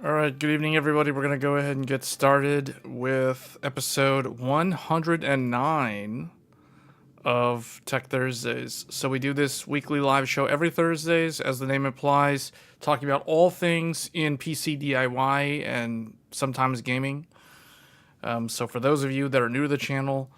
Alright, good evening everybody. We're going to go ahead and get started with episode 109 of Tech Thursdays. So we do this weekly live show every Thursdays, as the name implies, talking about all things in PC DIY and sometimes gaming. So for those of you that are new to the channel,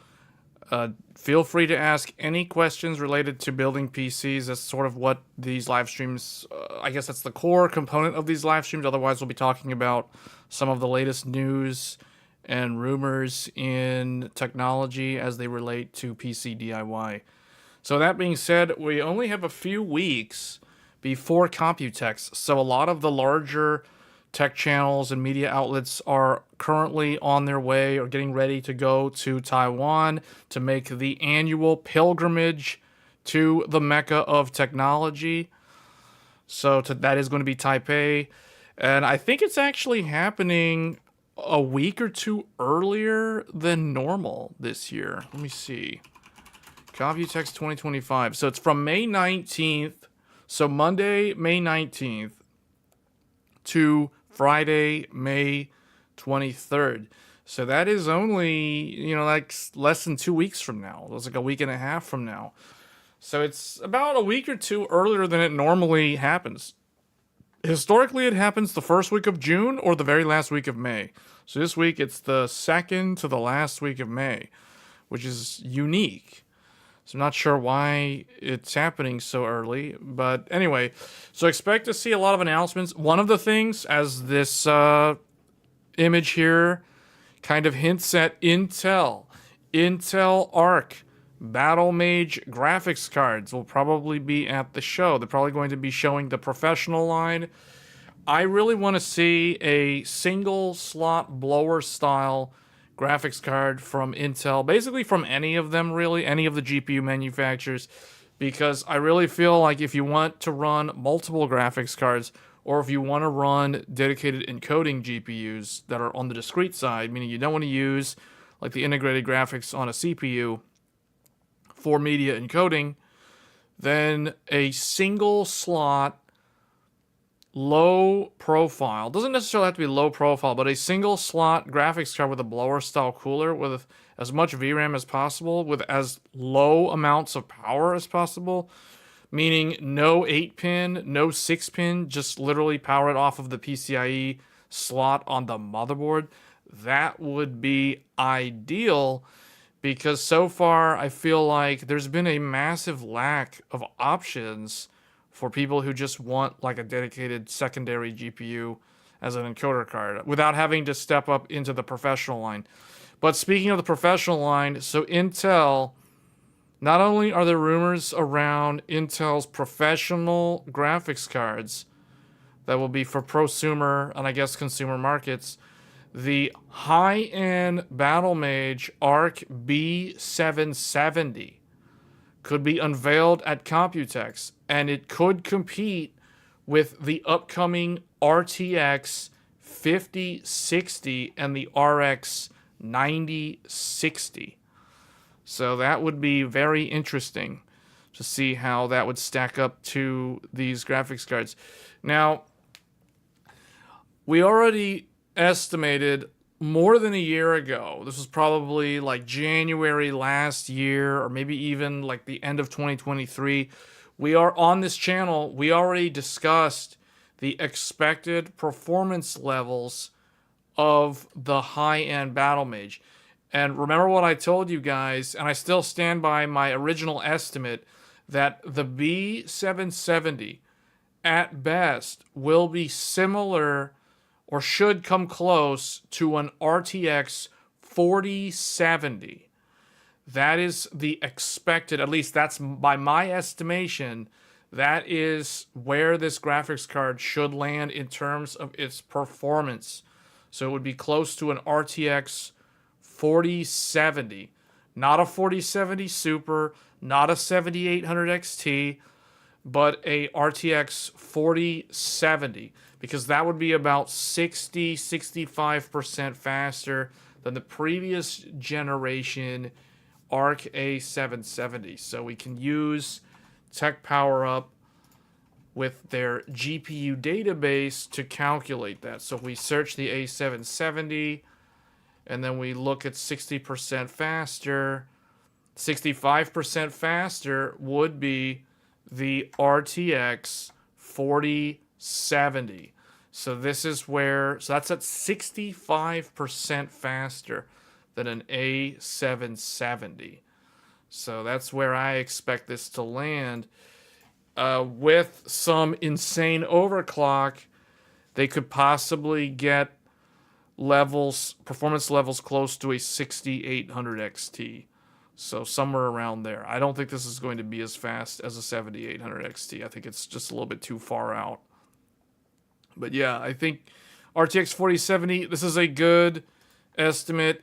feel free to ask any questions related to building PCs. That's sort of what these live streams, I guess that's the core component of these live streams. Otherwise, we'll be talking about some of the latest news and rumors in technology as they relate to PC DIY. So that being said, we only have a few weeks before Computex. So a lot of the larger tech channels and media outlets are currently on their way or getting ready to go to Taiwan to make the annual pilgrimage to the Mecca of technology. So that is going to be Taipei. And I think it's actually happening a week or two earlier than normal this year. Let me see. Computex 2025. So it's from May 19th. So Monday, May 19th to Friday, May 23rd. So that is only, like less than 2 weeks from now. It's like a week and a half from now. So it's about a week or two earlier than it normally happens. Historically, it happens the first week of June or the very last week of May. So this week, it's the second to the last week of May, which is unique. So I'm not sure why it's happening so early. But anyway, so expect to see a lot of announcements. One of the things, as this image here kind of hints at, Intel Arc Battlemage graphics cards will probably be at the show. They're probably going to be showing the professional line. I really want to see a single slot blower style graphics card from Intel, basically from any of them, really, any of the GPU manufacturers, because I really feel like if you want to run multiple graphics cards, or if you want to run dedicated encoding GPUs that are on the discrete side, meaning you don't want to use like the integrated graphics on a CPU for media encoding, then a single slot low profile, doesn't necessarily have to be low profile, but a single slot graphics card with a blower style cooler with as much VRAM as possible with as low amounts of power as possible, meaning no 8-pin, no 6-pin, just literally power it off of the PCIe slot on the motherboard. That would be ideal, because so far I feel like there's been a massive lack of options for people who just want like a dedicated secondary GPU as an encoder card without having to step up into the professional line. But speaking of the professional line, so Intel, not only are there rumors around Intel's professional graphics cards that will be for prosumer and I guess consumer markets, the high-end Battlemage Arc B770 could be unveiled at Computex, and it could compete with the upcoming RTX 5060 and the RX 9060. So that would be very interesting to see how that would stack up to these graphics cards. Now, we already estimated more than a year ago, this was probably like January last year, or maybe even like the end of 2023, we are on this channel, we already discussed the expected performance levels of the high-end Battlemage. And remember what I told you guys, and I still stand by my original estimate, that the B770 at best will be similar or should come close to an RTX 4070. That is the expected, at least that's by my estimation, that is where this graphics card should land in terms of its performance. So it would be close to an RTX 4070. Not a 4070 Super, not a 7800 XT, but a RTX 4070. Because that would be about 65% faster than the previous generation Arc A770. So we can use Tech Power Up with their GPU database to calculate that. So if we search the A770 and then we look at 60% faster, 65% faster would be the RTX 4070. So this is where, so that's at 65% faster than an A770. So that's where I expect this to land. With some insane overclock, they could possibly get levels, performance levels close to a 6800 XT. So somewhere around there. I don't think this is going to be as fast as a 7800 XT. I think it's just a little bit too far out. But yeah, I think RTX 4070, this is a good estimate.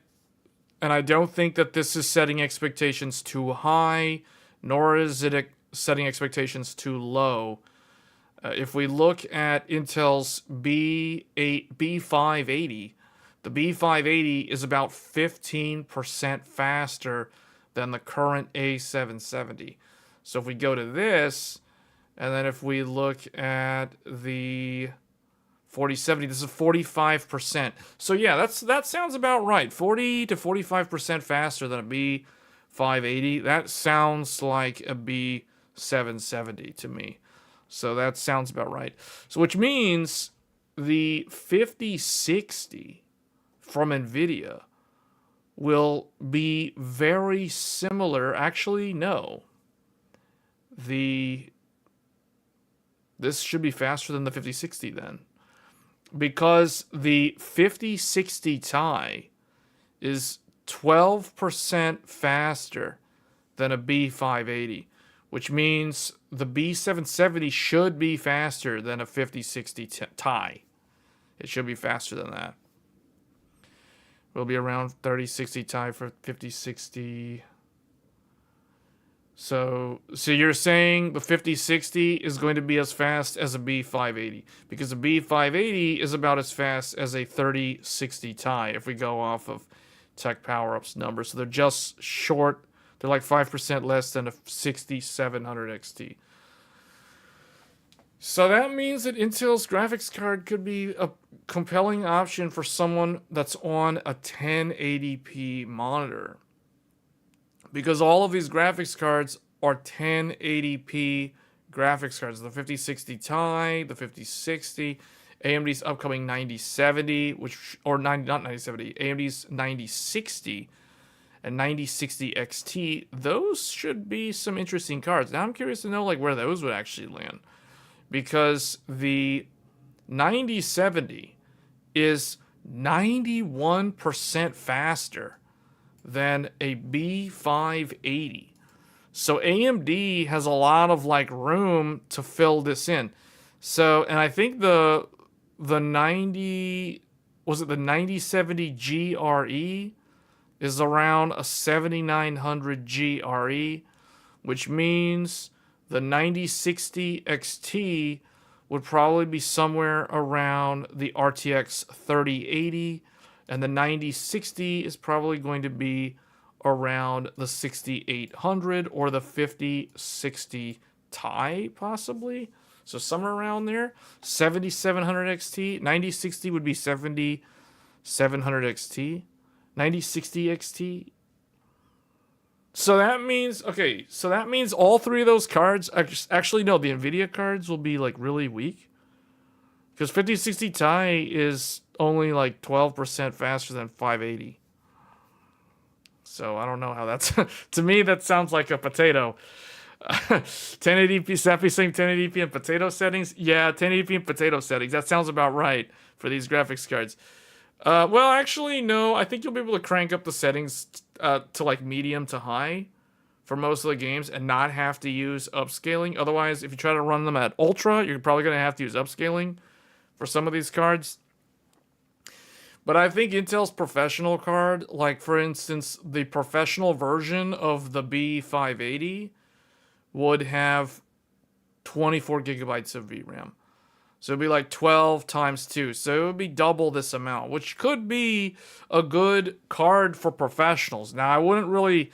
And I don't think that this is setting expectations too high, nor is it setting expectations too low. If we look at Intel's B580, the B580 is about 15% faster than the current A770. So if we go to this, and then if we look at the 4070, this is 45%. So yeah, that sounds about right. 40 to 45% faster than a B580. That sounds like a B770 to me. So that sounds about right. So which means the 5060 from NVIDIA will be very similar. Actually, no. This should be faster than the 5060 then. Because the 5060 Ti is 12% faster than a B580, which means the B770 should be faster than a 5060 Ti. It should be faster than that. Will be around 3060 Ti for 5060. So you're saying the 5060 is going to be as fast as a B580, because a B580 is about as fast as a 3060 Ti if we go off of Tech PowerUp's numbers. So they're just short. They're like 5% less than a 6700 XT. So that means that Intel's graphics card could be a compelling option for someone that's on a 1080p monitor. Because all of these graphics cards are 1080p graphics cards. The 5060 Ti, the 5060, AMD's upcoming 9070, not 9070, AMD's 9060 and 9060 XT. Those should be some interesting cards. Now I'm curious to know like where those would actually land. Because the 9070 is 91% faster than a B580. So AMD has a lot of like room to fill this in. So, and I think the 9070 GRE is around a 7900 GRE, which means the 9060 XT would probably be somewhere around the RTX 3080, and the 9060 is probably going to be around the 6800 or the 5060 Ti, possibly. So somewhere around there. 7700 XT. 9060 would be 7700 XT. 9060 XT. So that means, okay, so that means all three of those cards, actually no, the NVIDIA cards will be like really weak. Because 5060 Ti is only like 12% faster than 580. So I don't know how that's, to me that sounds like a potato. 1080p, Sappy saying 1080p and potato settings? Yeah, 1080p and potato settings. That sounds about right for these graphics cards. Well, actually, no. I think you'll be able to crank up the settings to like medium to high for most of the games and not have to use upscaling. Otherwise, if you try to run them at ultra, you're probably going to have to use upscaling for some of these cards. But I think Intel's professional card, like for instance, the professional version of the B580 would have 24 gigabytes of VRAM. So it'd be like 12 times 2. So it would be double this amount, which could be a good card for professionals. Now, you wouldn't really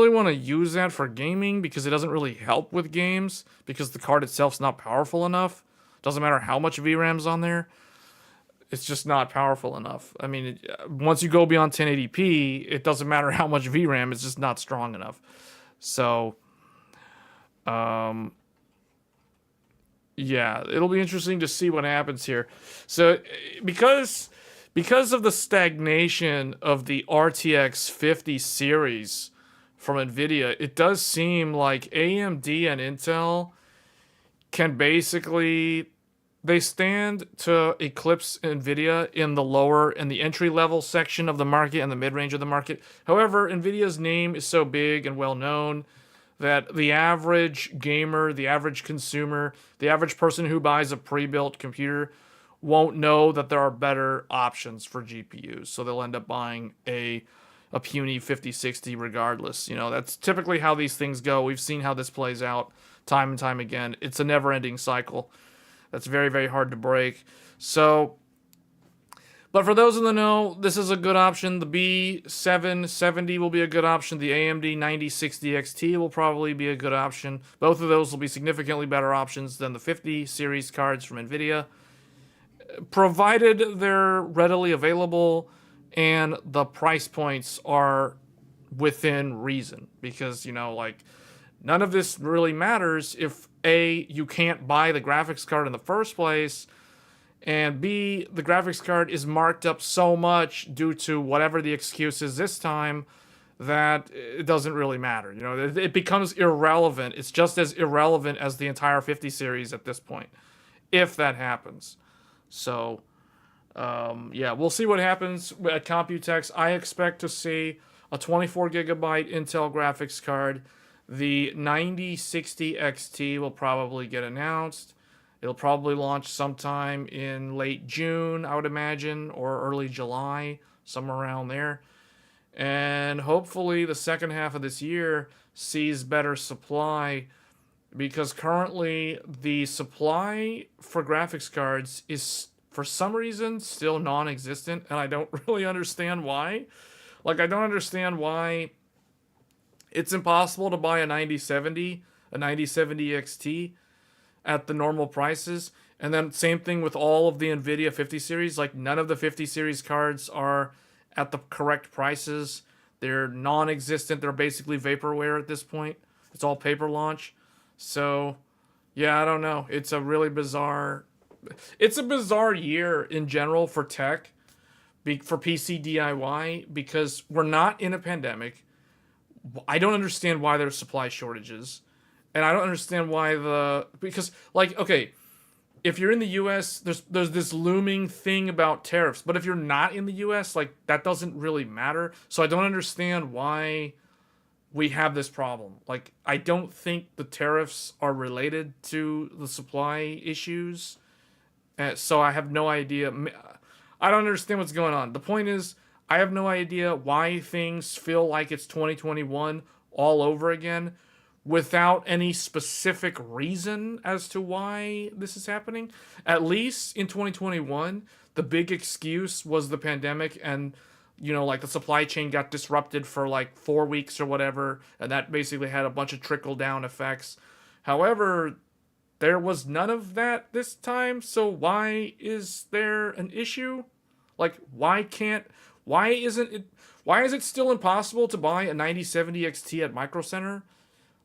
want to use that for gaming because it doesn't really help with games because the card itself's not powerful enough. Doesn't matter how much VRAM's on there. It's just not powerful enough. I mean, once you go beyond 1080p, it doesn't matter how much VRAM. It's just not strong enough. So, yeah, it'll be interesting to see what happens here. So, because of the stagnation of the RTX 50 series from NVIDIA, it does seem like AMD and Intel can basically, they stand to eclipse NVIDIA in the entry-level section of the market and the mid-range of the market. However, NVIDIA's name is so big and well-known that the average gamer, the average consumer, the average person who buys a pre-built computer won't know that there are better options for GPUs. So they'll end up buying a puny 5060 regardless. You know, that's typically how these things go. We've seen how this plays out time and time again. It's a never-ending cycle. That's very, very hard to break. So, but for those in the know, this is a good option. The B770 will be a good option. The AMD 9060 XT will probably be a good option. Both of those will be significantly better options than the 50 series cards from NVIDIA, provided they're readily available and the price points are within reason. Because, you know, like, none of this really matters if A, you can't buy the graphics card in the first place, and B, the graphics card is marked up so much due to whatever the excuse is this time that it doesn't really matter. You know, it becomes irrelevant. It's just as irrelevant as the entire 50 series at this point, if that happens. So, yeah, we'll see what happens at Computex. I expect to see a 24 gigabyte Intel graphics card. The 9060 XT will probably get announced. It'll probably launch sometime in late June, I would imagine, or early July, somewhere around there. And hopefully the second half of this year sees better supply, because currently the supply for graphics cards is, for some reason, still non-existent, and I don't really understand why. Like, I don't understand why it's impossible to buy a 9070 XT at the normal prices. And then same thing with all of the NVIDIA 50 series. Like, none of the 50 series cards are at the correct prices. They're non-existent. They're basically vaporware at this point. It's all paper launch. So, yeah, I don't know. It's a really bizarre... It's a bizarre year in general for tech, for PC DIY, because we're not in a pandemic. I don't understand why there's supply shortages. And I don't understand why because, like, okay, if you're in the US, there's this looming thing about tariffs. But if you're not in the US, like, that doesn't really matter. So I don't understand why we have this problem. Like, I don't think the tariffs are related to the supply issues. So I have no idea. I don't understand what's going on. The point is, I have no idea why things feel like it's 2021 all over again without any specific reason as to why this is happening. At least in 2021, the big excuse was the pandemic, and, you know, like, the supply chain got disrupted for like 4 weeks or whatever, and that basically had a bunch of trickle-down effects. However, there was none of that this time, so why is there an issue? Like, why is it still impossible to buy a 9070 XT at Micro Center?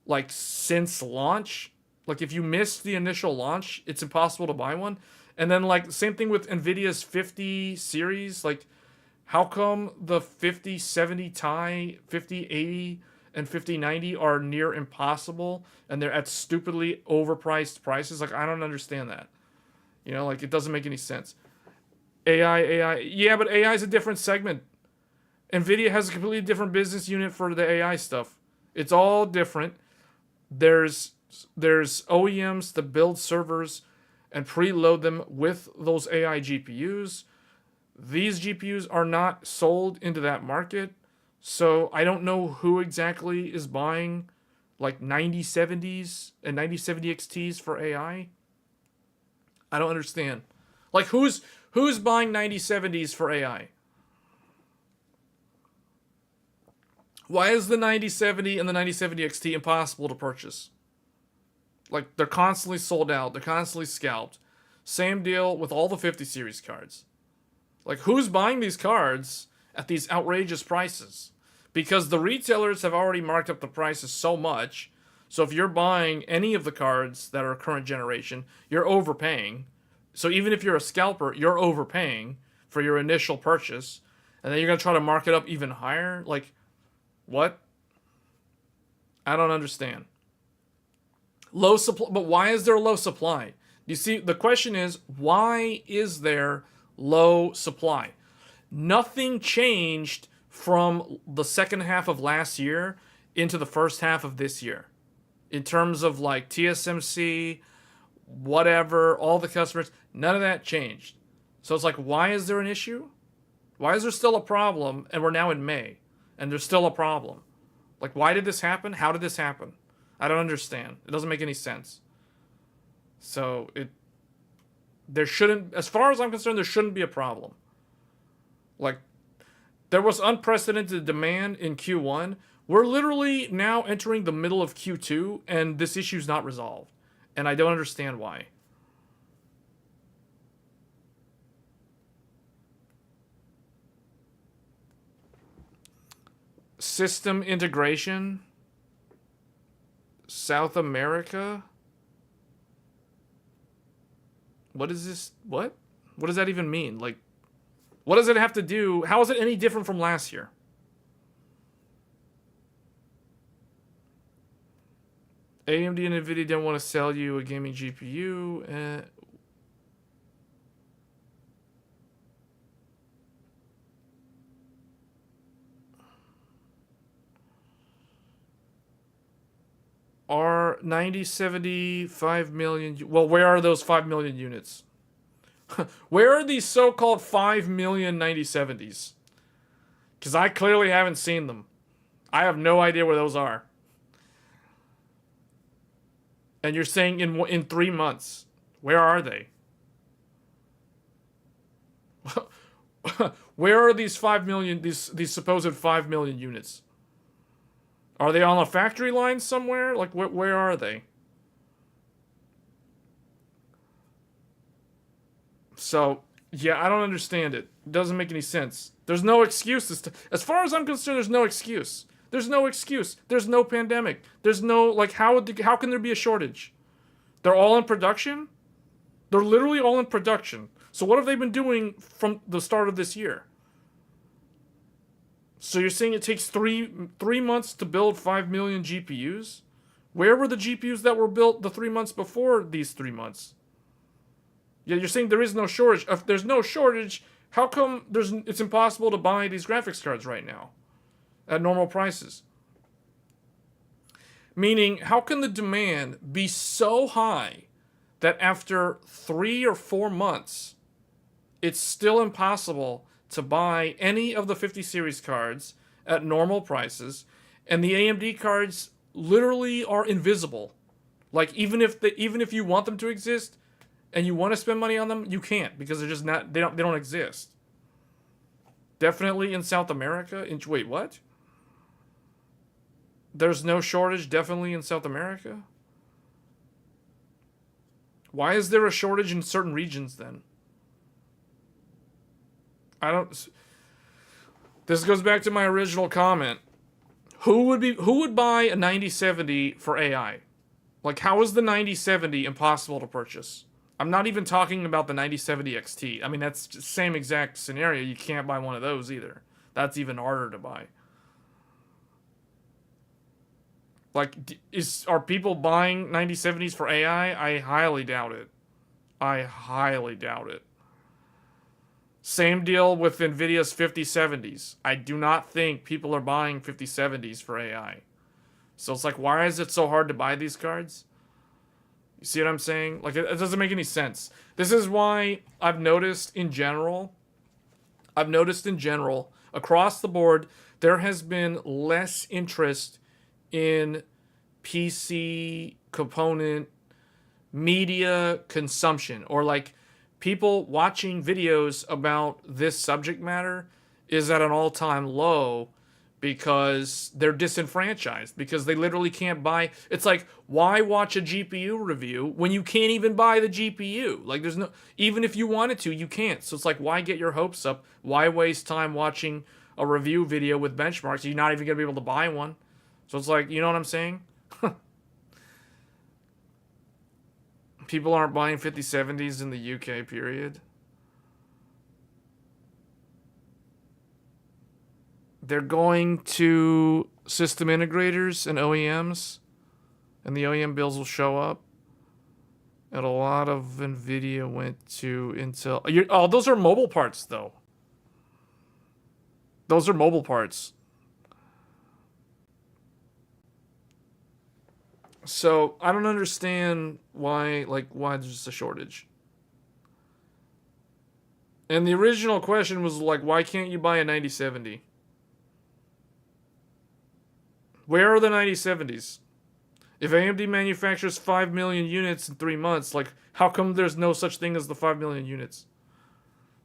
Like, since launch? Like, if you missed the initial launch, it's impossible to buy one. And then, like, same thing with NVIDIA's 50 series. Like, how come the 5070 Ti, 5080, and 5090 are near impossible, and they're at stupidly overpriced prices? Like, I don't understand that. You know, like, it doesn't make any sense. AI. Yeah, but AI is a different segment. NVIDIA has a completely different business unit for the AI stuff. It's all different. There's OEMs that build servers and preload them with those AI GPUs. These GPUs are not sold into that market. So I don't know who exactly is buying like 9070s and 9070 XTs for AI. I don't understand. Like, who's buying 9070s for AI? Why is the 9070 and the 9070 XT impossible to purchase? Like, they're constantly sold out. They're constantly scalped. Same deal with all the 50 series cards. Like, who's buying these cards at these outrageous prices? Because the retailers have already marked up the prices so much. So if you're buying any of the cards that are current generation, you're overpaying. So even if you're a scalper, you're overpaying for your initial purchase. And then you're going to try to mark it up even higher? Like, what? I don't understand. Low supply, but why is there low supply? You see, the question is, why is there low supply? Nothing changed from the second half of last year into the first half of this year. In terms of, like, TSMC, whatever, all the customers, none of that changed. So it's like, why is there an issue? Why is there still a problem? And we're now in May, and there's still a problem. Like, why did this happen? How did this happen? I don't understand. It doesn't make any sense. So there shouldn't, as far as I'm concerned, there shouldn't be a problem. Like, there was unprecedented demand in Q1. We're literally now entering the middle of Q2, and this issue's not resolved. And I don't understand why. System integration. South America. what is this? What? What does that even mean? Like, what does it have to do? How is it any different from last year? AMD and NVIDIA don't want to sell you a gaming GPU. Are 9070 5 million... Well, where are those 5 million units? Where are these so-called 5 million 9070s? Because I clearly haven't seen them. I have no idea where those are. And you're saying in 3 months. Where are they? Where are these 5 million, these supposed 5 million units? Are they on a factory line somewhere? Like, where are they? So, yeah, I don't understand it. It doesn't make any sense. There's no excuse. As far as I'm concerned, there's no excuse. There's no excuse. There's no pandemic. There's no, like, how can there be a shortage? They're all in production? They're literally all in production. So what have they been doing from the start of this year? So you're saying it takes three months to build 5 million GPUs? Where were the GPUs that were built the 3 months before these 3 months? Yeah, you're saying there is no shortage. If there's no shortage, how come it's impossible to buy these graphics cards right now at normal prices? Meaning, how can the demand be so high that after 3 or 4 months, it's still impossible to buy any of the 50 series cards at normal prices, and the AMD cards literally are invisible? Like, even if you want them to exist and you want to spend money on them, you can't, because they're just not, they don't exist. Definitely in South America. Wait, what? There's no shortage definitely in South America? Why is there a shortage in certain regions then? This goes back to my original comment. Who would buy a 9070 for AI? Like, how is the 9070 impossible to purchase? I'm not even talking about the 9070 XT. I mean, that's the same exact scenario. You can't buy one of those either. That's even harder to buy. Like, are people buying 9070s for AI? I highly doubt it. I highly doubt it. Same deal with NVIDIA's 5070s. I do not think people are buying 5070s for AI. So it's like, why is it so hard to buy these cards? You see what I'm saying? Like, it doesn't make any sense. This is why I've noticed in general, across the board, there has been less interest in PC component media consumption, or like people watching videos about this subject matter is at an all-time low because they're disenfranchised, because they literally can't buy. It's like, why watch a GPU review when you can't even buy the GPU? Like, there's no, even if you wanted to, you can't. So it's like, why get your hopes up? Why waste time watching a review video with benchmarks? You're not even gonna be able to buy one. So it's like, you know what I'm saying? People aren't buying 5070s in the UK, period. They're going to system integrators and OEMs, and the OEM bills will show up. And a lot of NVIDIA went to Intel. Oh, those are mobile parts, though. Those are mobile parts. So, I don't understand why there's a shortage. And the original question was like, why can't you buy a 9070? Where are the 9070s? If AMD manufactures 5 million units in 3 months, like, how come there's no such thing as the 5 million units?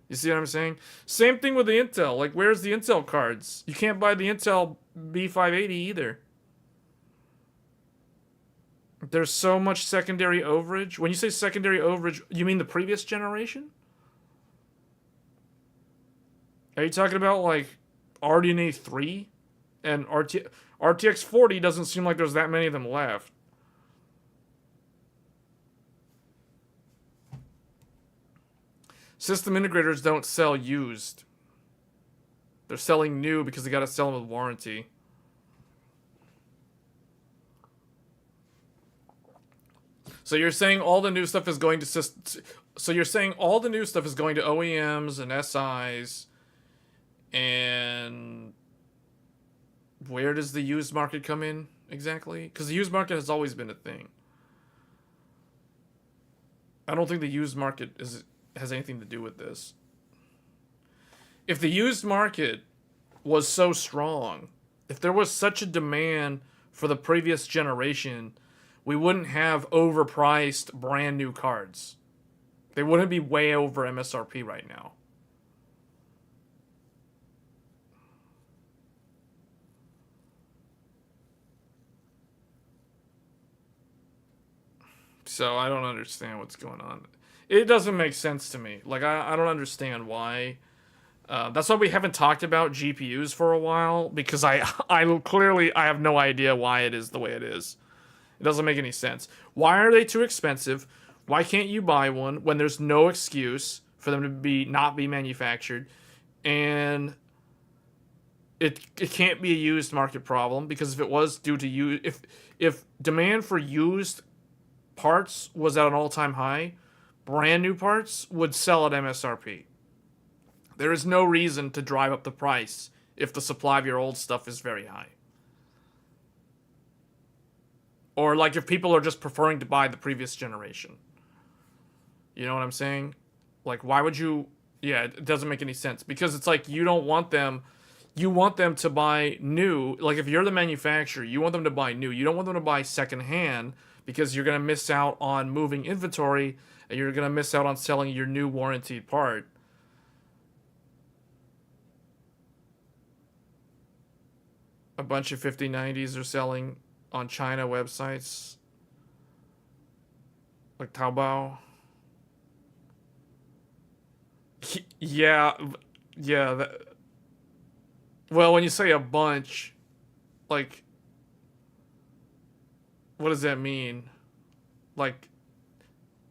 You see what I'm saying? Same thing with the Intel. Like, where's the Intel cards? You can't buy the Intel B580 either. There's so much secondary overage. When you say secondary overage, you mean the previous generation? Are you talking about, like, RDNA 3 and RTX 40? Doesn't seem like there's that many of them left. System integrators don't sell used. They're selling new because they got to sell them with warranty. So you're saying all the new stuff is going to So you're saying all the new stuff is going to OEMs and SIs, and where does the used market come in exactly? Because the used market has always been a thing. I don't think the used market has anything to do with this. If the used market was so strong, if there was such a demand for the previous generation, we wouldn't have overpriced brand new cards. They wouldn't be way over MSRP right now. So I don't understand what's going on. It doesn't make sense to me. Like, I don't understand why. That's why we haven't talked about GPUs for a while, because I clearly I have no idea why it is the way it is. It doesn't make any sense. Why are they too expensive? Why can't you buy one when there's no excuse for them to not be manufactured? And it can't be a used market problem, because if it was due to if demand for used parts was at an all-time high, brand new parts would sell at MSRP. There is no reason to drive up the price if the supply of your old stuff is very high. Or like if people are just preferring to buy the previous generation. You know what I'm saying? Like, why would you... Yeah, it doesn't make any sense. Because it's like, you don't want them... You want them to buy new. Like, if you're the manufacturer, you want them to buy new. You don't want them to buy secondhand, because you're going to miss out on moving inventory, and you're going to miss out on selling your new warranted part. A bunch of 5090s are selling on China websites like Taobao. Yeah. Well, when you say a bunch, like, what does that mean? Like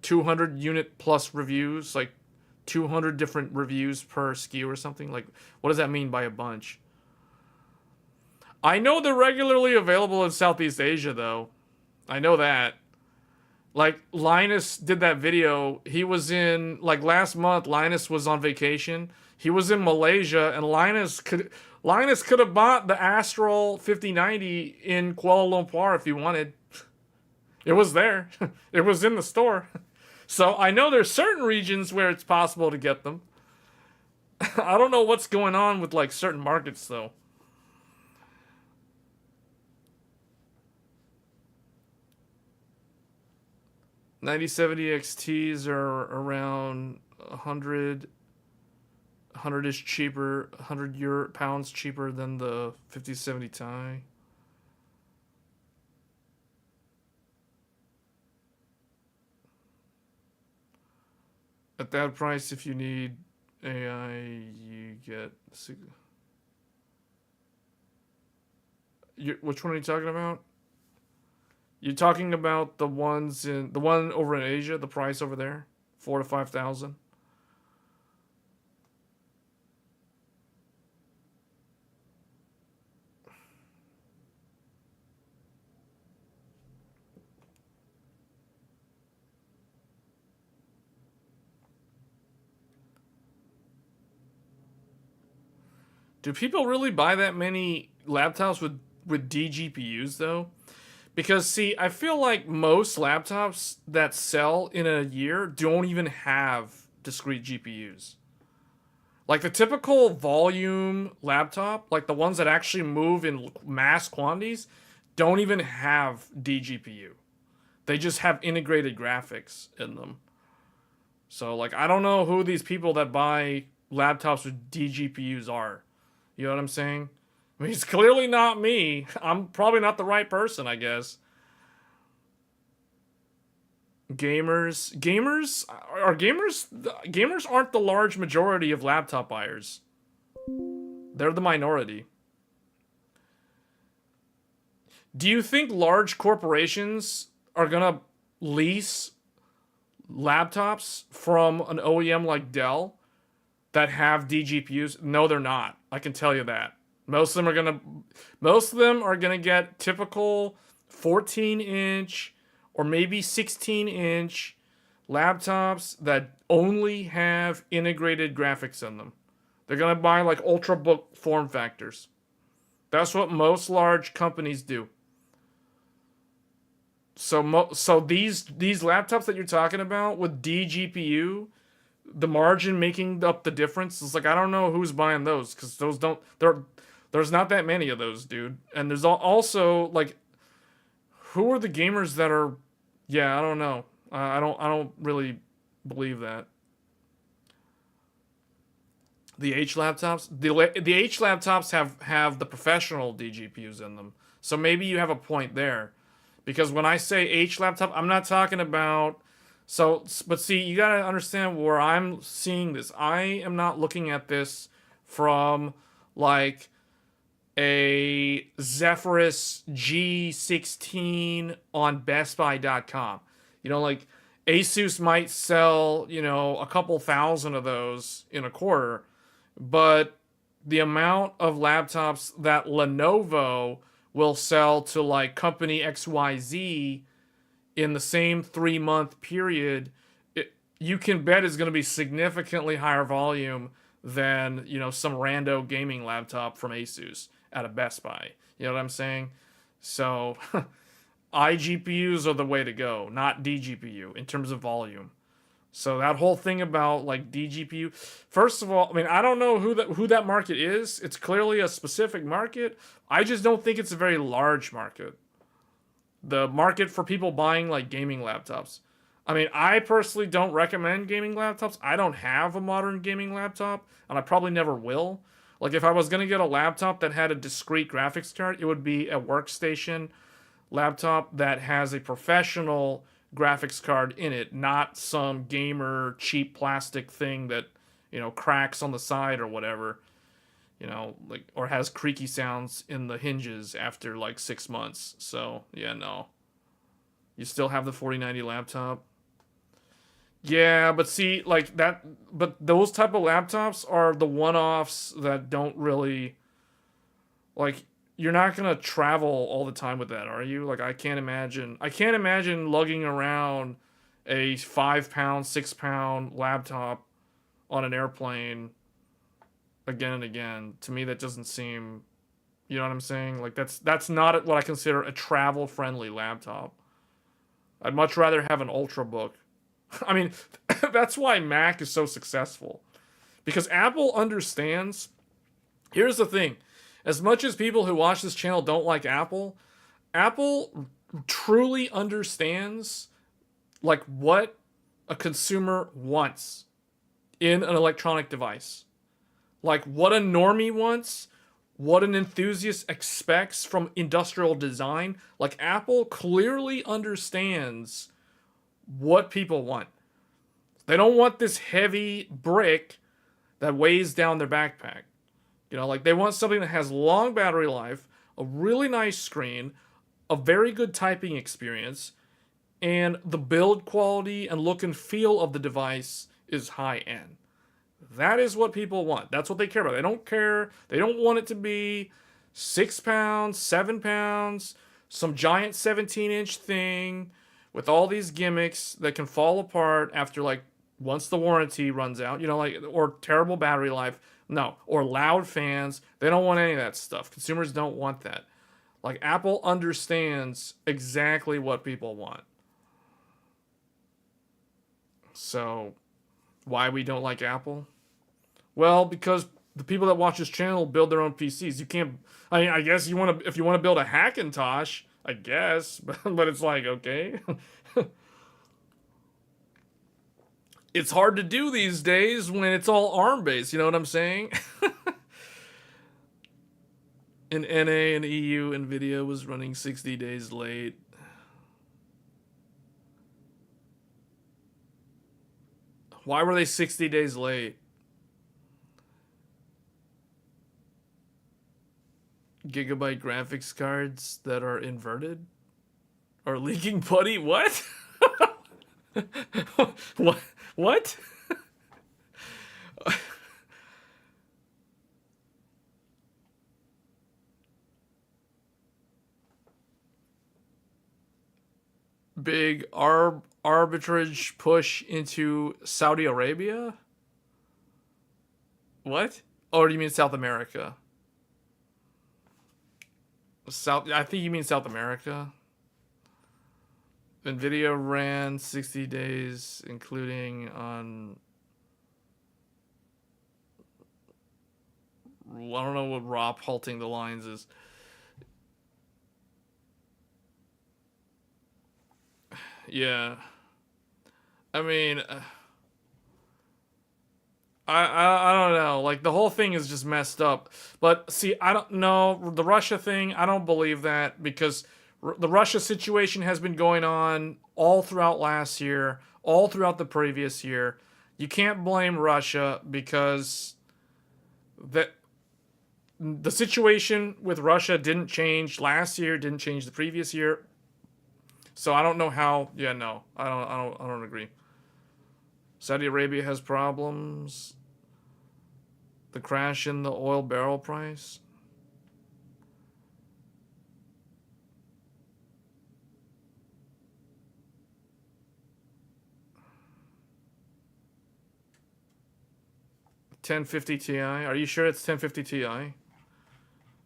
200 unit plus reviews, like 200 different reviews per SKU or something? Like, what does that mean by a bunch? I know they're regularly available in Southeast Asia, though. I know that. Like, Linus did that video. He was in, like, last month, Linus was on vacation. He was in Malaysia, and Linus could have bought the Astral 5090 in Kuala Lumpur if he wanted. It was there. It was in the store. So I know there's certain regions where it's possible to get them. I don't know what's going on with, like, certain markets, though. 9070 XTs are around 100 100-ish cheaper, 100 pounds cheaper than the 5070 Ti. At that price, if you need AI, you get... Which one are you talking about? You're talking about the one over in Asia, the price over there, 4,000 to 5,000. Do people really buy that many laptops with DGPUs though? Because, see, I feel like most laptops that sell in a year don't even have discrete GPUs. Like, the typical volume laptop, like the ones that actually move in mass quantities, don't even have DGPU. They just have integrated graphics in them. So, like, I don't know who these people that buy laptops with DGPUs are. You know what I'm saying? I mean, it's clearly not me. I'm probably not the right person, I guess. Gamers aren't the large majority of laptop buyers. They're the minority. Do you think large corporations are gonna lease laptops from an OEM like Dell that have DGPUs? No, they're not. I can tell you that. Most of them are gonna get typical 14-inch or maybe 16-inch laptops that only have integrated graphics in them. They're gonna buy like ultrabook form factors. That's what most large companies do. So these laptops that you're talking about with DGPU, the margin making up the difference, is like, I don't know who's buying those, because there's not that many of those, dude. And there's also like, who are the gamers that are? Yeah, I don't know. I don't really believe that. The H laptops, the H laptops have the professional DGPUs in them, so maybe you have a point there, because when I say H laptop, I'm not talking about. So, but see, you gotta understand where I'm seeing this. I am not looking at this from like a Zephyrus G16 on BestBuy.com. You know, like Asus might sell, a couple thousand of those in a quarter, but the amount of laptops that Lenovo will sell to like company XYZ in the same 3-month period, you can bet is going to be significantly higher volume than, some rando gaming laptop from Asus at a Best Buy. You know what I'm saying? So iGPUs are the way to go, not DGPU in terms of volume. So that whole thing about like DGPU, first of all, I mean, I don't know who that market is. It's clearly a specific market. I just don't think it's a very large market. The market for people buying like gaming laptops. I mean, I personally don't recommend gaming laptops. I don't have a modern gaming laptop, and I probably never will. Like, if I was going to get a laptop that had a discrete graphics card, it would be a workstation laptop that has a professional graphics card in it, not some gamer cheap plastic thing that, cracks on the side or whatever. Like, or has creaky sounds in the hinges after like 6 months. So, yeah, no. You still have the 4090 laptop? Yeah, but see, like that, but those type of laptops are the one-offs that don't really, like, you're not gonna travel all the time with that, are you? Like, I can't imagine lugging around a 5-pound, 6-pound laptop on an airplane again and again. To me, that doesn't seem, you know what I'm saying? Like, that's not what I consider a travel-friendly laptop. I'd much rather have an Ultrabook. I mean, that's why Mac is so successful. Because Apple understands. Here's the thing. As much as people who watch this channel don't like Apple, Apple truly understands like what a consumer wants in an electronic device. Like what a normie wants, what an enthusiast expects from industrial design. Like Apple clearly understands what people want. They don't want this heavy brick that weighs down their backpack. Like they want something that has long battery life, a really nice screen, a very good typing experience, and the build quality and look and feel of the device is high end. That is what people want. That's what they care about. They don't care. They don't want it to be 6 pounds, 7 pounds, some giant 17-inch thing with all these gimmicks that can fall apart after like once the warranty runs out, like, or terrible battery life. No, or loud fans. They don't want any of that stuff. Consumers don't want that. Like Apple understands exactly what people want. So, why we don't like Apple? Well, because the people that watch this channel build their own PCs. You can't. I mean, I guess if you want to build a Hackintosh, I guess, but it's like, okay. It's hard to do these days when it's all ARM based, you know what I'm saying? In NA and EU, NVIDIA was running 60 days late. Why were they 60 days late? Gigabyte graphics cards that are inverted? Are leaking putty? What? What? What? Big arbitrage push into Saudi Arabia? What? Oh, do you mean South America? I think you mean South America. Nvidia ran 60 days, including on. I don't know what Rob halting the lines is. Yeah. I mean, I don't know. Like, the whole thing is just messed up. But see, I don't know the Russia thing. I don't believe that because the Russia situation has been going on all throughout last year, all throughout the previous year. You can't blame Russia because the situation with Russia didn't change last year, didn't change the previous year. So I don't know how. Yeah, no, I don't agree. Saudi Arabia has problems. The crash in the oil barrel price. $1050 Ti. Are you sure it's 1050 Ti?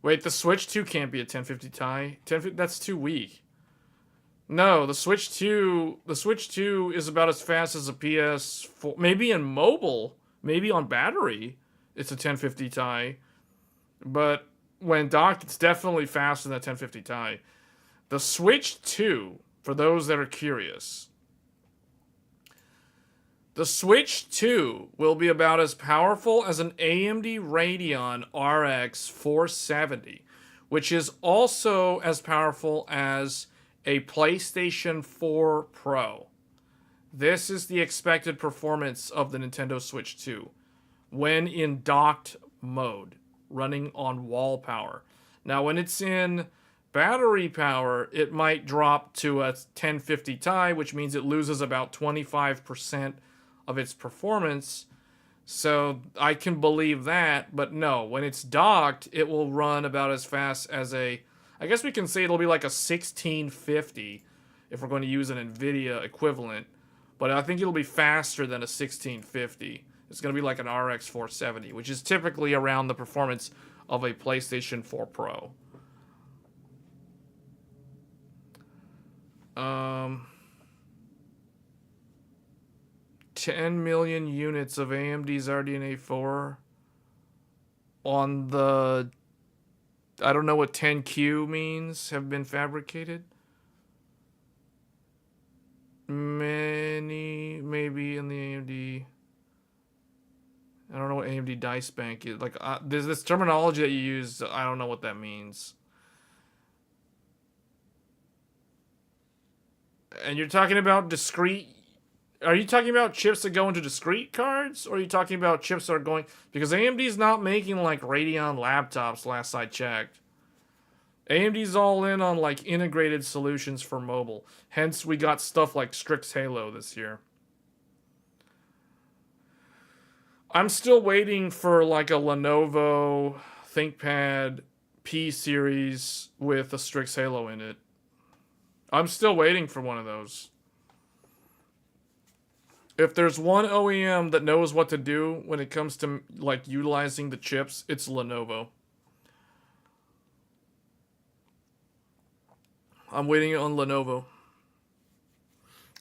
Wait, the Switch 2 can't be a 1050 Ti. That's too weak. No, the Switch 2 is about as fast as a PS4. Maybe in mobile, maybe on battery, it's a 1050 Ti. But when docked, it's definitely faster than a 1050 Ti. The Switch 2, for those that are curious, the Switch 2 will be about as powerful as an AMD Radeon RX 470, which is also as powerful as a PlayStation 4 Pro. This is the expected performance of the Nintendo Switch 2 when in docked mode, running on wall power. Now, when it's in battery power, it might drop to a 1050 Ti, which means it loses about 25% of its performance. So I can believe that, but no, when it's docked, it will run about as fast as I guess we can say it'll be like a 1650 if we're going to use an NVIDIA equivalent, but I think it'll be faster than a 1650. It's going to be like an RX 470, which is typically around the performance of a PlayStation 4 Pro. 10 million units of AMD's RDNA 4 on the, I don't know what 10Q means, have been fabricated. Many, maybe in the AMD. I don't know what AMD Dice Bank is. Like, there's this terminology that you use. I don't know what that means. And you're talking about discrete. Are you talking about chips that go into discrete cards? Or are you talking about chips that are going. Because AMD's not making like Radeon laptops last I checked. AMD's all in on like integrated solutions for mobile. Hence, we got stuff like Strix Halo this year. I'm still waiting for like a Lenovo ThinkPad P series with a Strix Halo in it. I'm still waiting for one of those. If there's one OEM that knows what to do when it comes to like utilizing the chips, it's Lenovo. I'm waiting on Lenovo.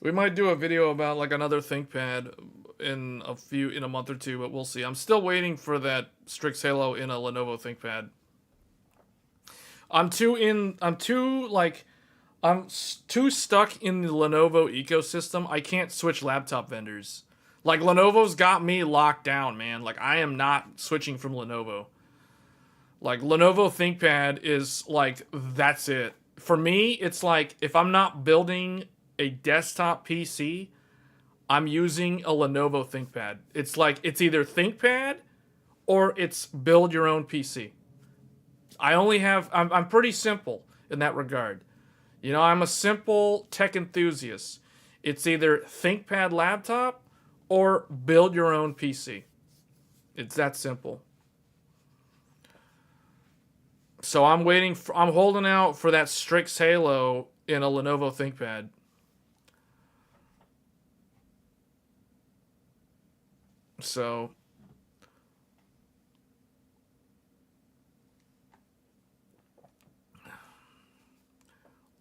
We might do a video about like another ThinkPad in a month or two, but we'll see. I'm still waiting for that Strix Halo in a Lenovo ThinkPad. I'm too stuck in the Lenovo ecosystem. I can't switch laptop vendors. Like, Lenovo's got me locked down, man. Like, I am not switching from Lenovo. Like, Lenovo ThinkPad is like, that's it. For me, it's like, if I'm not building a desktop PC, I'm using a Lenovo ThinkPad. It's like, it's either ThinkPad or it's build your own PC. I'm pretty simple in that regard. You know, I'm a simple tech enthusiast. It's either ThinkPad laptop or build your own PC. It's that simple. So I'm holding out for that Strix Halo in a Lenovo ThinkPad. So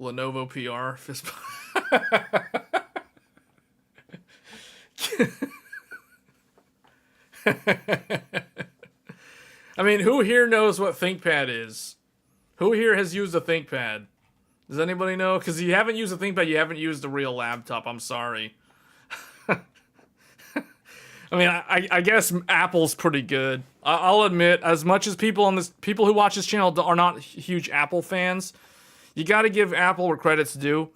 Lenovo PR fist. I mean, who here knows what ThinkPad is? Who here has used a ThinkPad? Does anybody know? Because you haven't used a ThinkPad, you haven't used a real laptop. I'm sorry. I mean, I guess Apple's pretty good. I'll admit, as much as people who watch this channel are not huge Apple fans, you got to give Apple where credit's due.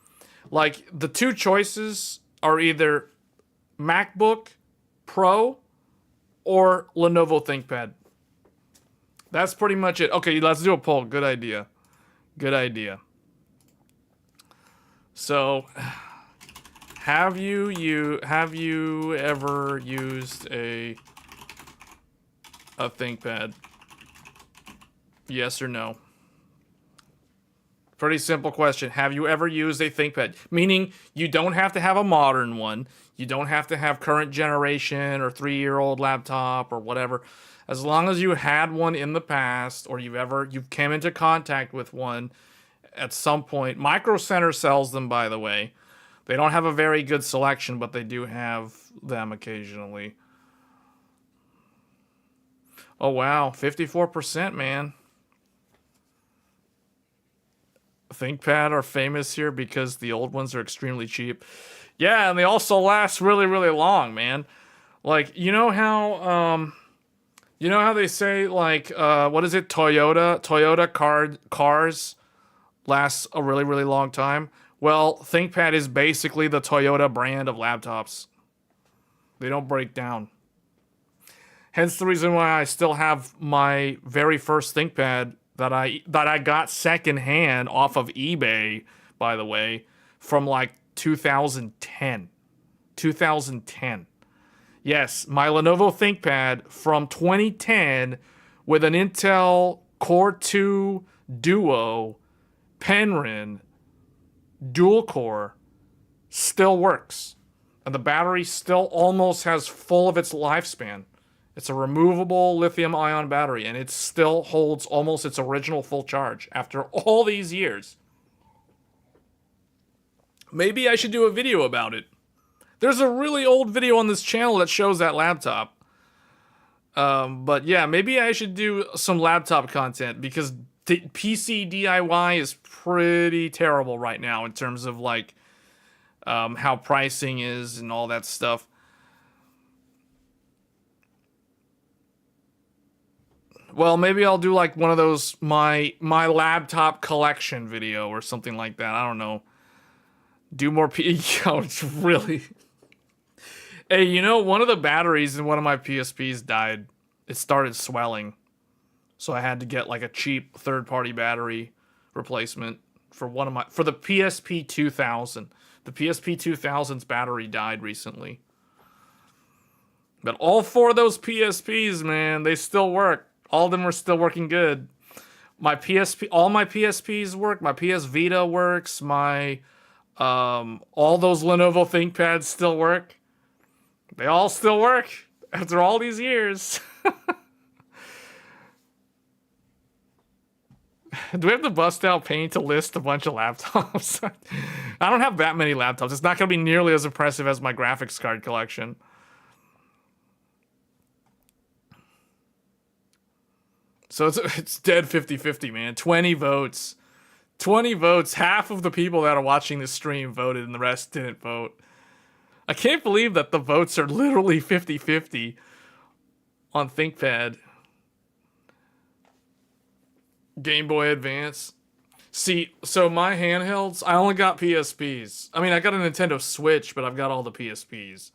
Like, the two choices are either MacBook Pro or Lenovo ThinkPad. That's pretty much it. Okay, let's do a poll. Good idea. Good idea. So, have you ever used a ThinkPad? Yes or no? Pretty simple question. Have you ever used a ThinkPad? Meaning, you don't have to have a modern one. You don't have to have current generation or 3-year-old laptop or whatever. As long as you had one in the past or you've came into contact with one at some point. Micro Center sells them, by the way. They don't have a very good selection, but they do have them occasionally. Oh, wow. 54%, man. ThinkPad are famous here because the old ones are extremely cheap. Yeah, and they also last really, really long, man. Like, you know how they say, like, what is it? Toyota cars last a really, really long time. Well, ThinkPad is basically the Toyota brand of laptops. They don't break down. Hence the reason why I still have my very first ThinkPad that I got secondhand off of eBay, by the way, from like 2010. 2010. Yes, my Lenovo ThinkPad from 2010 with an Intel Core 2 Duo Penryn dual core still works. And the battery still almost has full of its lifespan. It's a removable lithium-ion battery, and it still holds almost its original full charge after all these years. Maybe I should do a video about it. There's a really old video on this channel that shows that laptop. But yeah, maybe I should do some laptop content because PC DIY is pretty terrible right now in terms of like how pricing is and all that stuff. Well, maybe I'll do like one of those my laptop collection video or something like that. I don't know. Do more oh, it's really. Hey, you know, one of the batteries in one of my PSPs died. It started swelling. So I had to get like a cheap third-party battery replacement for the PSP 2000. The PSP 2000's battery died recently. But all 4 of those PSPs, man, they still work. All of them are still working good. All my PSPs work. My PS Vita works. All those Lenovo ThinkPads still work. They all still work after all these years. Do we have to bust out Paint to list a bunch of laptops? I don't have that many laptops. It's not going to be nearly as impressive as my graphics card collection. So it's dead 50-50, man. 20 votes. 20 votes. Half of the people that are watching this stream voted and the rest didn't vote. I can't believe that the votes are literally 50-50 on ThinkPad. Game Boy Advance. See, so my handhelds, I only got PSPs. I mean, I got a Nintendo Switch, but I've got all the PSPs.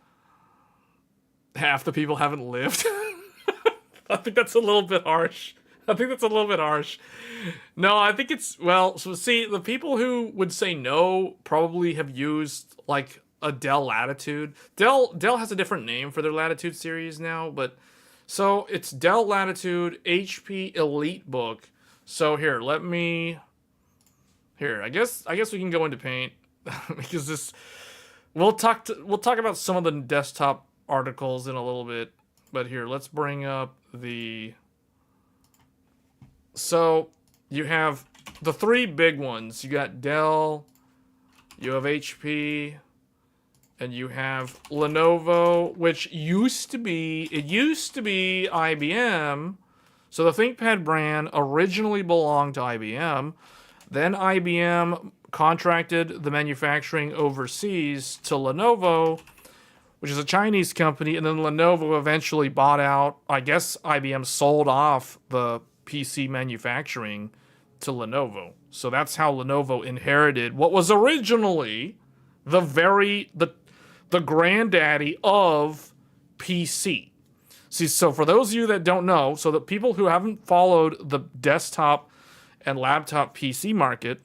Half the people haven't lived. I think that's a little bit harsh. No, I think it's, well, so see, the people who would say no probably have used, like, a Dell Latitude. Dell has a different name for their Latitude series now, but so it's Dell Latitude HP EliteBook. So here, I guess we can go into Paint because this we'll talk about some of the desktop articles in a little bit, but here, let's bring up the. So you have the three big ones. You got Dell, you have HP, and you have Lenovo, which used to be IBM. So the ThinkPad brand originally belonged to IBM. Then IBM contracted the manufacturing overseas to Lenovo, which is a Chinese company, and then Lenovo eventually bought out. I guess IBM sold off the PC manufacturing to Lenovo. So that's how Lenovo inherited what was originally the granddaddy of PC. See, so for those of you that don't know, so the people who haven't followed the desktop and laptop PC market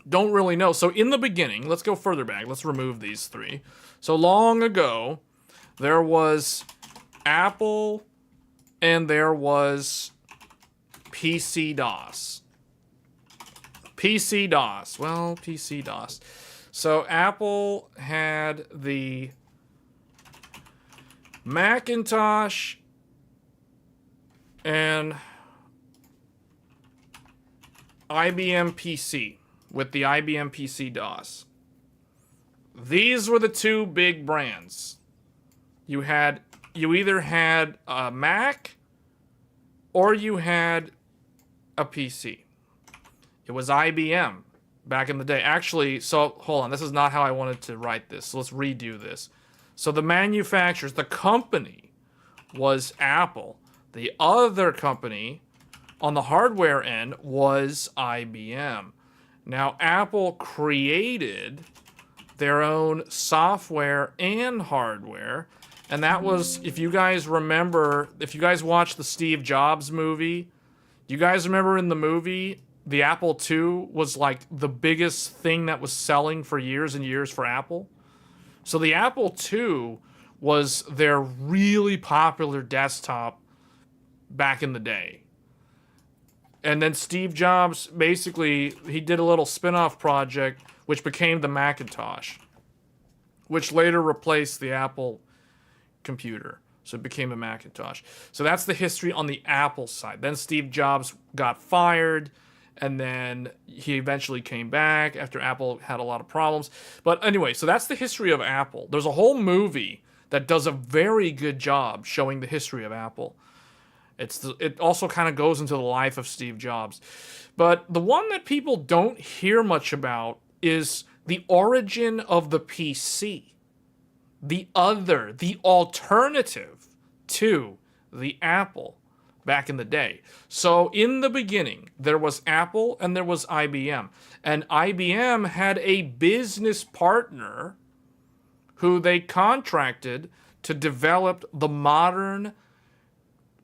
don't really know. So in the beginning, let's go further back. Let's remove these three. So long ago, there was Apple and there was PC-DOS. PC-DOS. Well, PC-DOS. So Apple had the Macintosh and IBM PC with the IBM PC-DOS. These were the two big brands. You either had a Mac or you had a PC. It was IBM back in the day. Actually, so hold on. This is not how I wanted to write this. So let's redo this. So the manufacturers, the company was Apple. The other company on the hardware end was IBM. Now, Apple created their own software and hardware. And that was, if you guys remember, if you guys watched the Steve Jobs movie, do you guys remember in the movie, the Apple II was like the biggest thing that was selling for years and years for Apple? So the Apple II was their really popular desktop back in the day. And then Steve Jobs, basically, he did a little spin-off project, which became the Macintosh, which later replaced the Apple computer. So it became a Macintosh. So that's the history on the Apple side. Then Steve Jobs got fired, and then he eventually came back after Apple had a lot of problems. But anyway, so that's the history of Apple. There's a whole movie that does a very good job showing the history of Apple. It also kind of goes into the life of Steve Jobs. But the one that people don't hear much about is the origin of the PC. The alternative to the Apple back in the day. So in the beginning, there was Apple and there was IBM. And IBM had a business partner who they contracted to develop the modern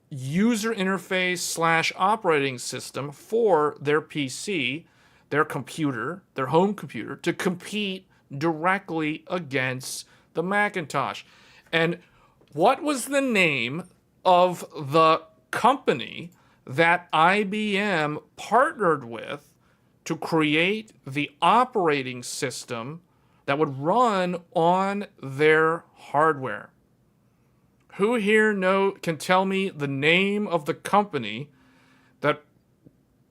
user interface / operating system for their PC, their computer, their home computer, to compete directly against the Macintosh. And what was the name of the company that IBM partnered with to create the operating system that would run on their hardware? Who here can tell me the name of the company that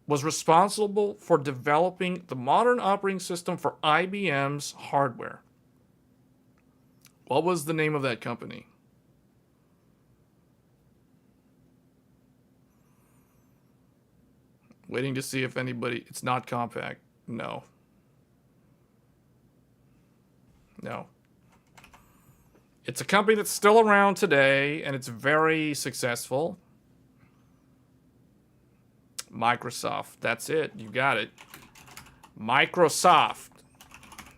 was responsible for developing the modern operating system for IBM's hardware? What was the name of that company? Waiting to see if anybody... It's not Compaq. No. No. It's a company that's still around today, and it's very successful. Microsoft. That's it. You got it. Microsoft.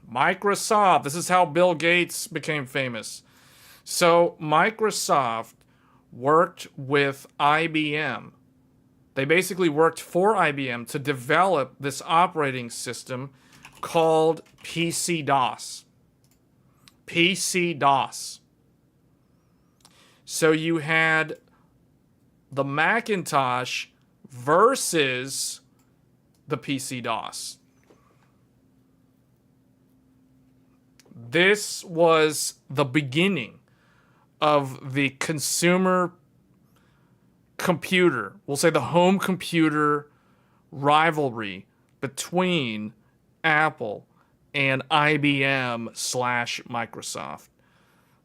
Microsoft. This is how Bill Gates became famous. So Microsoft worked with IBM. They basically worked for IBM to develop this operating system called PC-DOS. PC DOS. So you had the Macintosh versus the PC DOS. This was the beginning of the consumer computer, we'll say the home computer rivalry between Apple and IBM / Microsoft.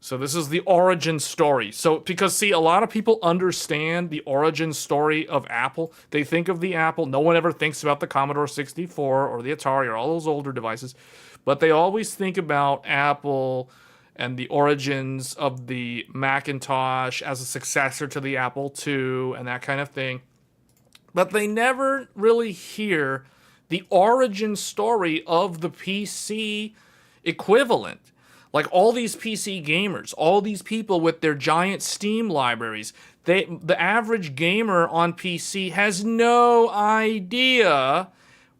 So this is the origin story. So because see, a lot of people understand the origin story of Apple. They think of the Apple. No one ever thinks about the Commodore 64 or the Atari or all those older devices. But they always think about Apple and the origins of the Macintosh as a successor to the Apple II and that kind of thing. But they never really hear the origin story of the PC equivalent. Like all these PC gamers, all these people with their giant Steam libraries, the average gamer on PC has no idea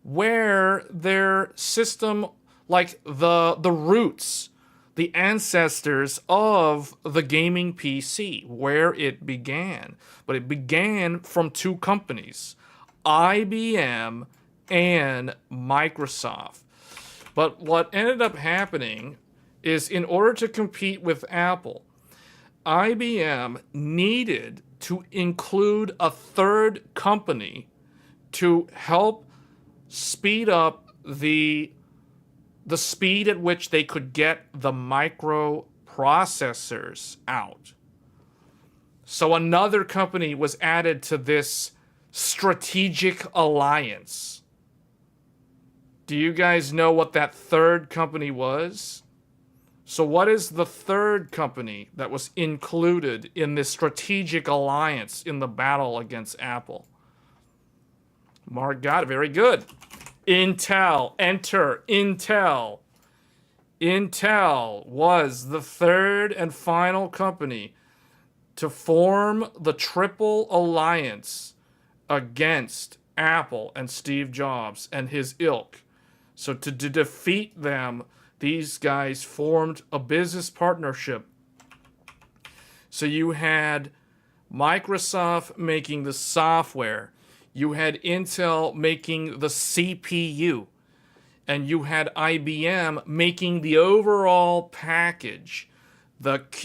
where their system, like the roots, the ancestors of the gaming PC, where it began. But it began from two companies, IBM and Microsoft. But what ended up happening is in order to compete with Apple, IBM needed to include a third company to help speed up the speed at which they could get the microprocessors out. So another company was added to this strategic alliance. Do you guys know what that third company was? So what is the third company that was included in this strategic alliance in the battle against Apple? Mark got it. Very good. Intel. Enter Intel. Intel was the third and final company to form the triple alliance against Apple and Steve Jobs and his ilk. So to defeat them, these guys formed a business partnership. So you had Microsoft making the software, you had Intel making the CPU, and you had IBM making the overall package,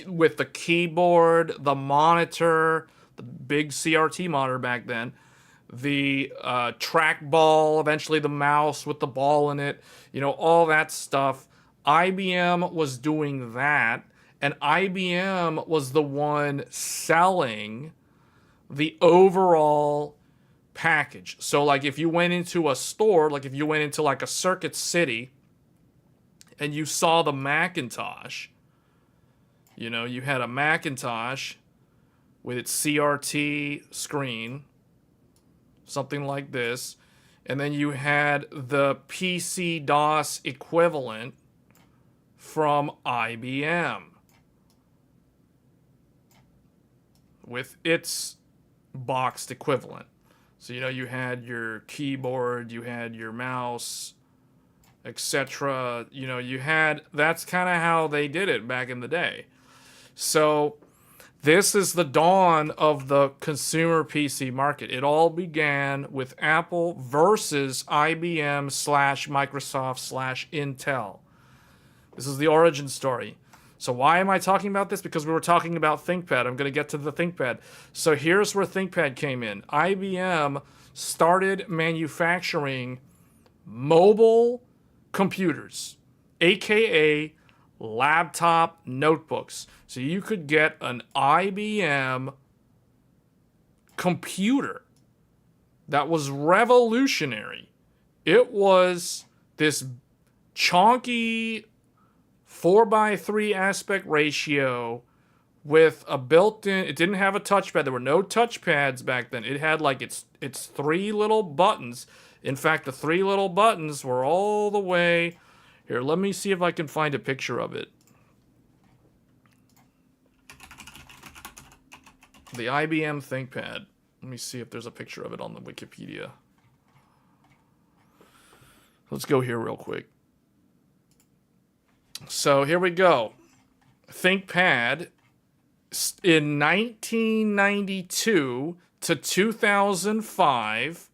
with the keyboard, the monitor, the big CRT monitor back then, the trackball, eventually the mouse with the ball in it, all that stuff. IBM was doing that, and IBM was the one selling the overall package. So like if you went into a store, like if you went into like a Circuit City and you saw the Macintosh, you had a Macintosh with its CRT screen, something like this, and then you had the PC DOS equivalent from IBM with its boxed equivalent. So, you had your keyboard, you had your mouse, etc. That's kind of how they did it back in the day. So, this is the dawn of the consumer PC market. It all began with Apple versus IBM / Microsoft / Intel. This is the origin story. So why am I talking about this? Because we were talking about ThinkPad. I'm going to get to the ThinkPad. So here's where ThinkPad came in. IBM started manufacturing mobile computers, aka laptop notebooks. So you could get an IBM computer that was revolutionary. It was this chonky 4:3 aspect ratio with a built-in, it didn't have a touchpad. There were no touchpads back then. It had like its three little buttons. In fact, the three little buttons were all the way here. Let me see if I can find a picture of it. The IBM ThinkPad. Let me see if there's a picture of it on the Wikipedia. Let's go here real quick. So here we go. ThinkPad in 1992 to 2005,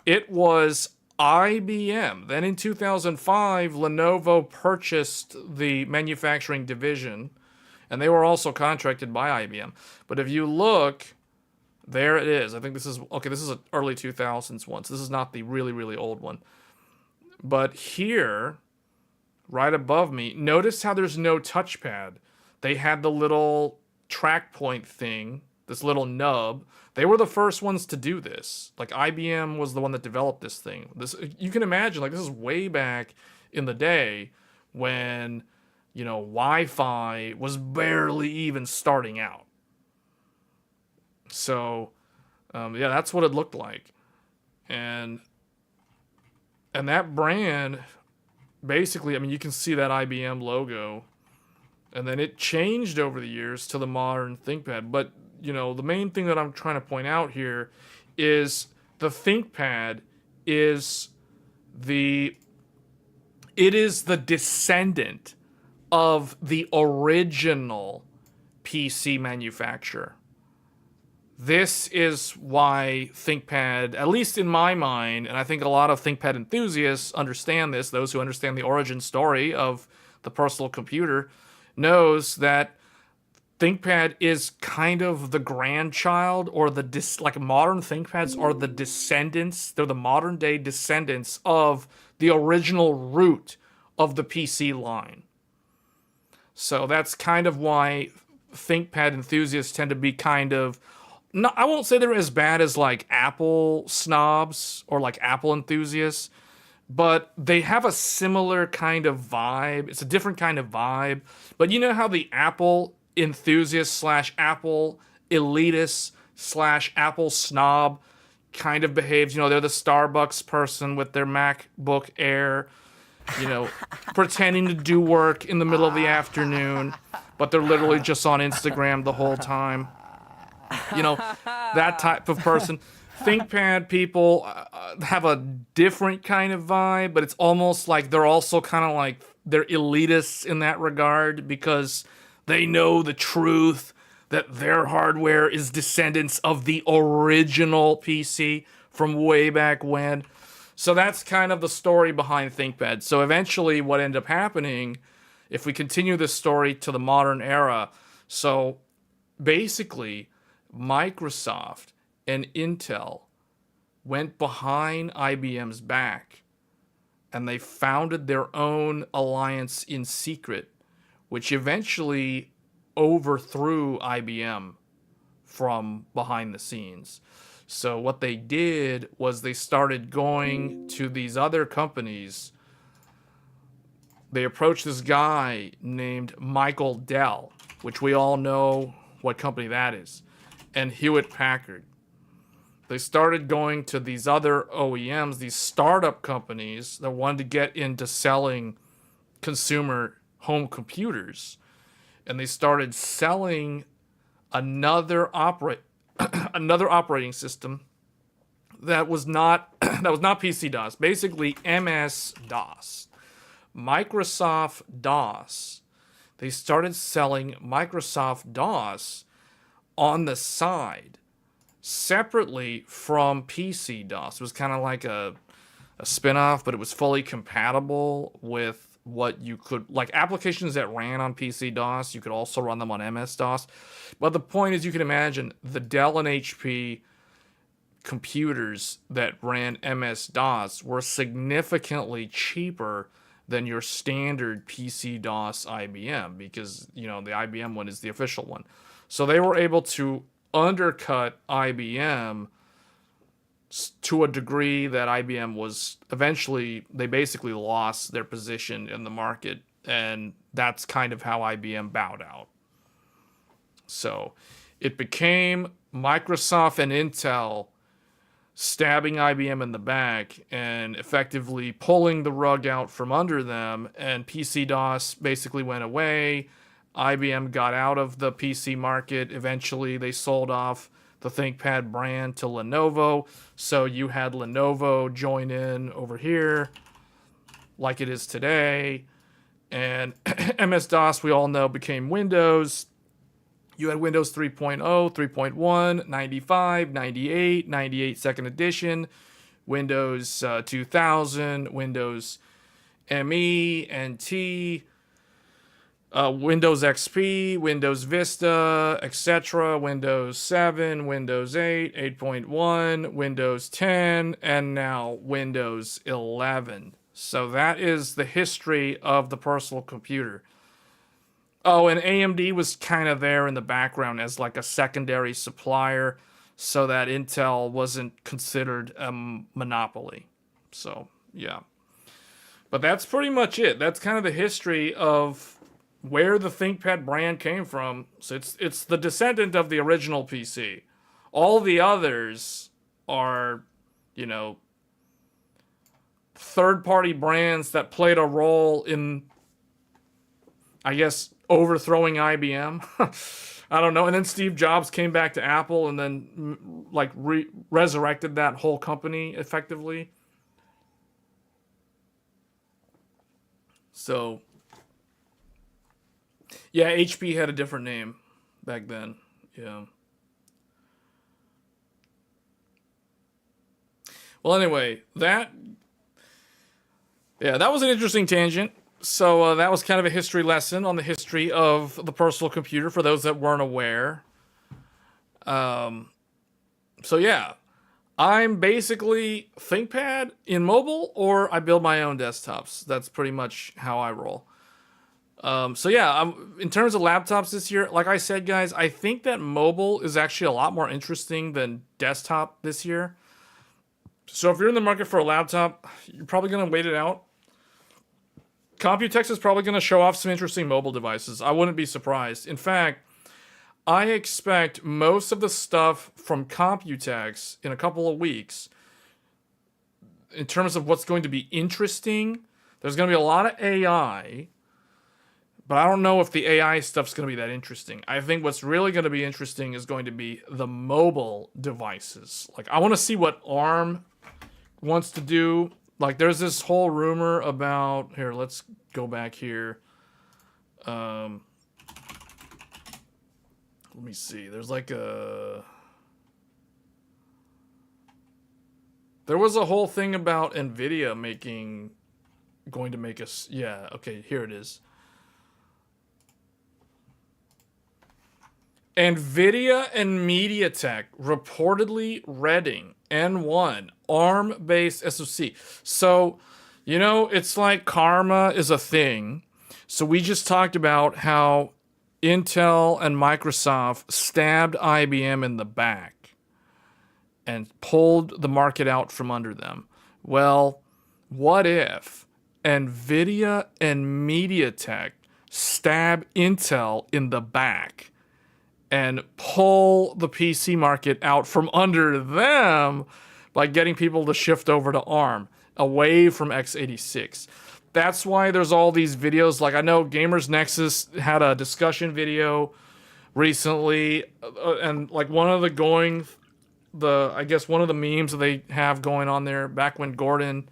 it was IBM. Then in 2005, Lenovo purchased the manufacturing division, and they were also contracted by IBM. But if you look, there it is. I think this is, okay, this is an early 2000s one, so this is not the really, really old one. But here, right above me, notice how there's no touchpad. They had the little track point thing, this little nub. They were the first ones to do this. Like, IBM was the one that developed this thing. This, you can imagine, like, this is way back in the day when, you know, Wi-Fi was barely even starting out. So, yeah, that's what it looked like. And that brand, basically, I mean, you can see that IBM logo. And then it changed over the years to the modern ThinkPad. But, you know, the main thing that I'm trying to point out here is the ThinkPad is the descendant of the original PC manufacturer. This is why ThinkPad, at least in my mind, and I think a lot of ThinkPad enthusiasts understand this, those who understand the origin story of the personal computer, knows that ThinkPad is kind of the grandchild, or like modern ThinkPads are the descendants, they're the modern day descendants of the original root of the PC line. So that's kind of why ThinkPad enthusiasts tend to be kind of, no, I won't say they're as bad as like Apple snobs or like Apple enthusiasts, but they have a similar kind of vibe. It's a different kind of vibe. But you know how the Apple enthusiast slash Apple elitist slash Apple snob kind of behaves? You know, they're the Starbucks person with their MacBook Air, you know, pretending to do work in the middle of the afternoon, but they're literally just on Instagram the whole time. You know, that type of person. ThinkPad people have a different kind of vibe, but it's almost like they're also kind of like, they're elitists in that regard because they know the truth that their hardware is descendants of the original PC from way back when. So that's kind of the story behind ThinkPad. So eventually what ended up happening, if we continue this story to the modern era, so basically Microsoft and Intel went behind IBM's back and they founded their own alliance in secret, which eventually overthrew IBM from behind the scenes. So what they did was they started going to these other companies. They approached this guy named Michael Dell, which we all know what company that is, and Hewlett-Packard. They started going to these other OEMs, these startup companies that wanted to get into selling consumer home computers. And they started selling another operating system that was not PC-DOS, basically MS-DOS. Microsoft DOS. They started selling Microsoft DOS on the side, separately from PC DOS. It was kind of like a spin-off, but it was fully compatible with what you could, like applications that ran on PC DOS, you could also run them on MS-DOS. But the point is, you can imagine the Dell and HP computers that ran MS-DOS were significantly cheaper than your standard PC DOS IBM, because, you know, the IBM one is the official one. So they were able to undercut IBM to a degree that IBM was eventually, they basically lost their position in the market, and that's kind of how IBM bowed out. So it became Microsoft and Intel stabbing IBM in the back and effectively pulling the rug out from under them, and PC-DOS basically went away. IBM got out of the PC market. Eventually, they sold off the ThinkPad brand to Lenovo. So you had Lenovo join in over here, like it is today. And MS-DOS, we all know, became Windows. You had Windows 3.0, 3.1, 95, 98, 98 second edition, Windows 2000, Windows ME, NT, Windows XP, Windows Vista, etc., Windows 7, Windows 8, 8.1, Windows 10, and now Windows 11. So that is the history of the personal computer. Oh, and AMD was kind of there in the background as like a secondary supplier so that Intel wasn't considered a monopoly. So, yeah. But that's pretty much it. That's kind of the history of where the ThinkPad brand came from. So it's the descendant of the original PC. All the others are, you know, third-party brands that played a role in, I guess, overthrowing IBM. I don't know. And then Steve Jobs came back to Apple and then like resurrected that whole company effectively. So, yeah, HP had a different name back then. Yeah. Well, anyway, that was an interesting tangent. So that was kind of a history lesson on the history of the personal computer for those that weren't aware. So yeah, I'm basically ThinkPad in mobile, or I build my own desktops. That's pretty much how I roll. So yeah, in terms of laptops this year, like I said, guys, I think that mobile is actually a lot more interesting than desktop this year. So if you're in the market for a laptop, you're probably going to wait it out. Computex is probably going to show off some interesting mobile devices. I wouldn't be surprised. In fact, I expect most of the stuff from Computex in a couple of weeks, in terms of what's going to be interesting, there's going to be a lot of AI, but I don't know if the AI stuff's going to be that interesting. I think what's really going to be interesting is going to be the mobile devices. Like, I want to see what ARM wants to do. Like, there's this whole rumor about... Here, let's go back here. Let me see. There's like a... There was a whole thing about NVIDIA going to make us... Yeah, okay, here it is. NVIDIA and MediaTek reportedly readying N1 ARM-based SoC. So, you know, it's like karma is a thing. So we just talked about how Intel and Microsoft stabbed IBM in the back and pulled the market out from under them. Well, what if NVIDIA and MediaTek stab Intel in the back and pull the PC market out from under them by getting people to shift over to ARM, away from x86. That's why there's all these videos. Like, I know Gamers Nexus had a discussion video recently, and like one of the memes that they have going on there, back when Gordon,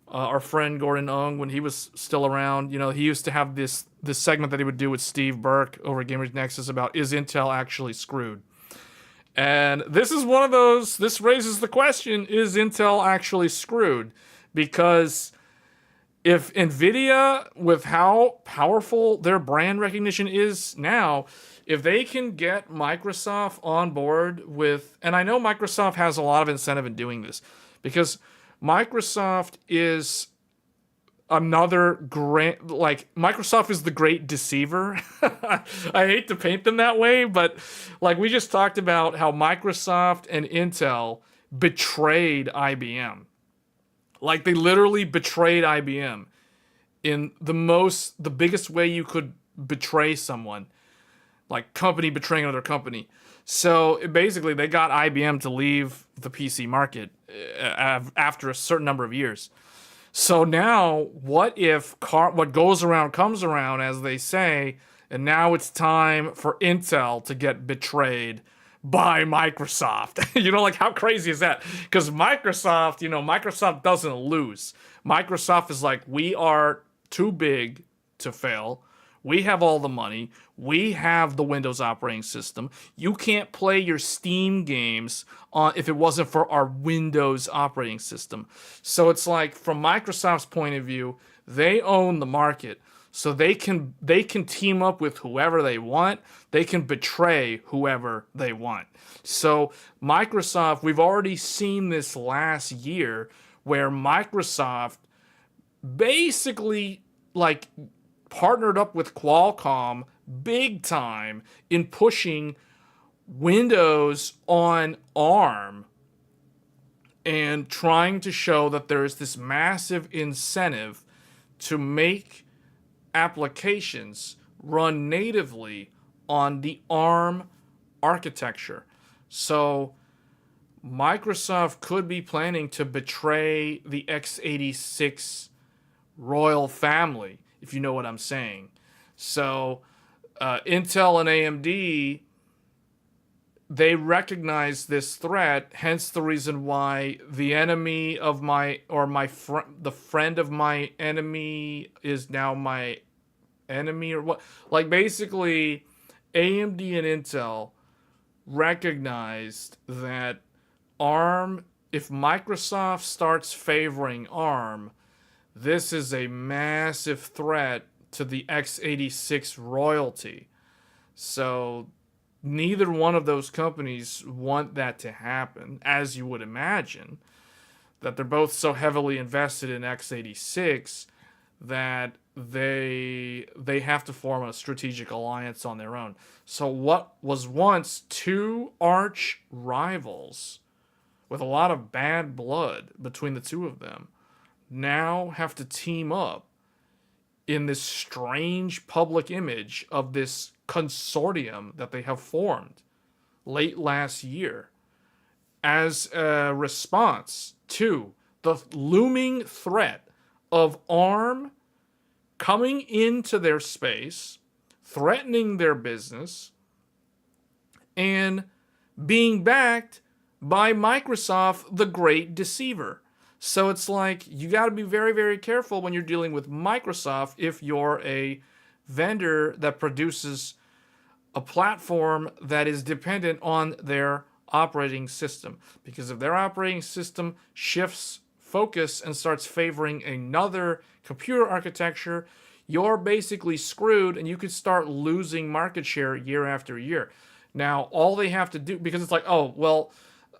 our friend Gordon Ung, when he was still around, you know, he used to have this segment that he would do with Steve Burke over at Gamers Nexus about, is Intel actually screwed? And this is one of those, this raises the question, is Intel actually screwed? Because if NVIDIA, with how powerful their brand recognition is now, if they can get Microsoft on board with, and I know Microsoft has a lot of incentive in doing this, because Microsoft is another great, like, Microsoft is the great deceiver. I hate to paint them that way, but like we just talked about how Microsoft and Intel betrayed IBM. Like, they literally betrayed IBM in the biggest way you could betray someone. Like, company betraying another company. So basically, they got IBM to leave the PC market after a certain number of years. So now, what if what goes around comes around, as they say, and now it's time for Intel to get betrayed by Microsoft? You know, like, how crazy is that? Because Microsoft, you know, Microsoft doesn't lose. Microsoft is like, we are too big to fail. We have all the money. We have the Windows operating system. You can't play your Steam games if it wasn't for our Windows operating system. So it's like, from Microsoft's point of view, they own the market. So they can team up with whoever they want. They can betray whoever they want. So Microsoft, we've already seen this last year where Microsoft basically like partnered up with Qualcomm big time in pushing Windows on ARM and trying to show that there's this massive incentive to make applications run natively on the ARM architecture. So Microsoft could be planning to betray the x86 royal family, if you know what I'm saying. So Intel and AMD, they recognize this threat, hence the reason why the enemy of the friend of my enemy is now my enemy, or what. Like, basically, AMD and Intel recognized that ARM, if Microsoft starts favoring ARM, this is a massive threat to the x86 royalty. So neither one of those companies want that to happen, as you would imagine, that they're both so heavily invested in x86 that they have to form a strategic alliance on their own. So what was once two arch rivals with a lot of bad blood between the two of them now have to team up in this strange public image of this consortium that they have formed late last year as a response to the looming threat of ARM coming into their space, threatening their business, and being backed by Microsoft, the great deceiver. So it's like, you got to be very, very careful when you're dealing with Microsoft if you're a vendor that produces a platform that is dependent on their operating system. Because if their operating system shifts focus and starts favoring another computer architecture, you're basically screwed, and you could start losing market share year after year. Now, all they have to do, because it's like, oh, well,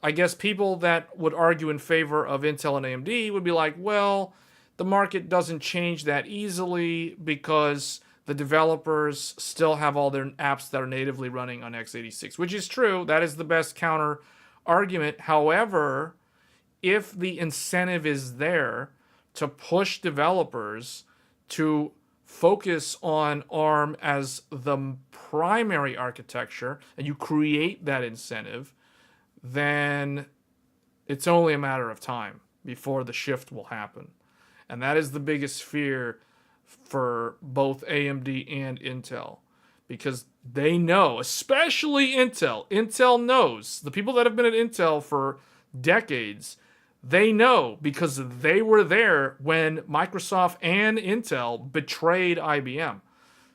I guess people that would argue in favor of Intel and AMD would be like, well, the market doesn't change that easily because the developers still have all their apps that are natively running on x86, which is true. That is the best counter argument. However, if the incentive is there to push developers to focus on ARM as the primary architecture, and you create that incentive, then it's only a matter of time before the shift will happen. And that is the biggest fear for both AMD and Intel, because they know, especially Intel knows, the people that have been at Intel for decades, they know, because they were there when Microsoft and Intel betrayed IBM.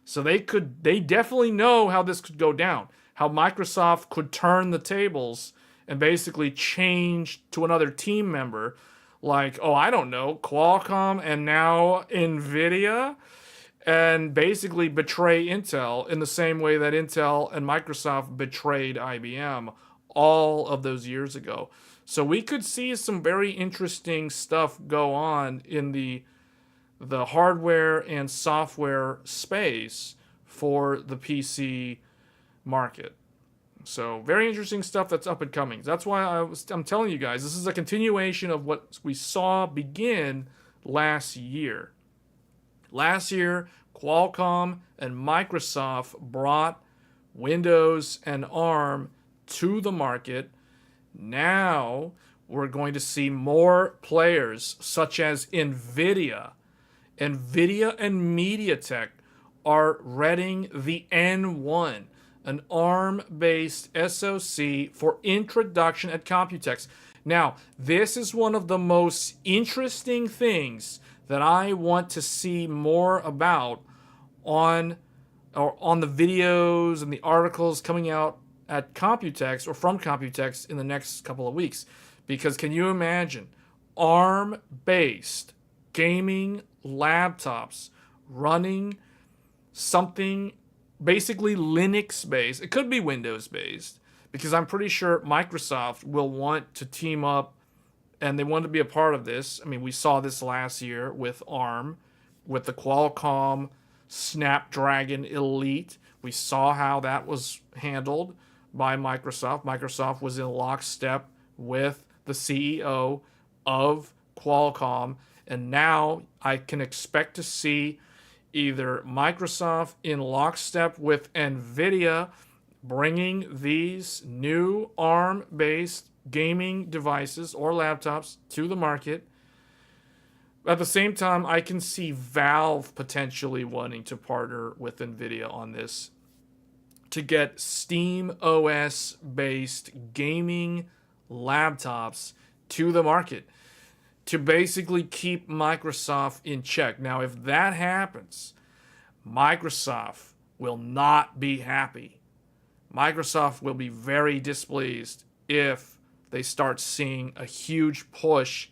So they definitely know how this could go down, how Microsoft could turn the tables and basically change to another team member, like, oh, I don't know, Qualcomm and now NVIDIA, and basically betray Intel in the same way that Intel and Microsoft betrayed IBM all of those years ago. So we could see some very interesting stuff go on in the hardware and software space for the PC market. So very interesting stuff that's up and coming. That's why I'm telling you guys, this is a continuation of what we saw begin last year. Last year, Qualcomm and Microsoft brought Windows and ARM to the market. Now we're going to see more players such as NVIDIA. NVIDIA and MediaTek are readying the N1, an ARM-based SoC for introduction at Computex. Now, this is one of the most interesting things that I want to see more about on the videos and the articles coming out at Computex or from Computex in the next couple of weeks. Because can you imagine ARM-based gaming laptops running something basically Linux-based? It could be Windows-based, because I'm pretty sure Microsoft will want to team up and they want to be a part of this. I mean, we saw this last year with ARM, with the Qualcomm Snapdragon Elite. We saw how that was handled by Microsoft. Microsoft was in lockstep with the CEO of Qualcomm, and now I can expect to see either Microsoft in lockstep with NVIDIA bringing these new ARM-based gaming devices or laptops to the market. At the same time, I can see Valve potentially wanting to partner with NVIDIA on this to get Steam OS-based gaming laptops to the market to basically keep Microsoft in check. Now, if that happens, Microsoft will not be happy. Microsoft will be very displeased if they start seeing a huge push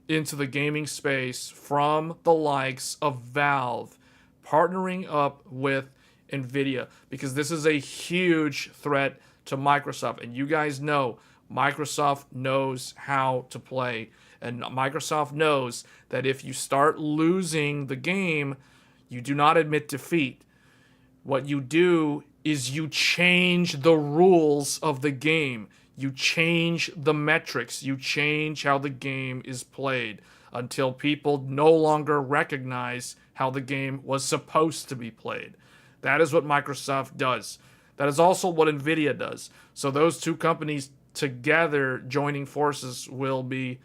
into the gaming space from the likes of Valve partnering up with NVIDIA, because this is a huge threat to Microsoft. And you guys know Microsoft knows how to play. And Microsoft knows that if you start losing the game, you do not admit defeat. What you do is you change the rules of the game. You change the metrics. You change how the game is played until people no longer recognize how the game was supposed to be played. That is what Microsoft does. That is also what NVIDIA does. So those two companies together joining forces will be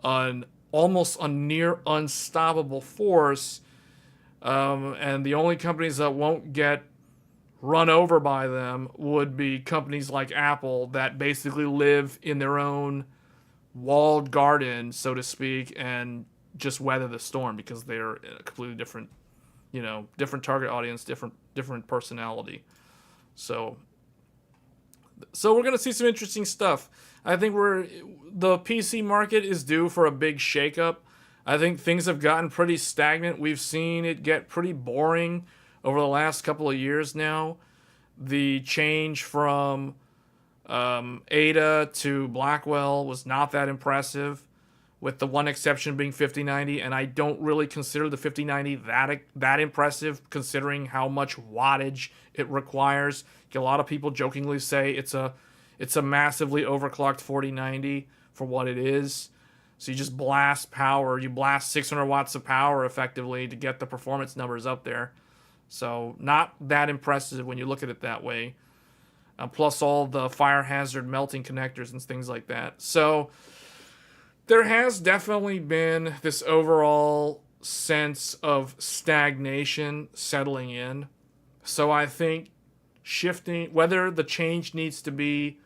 almost a near unstoppable force. And the only companies that won't get run over by them would be companies like Apple that basically live in their own walled garden, so to speak, and just weather the storm because they're a completely different, different target audience, different personality. So we're going to see some interesting stuff. I think the PC market is due for a big shakeup. I think things have gotten pretty stagnant. We've seen it get pretty boring over the last couple of years now. The change from Ada to Blackwell was not that impressive, with the one exception being 5090, and I don't really consider the 5090 that impressive considering how much wattage it requires. A lot of people jokingly say it's a massively overclocked 4090 for what it is. So you just blast power, you blast 600 watts of power effectively to get the performance numbers up there. So not that impressive when you look at it that way. Plus all the fire hazard melting connectors and things like that. So there has definitely been this overall sense of stagnation settling in. So I think shifting, whether the change needs to be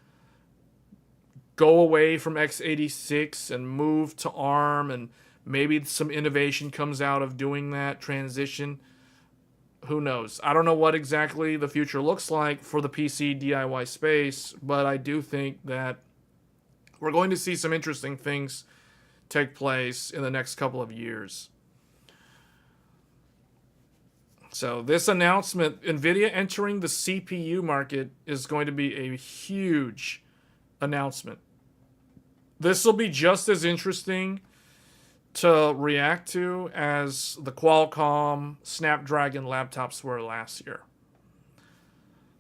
go away from x86 and move to ARM, and maybe some innovation comes out of doing that transition, who knows? I don't know what exactly the future looks like for the PC DIY space, but I do think that we're going to see some interesting things take place in the next couple of years. So this announcement, NVIDIA entering the CPU market, is going to be a huge announcement. This will be just as interesting to react to as the Qualcomm Snapdragon laptops were last year.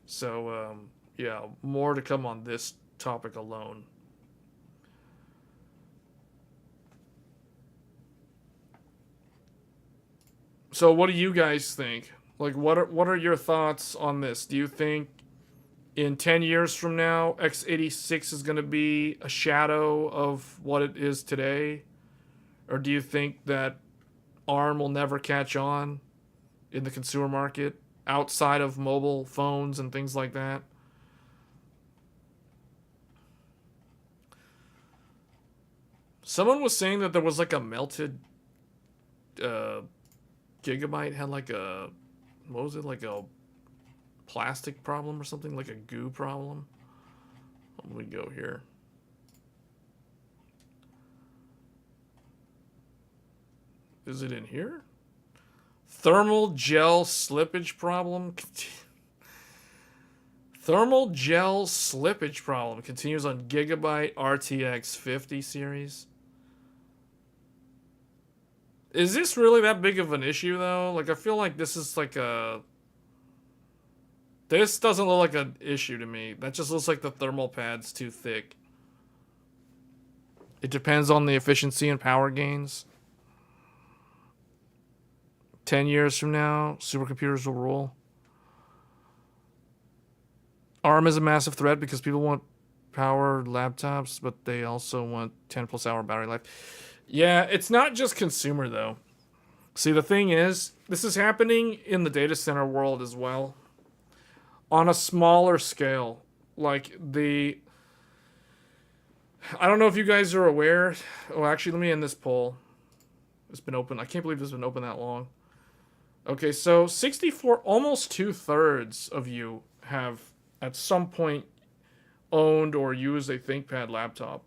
So, yeah, more to come on this topic alone. So what do you guys think? Like, what are your thoughts on this? Do you think in 10 years from now, x86 is going to be a shadow of what it is today? Or do you think that ARM will never catch on in the consumer market outside of mobile phones and things like that? Someone was saying that there was like a melted Gigabyte had like a what was it, like a plastic problem or something, like a goo problem? Let me go here. Is it in here? Thermal gel slippage problem. Thermal gel slippage problem continues on Gigabyte RTX 50 series. Is this really that big of an issue, though? Like, I feel like this is like a... This doesn't look like an issue to me. That just looks like the thermal pad's too thick. It depends on the efficiency and power gains. 10 years from now, supercomputers will rule. ARM is a massive threat because people want powered laptops, but they also want 10 plus hour battery life. Yeah, it's not just consumer, though. See, the thing is, this is happening in the data center world as well. On a smaller scale. Like, I don't know if you guys are aware. Oh, actually, let me end this poll. It's been open. I can't believe it's been open that long. Okay, so 64, almost 2/3 of you have at some point owned or used a ThinkPad laptop.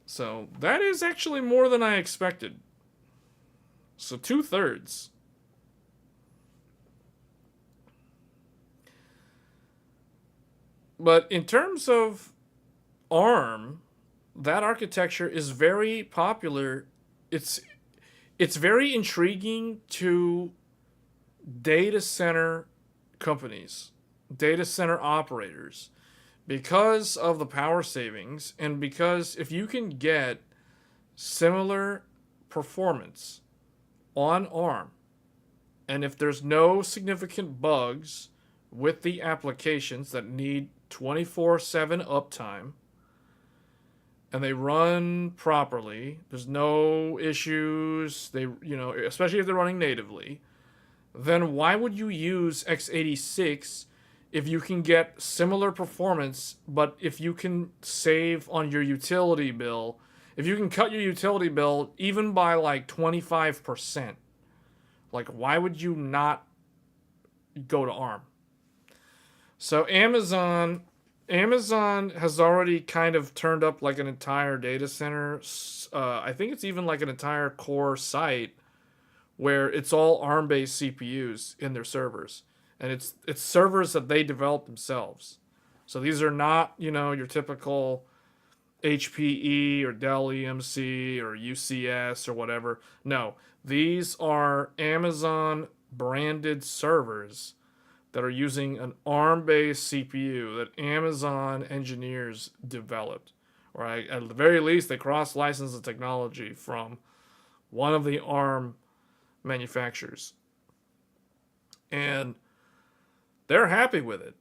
So that is actually more than I expected. So 2/3. But in terms of ARM, that architecture is very popular. It's very intriguing to data center companies, data center operators, because of the power savings and because if you can get similar performance on ARM, and if there's no significant bugs with the applications that need 24/7 uptime, and they run properly, there's no issues, they, especially if they're running natively, then why would you use x86 if you can get similar performance, but if you can save on your utility bill, if you can cut your utility bill even by like 25%, like why would you not go to ARM? So Amazon has already kind of turned up like an entire data center. I think it's even like an entire core site where it's all ARM-based CPUs in their servers. And it's servers that they develop themselves. So these are not, your typical HPE or Dell EMC or UCS or whatever. No, these are Amazon branded servers that are using an ARM-based CPU that Amazon engineers developed. Or at the very least, they cross-licensed the technology from one of the ARM manufacturers. And they're happy with it.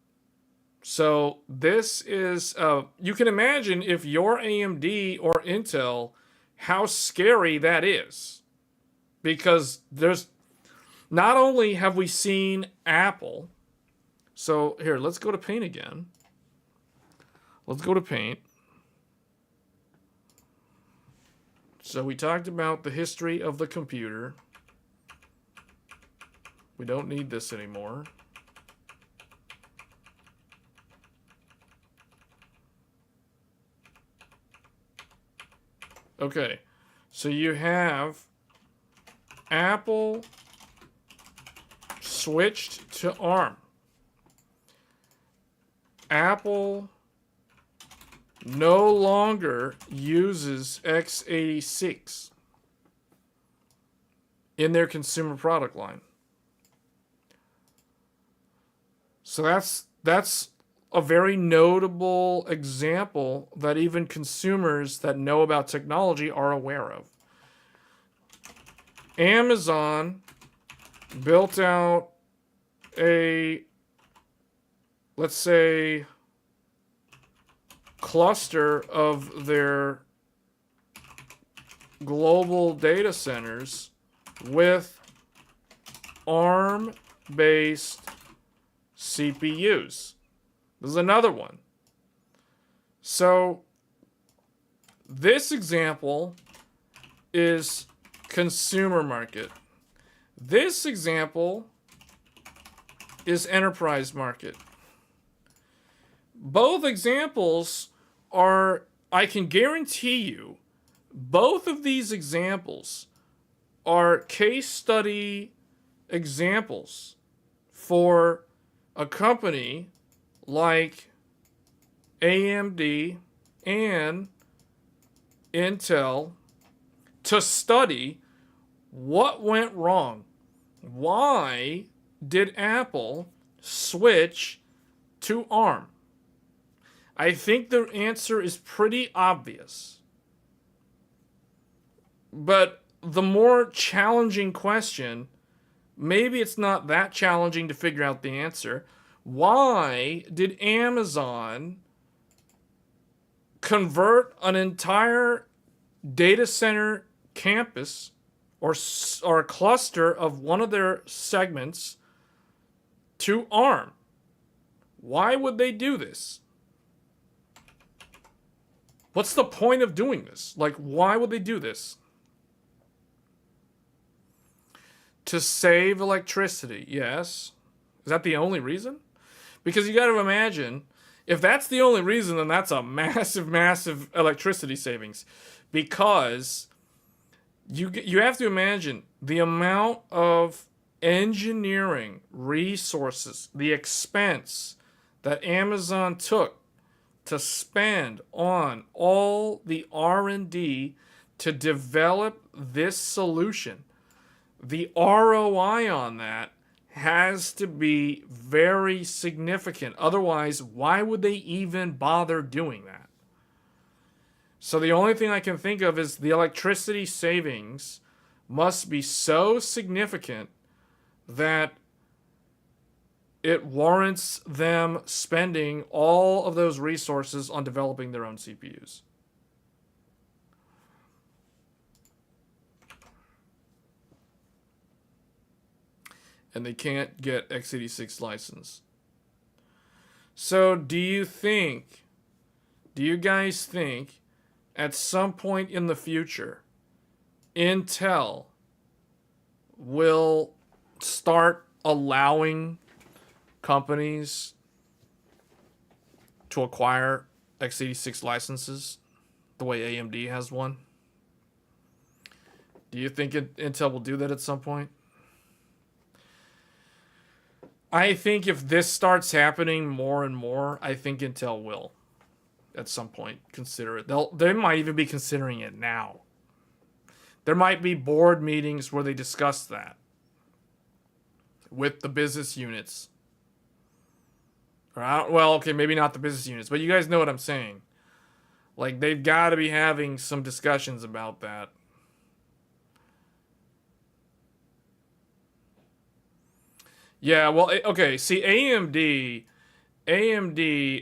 So this is, you can imagine if you're AMD or Intel, how scary that is. Because not only have we seen Apple, so here, let's go to Paint again. Let's go to Paint. So we talked about the history of the computer. We don't need this anymore. Okay, so you have Apple switched to ARM. Apple no longer uses x86 in their consumer product line. So that's a very notable example that even consumers that know about technology are aware of. Amazon built out a, let's say, cluster of their global data centers with ARM-based CPUs. This is another one. So this example is consumer market. This example is enterprise market. Both examples are, I can guarantee you, both of these examples are case study examples for a company like AMD and Intel to study what went wrong. Why did Apple switch to ARM? I think the answer is pretty obvious. But the more challenging question, maybe it's not that challenging to figure out the answer. Why did Amazon convert an entire data center campus or a cluster of one of their segments to ARM? Why would they do this? What's the point of doing this? Like, why would they do this? To save electricity, yes. Is that the only reason? Because you got to imagine, if that's the only reason, then that's a massive, massive electricity savings. Because you have to imagine the amount of engineering resources, the expense that Amazon took to spend on all the R&D to develop this solution. The ROI on that has to be very significant. Otherwise, why would they even bother doing that? So the only thing I can think of is the electricity savings must be so significant that it warrants them spending all of those resources on developing their own CPUs. And they can't get x86 license. So do you guys think at some point in the future, Intel will start allowing companies to acquire x86 licenses the way AMD has one? Do you think Intel will do that at some point? I think if this starts happening more and more, I think Intel will at some point consider it. They might even be considering it now. There might be board meetings where they discuss that with the business units. Well, okay, maybe not the business units, but you guys know what I'm saying. Like, they've got to be having some discussions about that. Yeah, well, okay, see, AMD,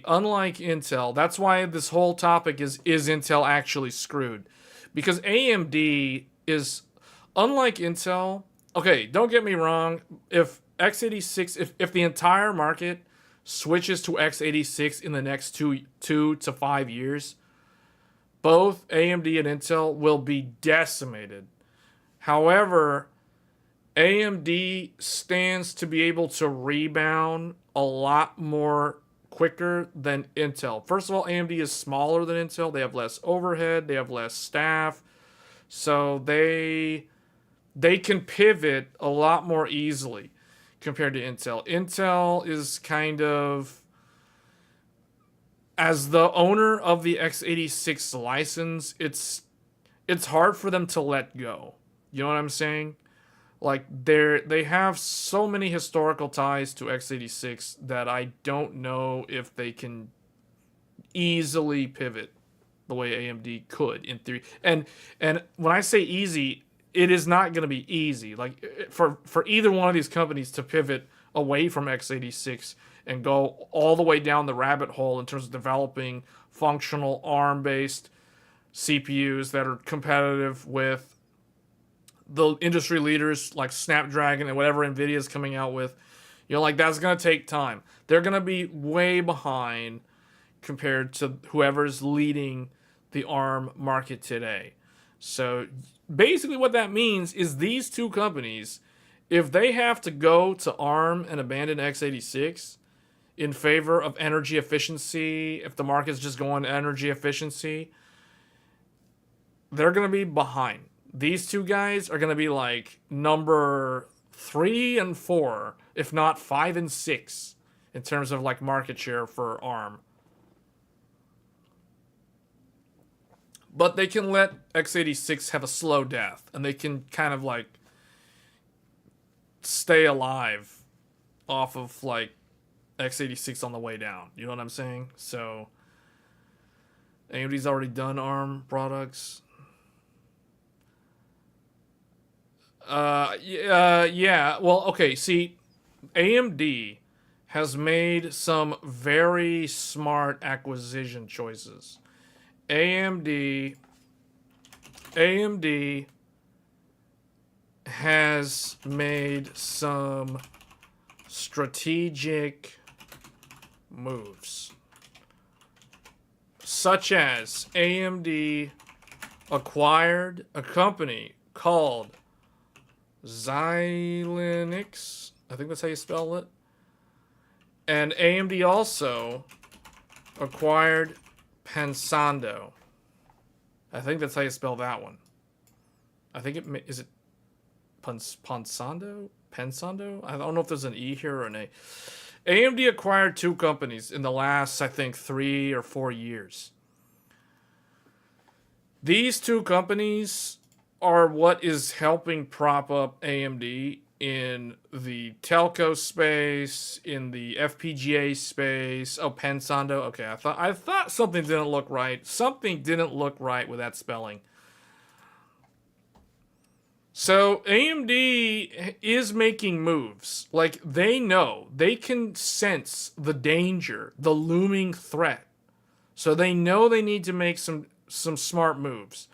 unlike Intel, that's why this whole topic is Intel actually screwed? Because AMD is, unlike Intel, okay, don't get me wrong, if x86, if the entire market switches to x86 in the next 2 to 5 years, both AMD and Intel will be decimated. However, AMD stands to be able to rebound a lot more quicker than Intel. First of all, AMD is smaller than Intel. They have less overhead. They have less staff. So they can pivot a lot more easily compared to Intel. Intel is kind of, as the owner of the x86 license, it's hard for them to let go. You know what I'm saying? Like, they have so many historical ties to x86 that I don't know if they can easily pivot the way AMD could in theory. And when I say easy, it is not going to be easy. Like, for either one of these companies to pivot away from x86 and go all the way down the rabbit hole in terms of developing functional ARM-based CPUs that are competitive with the industry leaders like Snapdragon and whatever NVIDIA is coming out with, like, that's going to take time. They're going to be way behind compared to whoever's leading the ARM market today. So basically what that means is these two companies, if they have to go to ARM and abandon x86 in favor of energy efficiency, if the market's just going to energy efficiency, they're going to be behind. These two guys are going to be like number 3 and 4, if not 5 and 6, in terms of like market share for ARM. But they can let x86 have a slow death, and they can kind of like stay alive off of like x86 on the way down. You know what I'm saying? So AMD's already done ARM products. Yeah. Well, okay. See, AMD has made some very smart acquisition choices. AMD has made some strategic moves, such as AMD acquired a company called Xilinx. I think that's how you spell it. And AMD also acquired Pensando. I think that's how you spell that one. I think is it Pensando? Pensando? I don't know if there's an E here or an A. AMD acquired 2 companies in the last, I think, 3 or 4 years. These 2 companies are what is helping prop up AMD in the telco space, in the FPGA space. Oh, Pensando. Okay, I thought something didn't look right. Something didn't look right with that spelling. So AMD is making moves. Like, they know, they can sense the danger, the looming threat. So they know they need to make some smart moves.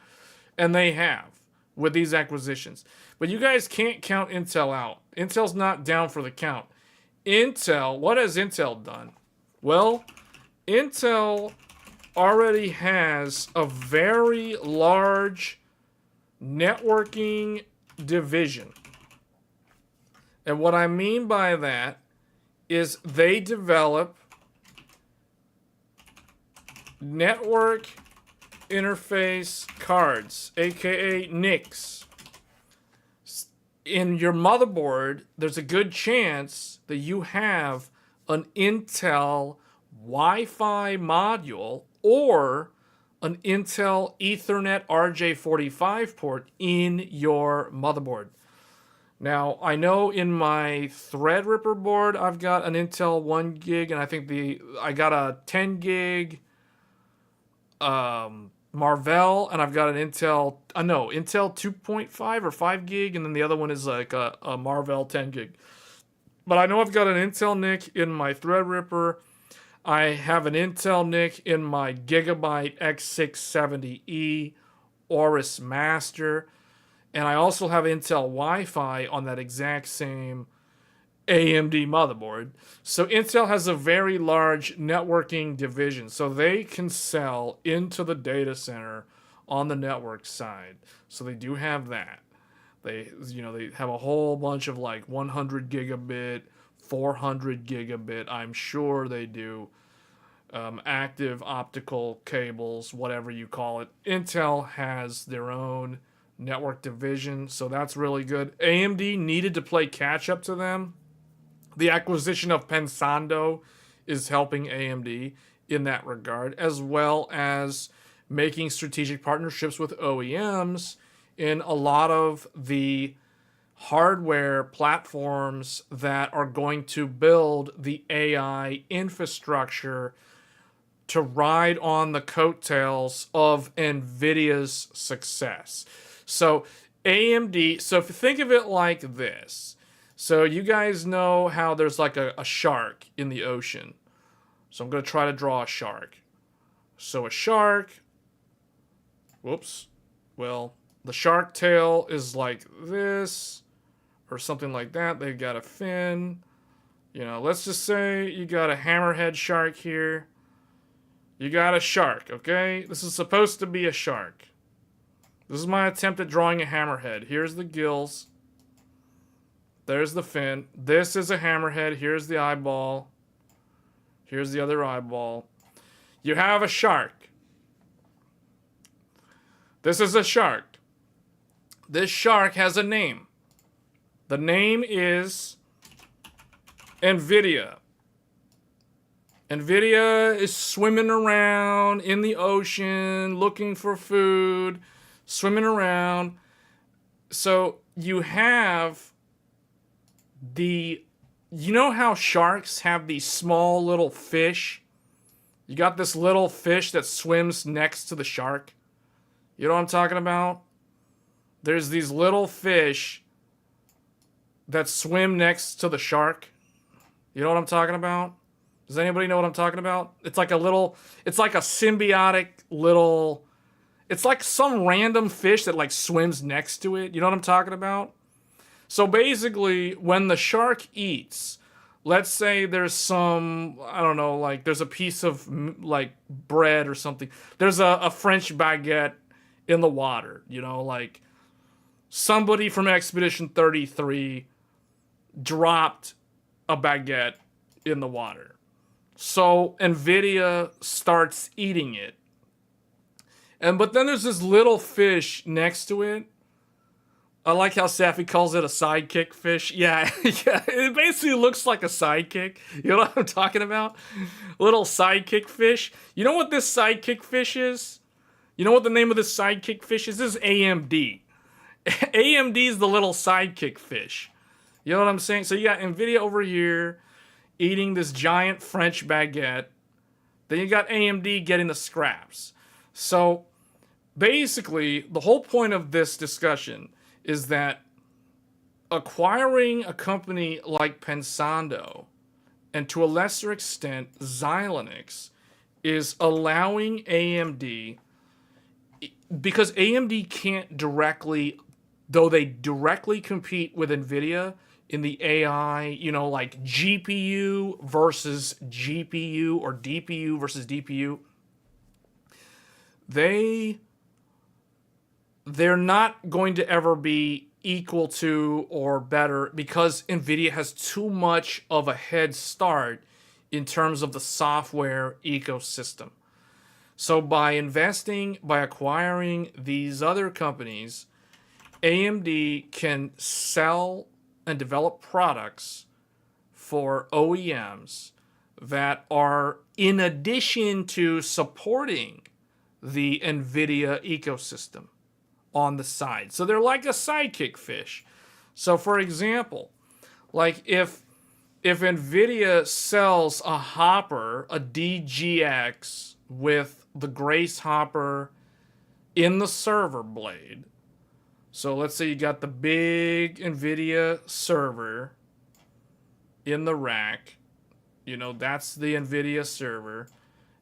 And they have with these acquisitions. But you guys can't count Intel out. Intel's not down for the count. Intel, what has Intel done? Well, Intel already has a very large networking division. And what I mean by that is they develop network interface cards, aka NICs. In your motherboard, there's a good chance that you have an Intel Wi-Fi module or an Intel Ethernet RJ45 port in your motherboard. Now, I know in my Threadripper board, I've got an Intel 1 gig, and I think I got a 10 gig Marvell, and I've got an Intel 2.5 or 5 gig, and then the other one is like a Marvell 10 gig. But I know I've got an Intel NIC in my Threadripper. I have an Intel NIC in my Gigabyte X670E Aorus Master, and I also have Intel Wi-Fi on that exact same AMD motherboard. So Intel has a very large networking division, so they can sell into the data center on the network side. So they do have that. They have a whole bunch of like 100 gigabit, 400 gigabit. I'm sure they do active optical cables, whatever you call it. Intel has their own network division, so that's really good. AMD needed to play catch up to them. The acquisition of Pensando is helping AMD in that regard, as well as making strategic partnerships with OEMs in a lot of the hardware platforms that are going to build the AI infrastructure to ride on the coattails of NVIDIA's success. So AMD, so if you think of it like this, so you guys know how there's like a shark in the ocean. So I'm going to try to draw a shark. So a shark, whoops, well, the shark tail is like this or something like that. They've got a fin. You know, let's just say you got a hammerhead shark here. You got a shark, okay? This is supposed to be a shark. This is my attempt at drawing a hammerhead. Here's the gills. There's the fin. This is a hammerhead. Here's the eyeball. Here's the other eyeball. You have a shark. This is a shark. This shark has a name. The name is NVIDIA. NVIDIA is swimming around in the ocean, looking for food, swimming around. So you have you know how sharks have these small little fish? You got this little fish that swims next to the shark. You know what I'm talking about? There's these little fish that swim next to the shark. You know what I'm talking about? Does anybody know what I'm talking about? It's like a symbiotic little, it's like some random fish that like swims next to it. You know what I'm talking about? So basically, when the shark eats, let's say there's some, I don't know, like there's a piece of like bread or something. There's a French baguette in the water, you know, like somebody from Expedition 33 dropped a baguette in the water. So NVIDIA starts eating it. But then there's this little fish next to it. I like how Safi calls it a sidekick fish. Yeah, yeah, it basically looks like a sidekick. You know what I'm talking about? Little sidekick fish. You know what this sidekick fish is? You know what the name of this sidekick fish is? This is AMD. AMD is the little sidekick fish. You know what I'm saying? So you got NVIDIA over here eating this giant French baguette. Then you got AMD getting the scraps. So basically, the whole point of this discussion is that acquiring a company like Pensando, and to a lesser extent Xilinx, is allowing AMD, because AMD can't directly, though they directly compete with NVIDIA in the AI, you know, like GPU versus GPU or DPU versus DPU, they're not going to ever be equal to or better because NVIDIA has too much of a head start in terms of the software ecosystem. So by acquiring these other companies, AMD can sell and develop products for OEMs that are in addition to supporting the NVIDIA ecosystem on the side. So they're like a sidekick fish. So for example, like if NVIDIA sells a Hopper, a DGX with the Grace Hopper in the server blade. So let's say you got the big NVIDIA server in the rack. You know, that's the NVIDIA server.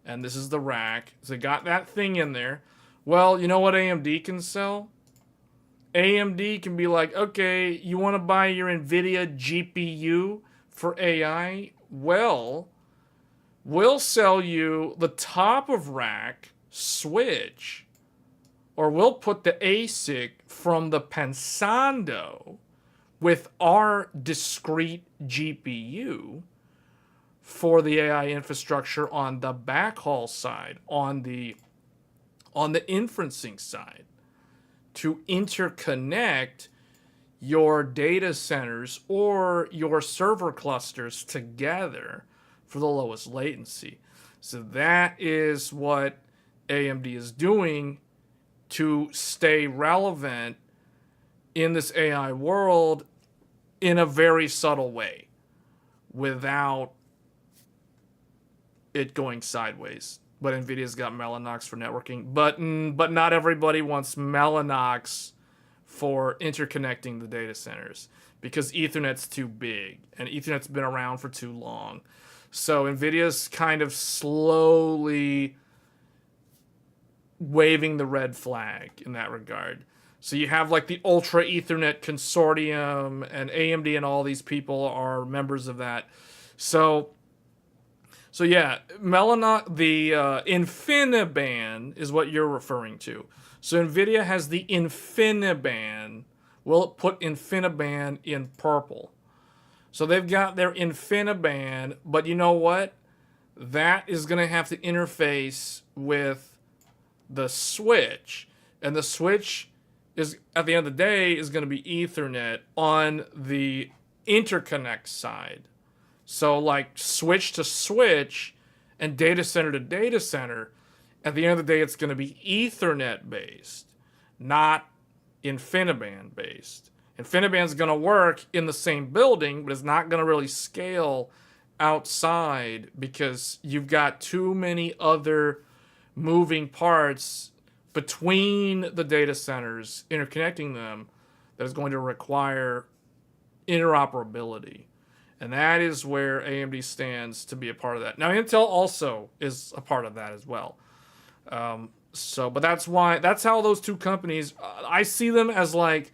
And this is the rack. So got that thing in there. Well, you know what AMD can sell? AMD can be like, okay, you want to buy your NVIDIA GPU for AI? Well, we'll sell you the top of rack switch, or we'll put the ASIC from the Pensando with our discrete GPU for the AI infrastructure on the backhaul side, on the inferencing side, to interconnect your data centers or your server clusters together for the lowest latency. So that is what AMD is doing to stay relevant in this AI world in a very subtle way without it going sideways. But NVIDIA's got Mellanox for networking. But not everybody wants Mellanox for interconnecting the data centers because Ethernet's too big and Ethernet's been around for too long. So NVIDIA's kind of slowly waving the red flag in that regard. So you have like the Ultra Ethernet Consortium, and AMD and all these people are members of that. So yeah, Mellanox, the InfiniBand is what you're referring to. So NVIDIA has the InfiniBand, will it put InfiniBand in purple? So they've got their InfiniBand, but you know what? That is going to have to interface with the switch. And the switch is, at the end of the day, is going to be Ethernet on the interconnect side. So like switch to switch and data center to data center, at the end of the day, it's going to be Ethernet based, not InfiniBand based. InfiniBand is going to work in the same building, but it's not going to really scale outside because you've got too many other moving parts between the data centers, interconnecting them, that is going to require interoperability. And that is where AMD stands to be a part of that. Now, Intel also is a part of that as well. But that's how those two companies, I see them as like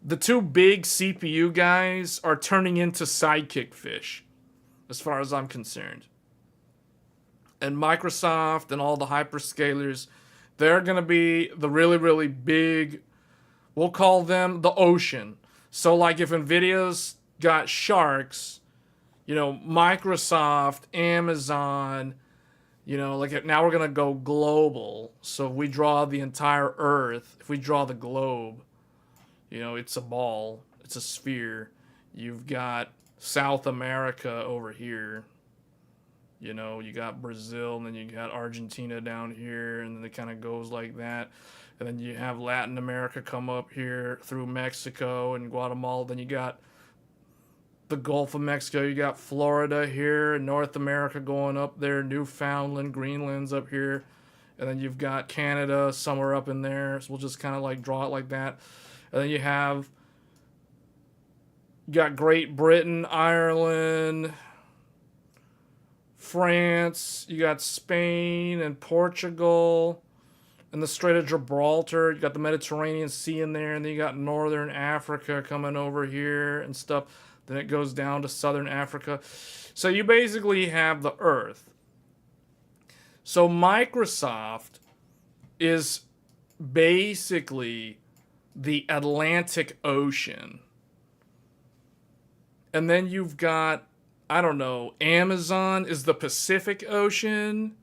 the two big CPU guys are turning into sidekick fish, as far as I'm concerned. And Microsoft and all the hyperscalers, they're going to be the really, really big, we'll call them the ocean. So like if NVIDIA's got sharks, Microsoft, Amazon, like now we're going to go global. So if we draw the entire Earth, if we draw the globe, it's a ball, it's a sphere. You've got South America over here. You got Brazil, and then you got Argentina down here, and then it kind of goes like that. And then you have Latin America come up here through Mexico and Guatemala. Then you got the Gulf of Mexico. You got Florida here, and North America going up there, Newfoundland, Greenland's up here. And then you've got Canada somewhere up in there. So we'll just kind of like draw it like that. And then you got Great Britain, Ireland, France, you got Spain and Portugal, and the Strait of Gibraltar. You got the Mediterranean Sea in there, and then you got Northern Africa coming over here and stuff. Then it goes down to Southern Africa. So you basically have the Earth. So Microsoft is basically the Atlantic Ocean. And then you've got, I don't know, Amazon is the Pacific Ocean.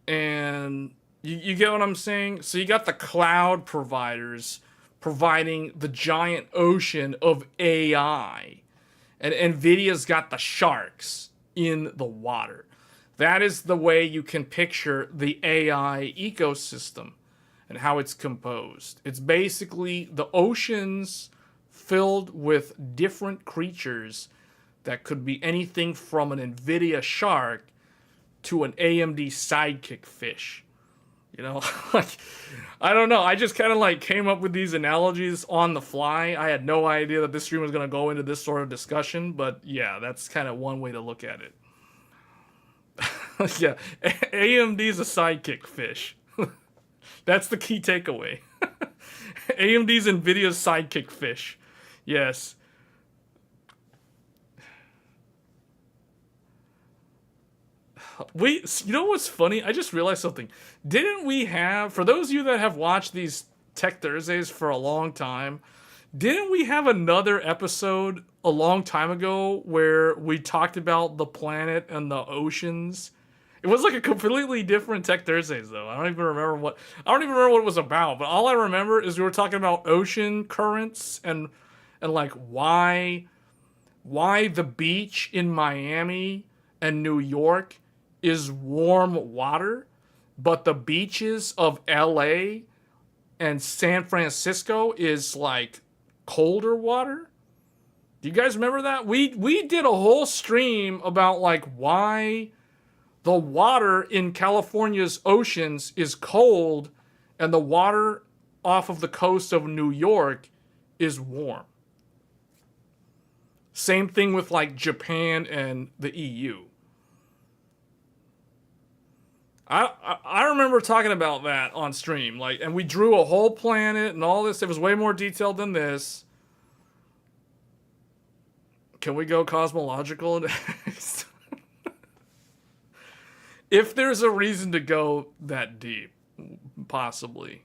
And you get what I'm saying? So you got the cloud providers providing the giant ocean of AI. And NVIDIA's got the sharks in the water. That is the way you can picture the AI ecosystem and how it's composed. It's basically the oceans filled with different creatures that could be anything from an NVIDIA shark to an AMD sidekick fish. Like, I don't know. I just kind of like came up with these analogies on the fly. I had no idea that this stream was going to go into this sort of discussion, but yeah, that's kind of one way to look at it. Yeah, AMD's a sidekick fish. That's the key takeaway. AMD's NVIDIA's sidekick fish. Yes. Wait, you know what's funny? I just realized something. Didn't we have, for those of you that have watched these Tech Thursdays for a long time, didn't we have another episode a long time ago where we talked about the planet and the oceans? It was like a completely different Tech Thursdays though. I don't even remember what it was about, but all I remember is we were talking about ocean currents and like why the beach in Miami and New York is warm water, but the beaches of LA and San Francisco is like colder water. Do you guys remember that? We did a whole stream about like why the water in California's oceans is cold and the water off of the coast of New York is warm. Same thing with like Japan and the EU. I remember talking about that on stream, like, and we drew a whole planet and all this. It was way more detailed than this. Can we go cosmological next? If there's a reason to go that deep, possibly.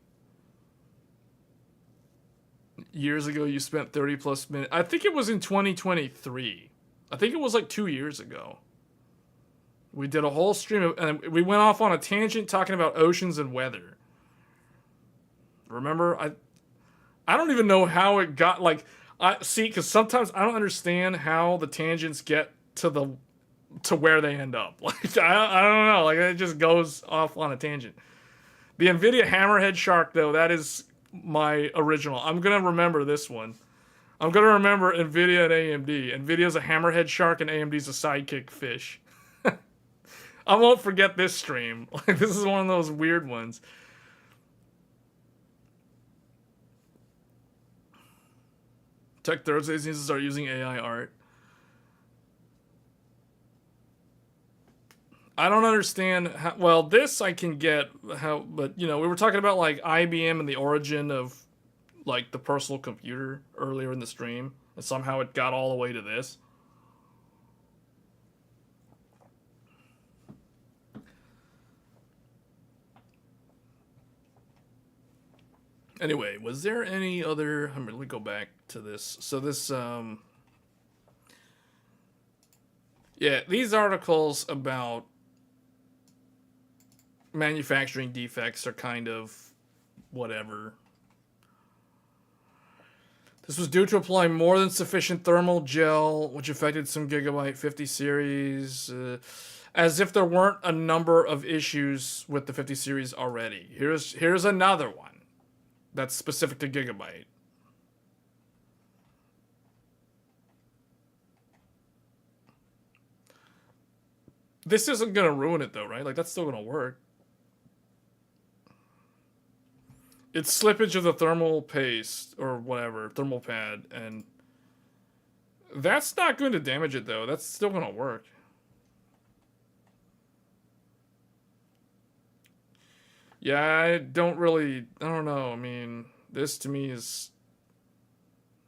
Years ago, you spent 30 plus minutes. I think it was in 2023. I think it was like 2 years ago. We did a whole stream of, and we went off on a tangent talking about oceans and weather. Remember? I don't even know how it got, like, I see, because sometimes I don't understand how the tangents get to where they end up. Like, I don't know. Like, it just goes off on a tangent. The NVIDIA Hammerhead Shark, though, that is my original. I'm going to remember this one. I'm going to remember NVIDIA and AMD. NVIDIA's a hammerhead shark and AMD's a sidekick fish. I won't forget this stream. Like, this is one of those weird ones. Tech Thursdays needs to start using AI art. I don't understand how, well, this I can get how, but you know, we were talking about like IBM and the origin of like the personal computer earlier in the stream, and somehow it got all the way to this. Anyway, was there any other, let me go back to this. So this, yeah, these articles about manufacturing defects are kind of whatever. This was due to applying more than sufficient thermal gel, which affected some Gigabyte 50 series, as if there weren't a number of issues with the 50 series already. Here's another one that's specific to Gigabyte. This isn't going to ruin it though, right? Like, that's still going to work. It's slippage of the thermal paste or whatever, thermal pad, and that's not going to damage it though. That's still going to work. Yeah, I don't know. I mean, this to me is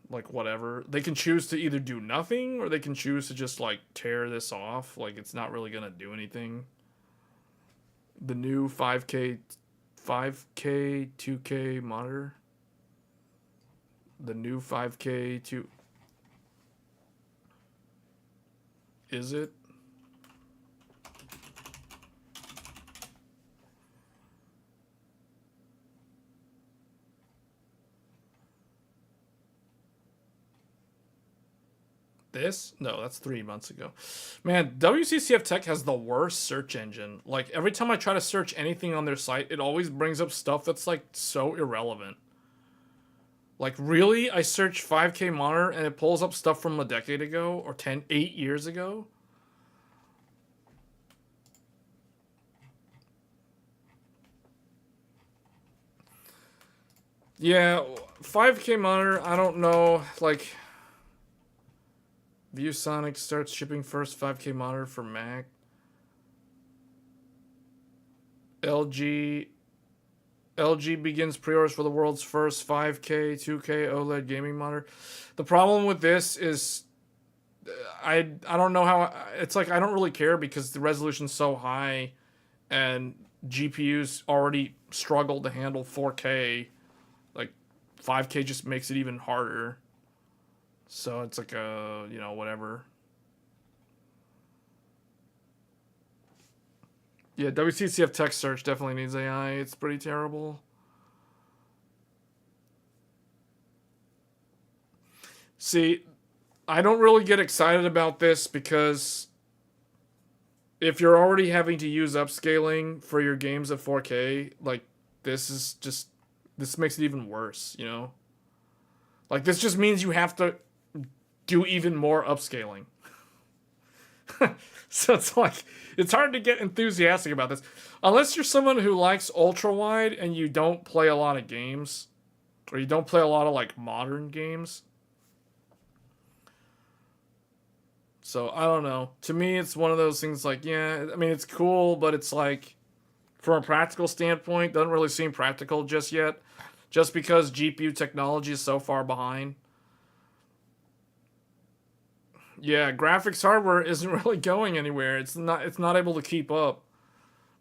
like whatever. They can choose to either do nothing or they can choose to just like tear this off. Like, it's not really going to do anything. The new 5K 2K monitor. The new 5K 2. Is it? This? No, that's 3 months ago. Man, WCCF Tech has the worst search engine. Like, every time I try to search anything on their site, it always brings up stuff that's, like, so irrelevant. Like, really? I search 5K monitor and it pulls up stuff from a decade ago or 8 years ago? Yeah, 5K monitor, I don't know, like... ViewSonic starts shipping first 5K monitor for Mac. LG begins pre-orders for the world's first 5K 2K OLED gaming monitor. The problem with this is I don't know how, it's like I don't really care because the resolution's so high and GPUs already struggle to handle 4K. Like 5K just makes it even harder. So it's like a, you know, whatever. Yeah, WCCF Tech Search definitely needs AI. It's pretty terrible. See, I don't really get excited about this because if you're already having to use upscaling for your games at 4K, like, this makes it even worse, you know? Like, this just means you have to do even more upscaling. So it's like, it's hard to get enthusiastic about this. Unless you're someone who likes ultra-wide and you don't play a lot of games. Or you don't play a lot of, like, modern games. So, I don't know. To me, it's one of those things like, yeah, I mean, it's cool, but it's like, from a practical standpoint, doesn't really seem practical just yet. Just because GPU technology is so far behind. Yeah, graphics hardware isn't really going anywhere. It's not able to keep up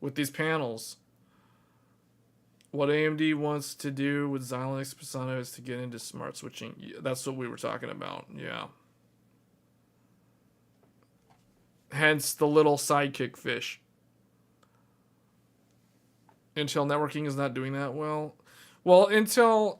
with these panels. What AMD wants to do with Xilinx Pisano is to get into smart switching. Yeah, that's what we were talking about. Yeah. Hence the little sidekick fish. Intel networking is not doing that well. Well, Intel.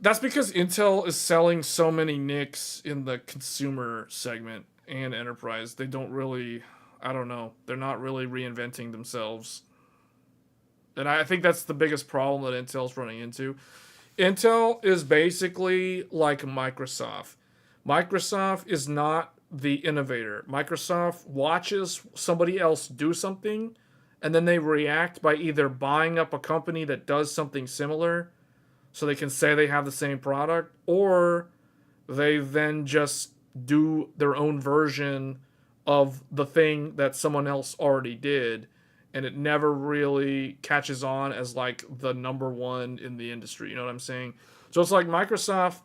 That's because Intel is selling so many NICs in the consumer segment and enterprise. They don't really. I don't know. They're not really reinventing themselves. And I think that's the biggest problem that Intel's running into. Intel is basically like Microsoft. Microsoft is not the innovator. Microsoft watches somebody else do something, and then they react by either buying up a company that does something similar so they can say they have the same product, or they then just do their own version of the thing that someone else already did, and it never really catches on as like the number one in the industry. You know what I'm saying? So it's like Microsoft,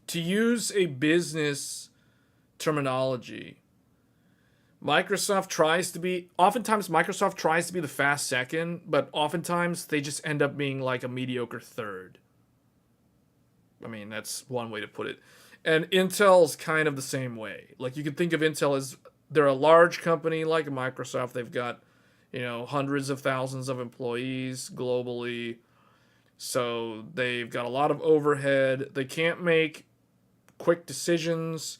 to use a business terminology, oftentimes Microsoft tries to be the fast second, but oftentimes they just end up being like a mediocre third. I mean, that's one way to put it. And Intel's kind of the same way. Like, you can think of Intel as, they're a large company like Microsoft. They've got, hundreds of thousands of employees globally. So they've got a lot of overhead. They can't make quick decisions.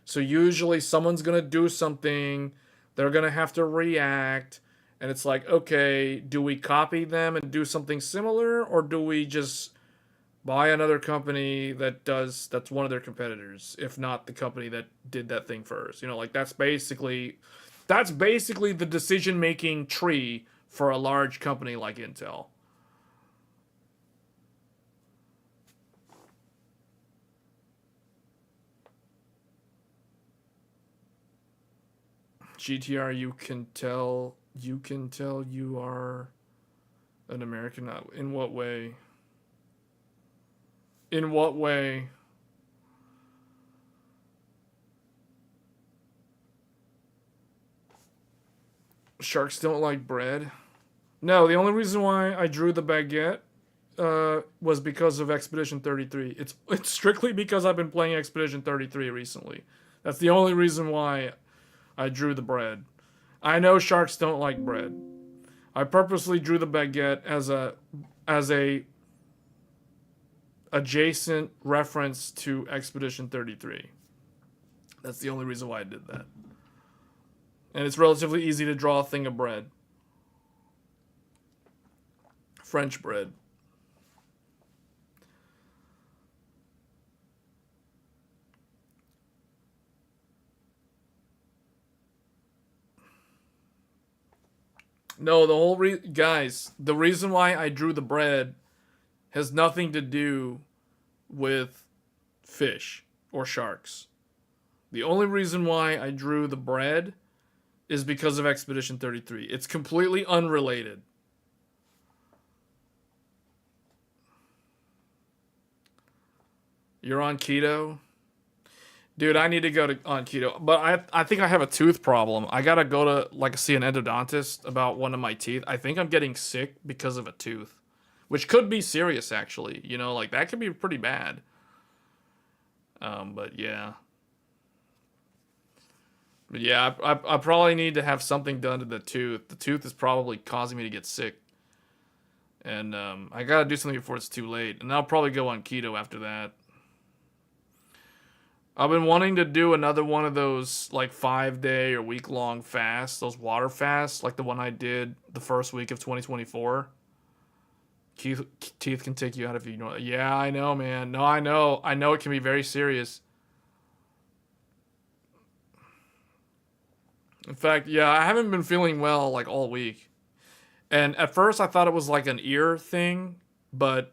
So usually someone's going to do something. They're going to have to react. And it's like, okay, do we copy them and do something similar? Or do we just buy another company that's one of their competitors, if not the company that did that thing first? That's basically the decision-making tree for a large company like Intel. GTR, you can tell you are an American. In what way? In what way? Sharks don't like bread? No, the only reason why I drew the baguette was because of Expedition 33. It's strictly because I've been playing Expedition 33 recently. That's the only reason why I drew the bread. I know sharks don't like bread. I purposely drew the baguette as a adjacent reference to Expedition 33. That's the only reason why I did that. And it's relatively easy to draw a thing of bread. French bread. No, guys, the reason why I drew the bread has nothing to do with fish or sharks. The only reason why I drew the bread is because of Expedition 33. It's completely unrelated. You're on keto? Dude, I need to go on keto. But I think I have a tooth problem. I gotta go to see an endodontist about one of my teeth. I think I'm getting sick because of a tooth. Which could be serious, actually. That could be pretty bad. But yeah. But yeah, I probably need to have something done to the tooth. The tooth is probably causing me to get sick. And I gotta do something before it's too late. And I'll probably go on keto after that. I've been wanting to do another one of those 5-day or week-long fasts. Those water fasts, like the one I did the first week of 2024. Teeth can take you out if you know. Yeah, I know, man. No, I know. I know it can be very serious. In fact, yeah, I haven't been feeling well all week. And at first I thought it was an ear thing, but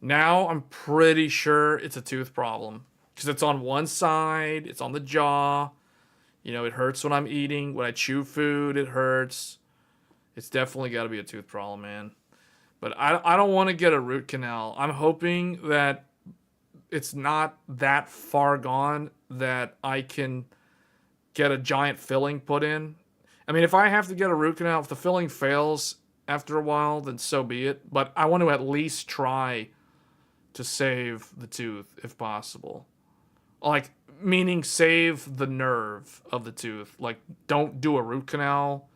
now I'm pretty sure it's a tooth problem. Because it's on one side, it's on the jaw. It hurts when I'm eating. When I chew food, it hurts. It's definitely got to be a tooth problem, man. But I don't want to get a root canal. I'm hoping that it's not that far gone that I can get a giant filling put in. I mean, if I have to get a root canal, if the filling fails, after a while, then so be it. But I want to at least try to save the tooth if possible. Like, meaning save the nerve of the tooth. Like, don't do a root canal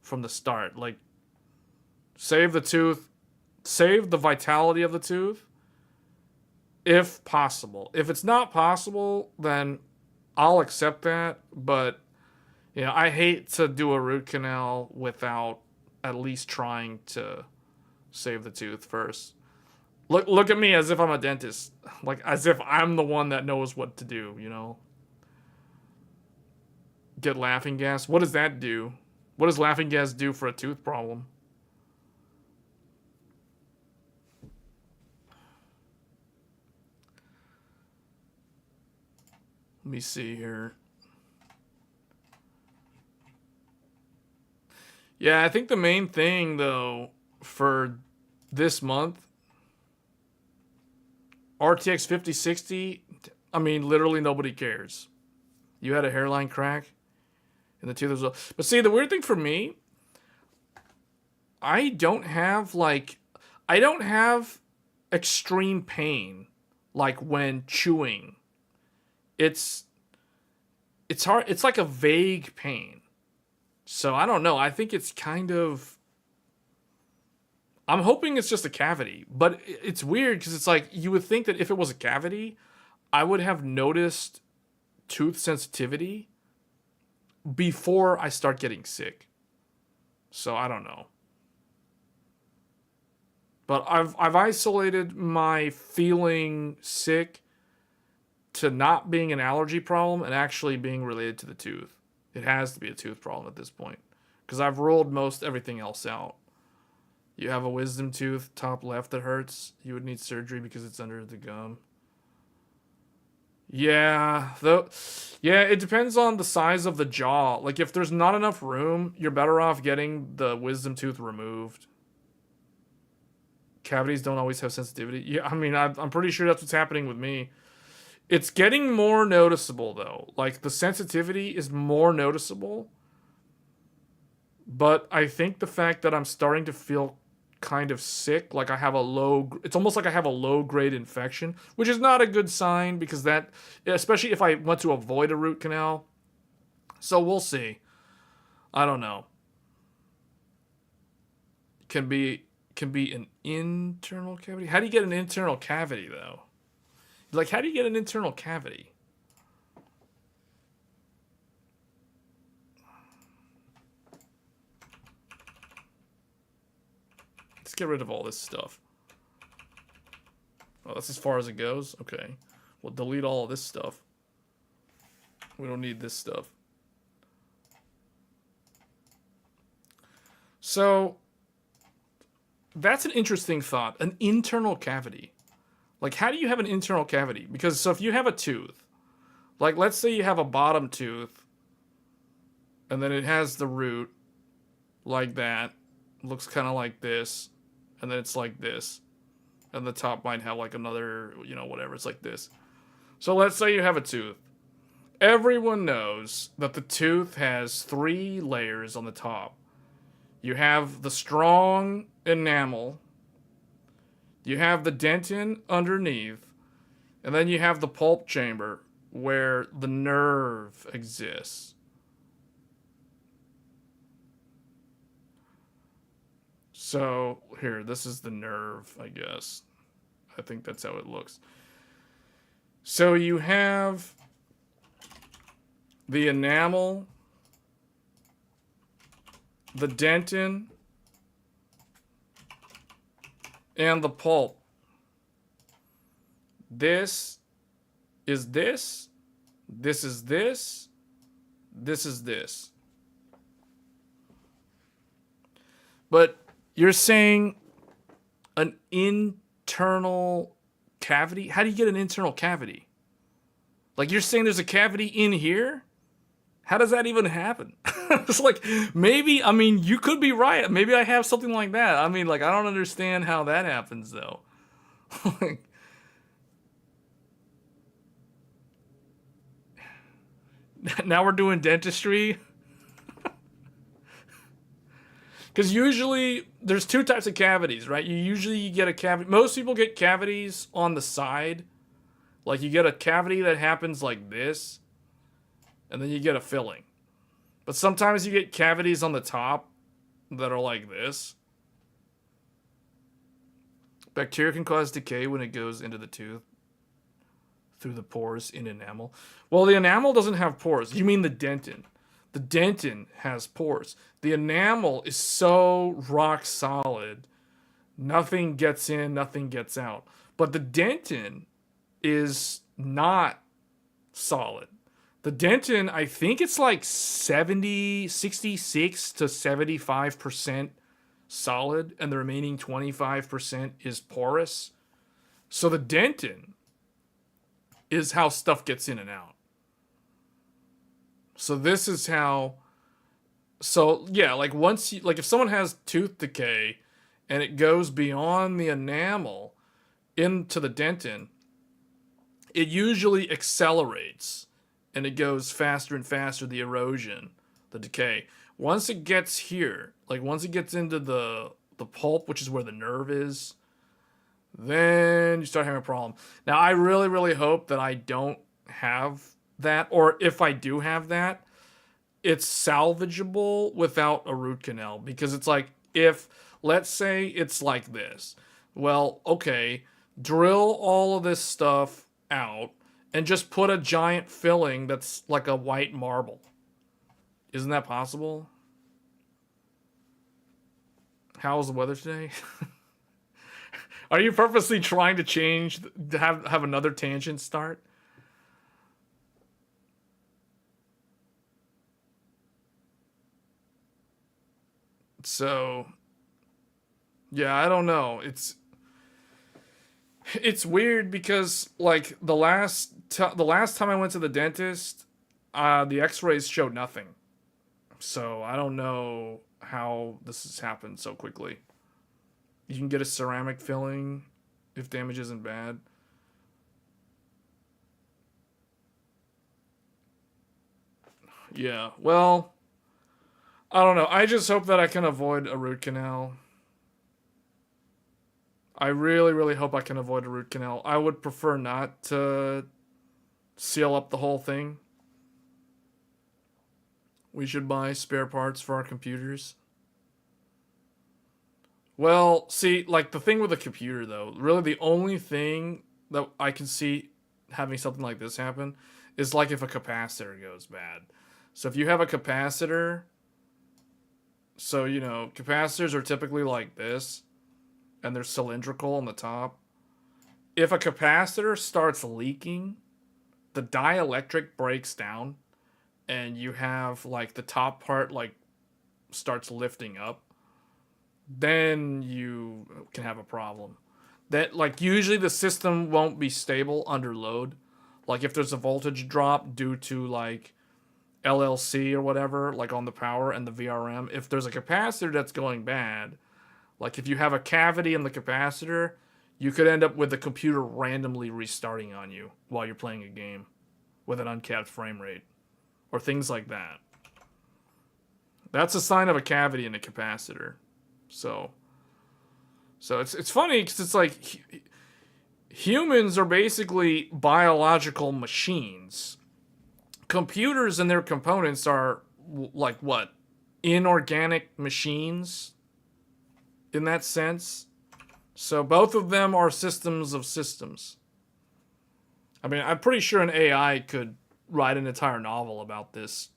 from the start. Like, save the tooth, save the vitality of the tooth if possible. If it's not possible, then I'll accept that. But, you know, I hate to do a root canal without at least trying to save the tooth first. Look at me as if I'm a dentist. Like, as if I'm the one that knows what to do, you know? Get laughing gas. What does that do? What does laughing gas do for a tooth problem? Let me see here. Yeah, I think the main thing, though, for this month, RTX 5060, I mean, literally nobody cares. You had a hairline crack in the tooth as well. But see, the weird thing for me, I don't have extreme pain like when chewing. It's hard. It's like a vague pain. So I don't know. I think it's kind of, I'm hoping it's just a cavity, but it's weird because it's like you would think that if it was a cavity, I would have noticed tooth sensitivity before I start getting sick. So I don't know. But I've isolated my feeling sick to not being an allergy problem and actually being related to the tooth. It has to be a tooth problem at this point because I've ruled most everything else out. You have a wisdom tooth, top left, that hurts. You would need surgery because it's under the gum. Yeah, it depends on the size of the jaw. Like, if there's not enough room, you're better off getting the wisdom tooth removed. Cavities don't always have sensitivity. Yeah, I mean, I'm pretty sure that's what's happening with me. It's getting more noticeable, though. Like, the sensitivity is more noticeable. But I think the fact that I'm starting to feel kind of sick, like I have it's almost like I have a low-grade infection, which is not a good sign because that, especially if I want to avoid a root canal. So we'll see. I don't know. Can be an internal cavity. How do you get an internal cavity, though? Like, how do you get an internal cavity? Let's get rid of all this stuff. Oh, that's as far as it goes? Okay. We'll delete all of this stuff. We don't need this stuff. So, that's an interesting thought. An internal cavity. Like, how do you have an internal cavity? Because, so if you have a tooth, like, let's say you have a bottom tooth, and then it has the root, like that, looks kind of like this, and then it's like this, and the top might have, like, another, you know, whatever, it's like this. So let's say you have a tooth. Everyone knows that the tooth has 3 layers on the top. You have the strong enamel, you have the dentin underneath, and then you have the pulp chamber where the nerve exists. So, here, this is the nerve, I guess. I think that's how it looks. So you have the enamel, the dentin, and the pulp. This is this, this is this, this is this. But you're saying an internal cavity? How do you get an internal cavity? Like, you're saying there's a cavity in here? How does that even happen? It's like, maybe, I mean, you could be right. Maybe I have something like that. I mean, like, I don't understand how that happens, though. Like, now we're doing dentistry. Because usually there's two types of cavities, right? You get a cavity. Most people get cavities on the side. Like you get a cavity that happens like this, and then you get a filling. But sometimes you get cavities on the top that are like this. Bacteria can cause decay when it goes into the tooth through the pores in enamel. Well, the enamel doesn't have pores. You mean the dentin. The dentin has pores. The enamel is so rock solid. Nothing gets in, nothing gets out. But the dentin is not solid. The dentin, I think it's like 66 to 75% solid, and the remaining 25% is porous. So the dentin is how stuff gets in and out. So this is how. So yeah, like once you, like if someone has tooth decay and it goes beyond the enamel into the dentin, it usually accelerates and it goes faster and faster, the erosion, the decay. Once it gets here, like once it gets into the pulp, which is where the nerve is, then you start having a problem. Now, I really, really hope that I don't have that, or if I do have that, it's salvageable without a root canal. Because it's like, if, let's say it's like this. Well, okay, drill all of this stuff out and just put a giant filling that's like a white marble. Isn't that possible? How's the weather today? Are you purposely trying to change, to have another tangent start? So, yeah, I don't know. It's weird because like the last time I went to the dentist, the X-rays showed nothing. So I don't know how this has happened so quickly. You can get a ceramic filling if damage isn't bad. Yeah, well, I don't know. I just hope that I can avoid a root canal. I really, really hope I can avoid a root canal. I would prefer not to seal up the whole thing. We should buy spare parts for our computers. Well, see, like the thing with a computer though, really the only thing that I can see having something like this happen is like if a capacitor goes bad. So if you have a capacitor, so you know, capacitors are typically like this, and they're cylindrical on the top. If a capacitor starts leaking, the dielectric breaks down, and you have like the top part like starts lifting up, then you can have a problem. That like usually the system won't be stable under load. Like if there's a voltage drop due to like LLC or whatever, like on the power and the VRM, if there's a capacitor that's going bad, like if you have a cavity in the capacitor, you could end up with the computer randomly restarting on you while you're playing a game with an uncapped frame rate or things like that. That's a sign of a cavity in a capacitor. So it's funny because it's like humans are basically biological machines. Computers and their components are like what? Inorganic machines in that sense. So both of them are systems of systems. I mean, I'm pretty sure an AI could write an entire novel about this.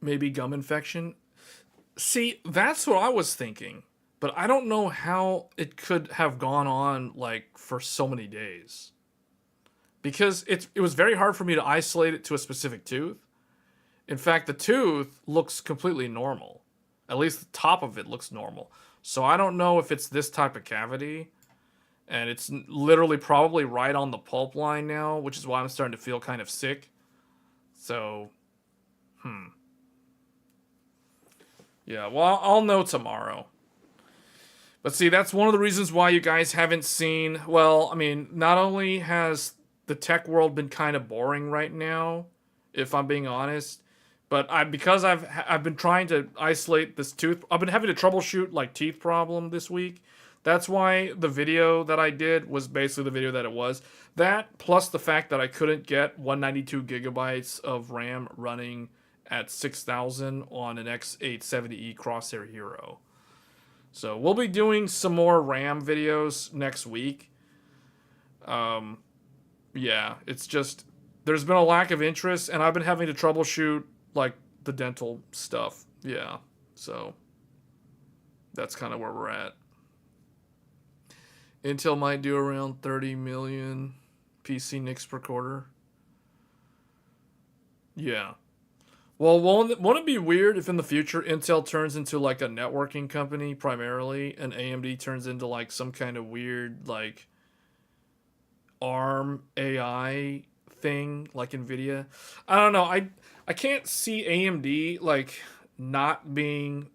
Maybe gum infection. See, that's what I was thinking. But I don't know how it could have gone on like for so many days. Because it was very hard for me to isolate it to a specific tooth. In fact, the tooth looks completely normal. At least the top of it looks normal. So I don't know if it's this type of cavity. And it's literally probably right on the pulp line now, which is why I'm starting to feel kind of sick. So, yeah, well, I'll know tomorrow. But see, that's one of the reasons why you guys haven't seen, well, I mean, not only has the tech world been kind of boring right now, if I'm being honest, but because I've been trying to isolate this tooth, I've been having to troubleshoot like teeth problem this week. That's why the video that I did was basically the video that it was. That plus the fact that I couldn't get 192 gigabytes of RAM running at 6000 on an X870E Crosshair Hero. So we'll be doing some more RAM videos next week. Yeah, it's just there's been a lack of interest, and I've been having to troubleshoot like the dental stuff. Yeah, so that's kind of where we're at. Intel might do around 30 million PC NICs per quarter. Yeah. Well, won't it be weird if in the future Intel turns into like a networking company primarily, and AMD turns into like some kind of weird like ARM AI thing like Nvidia? I don't know. I can't see AMD like not being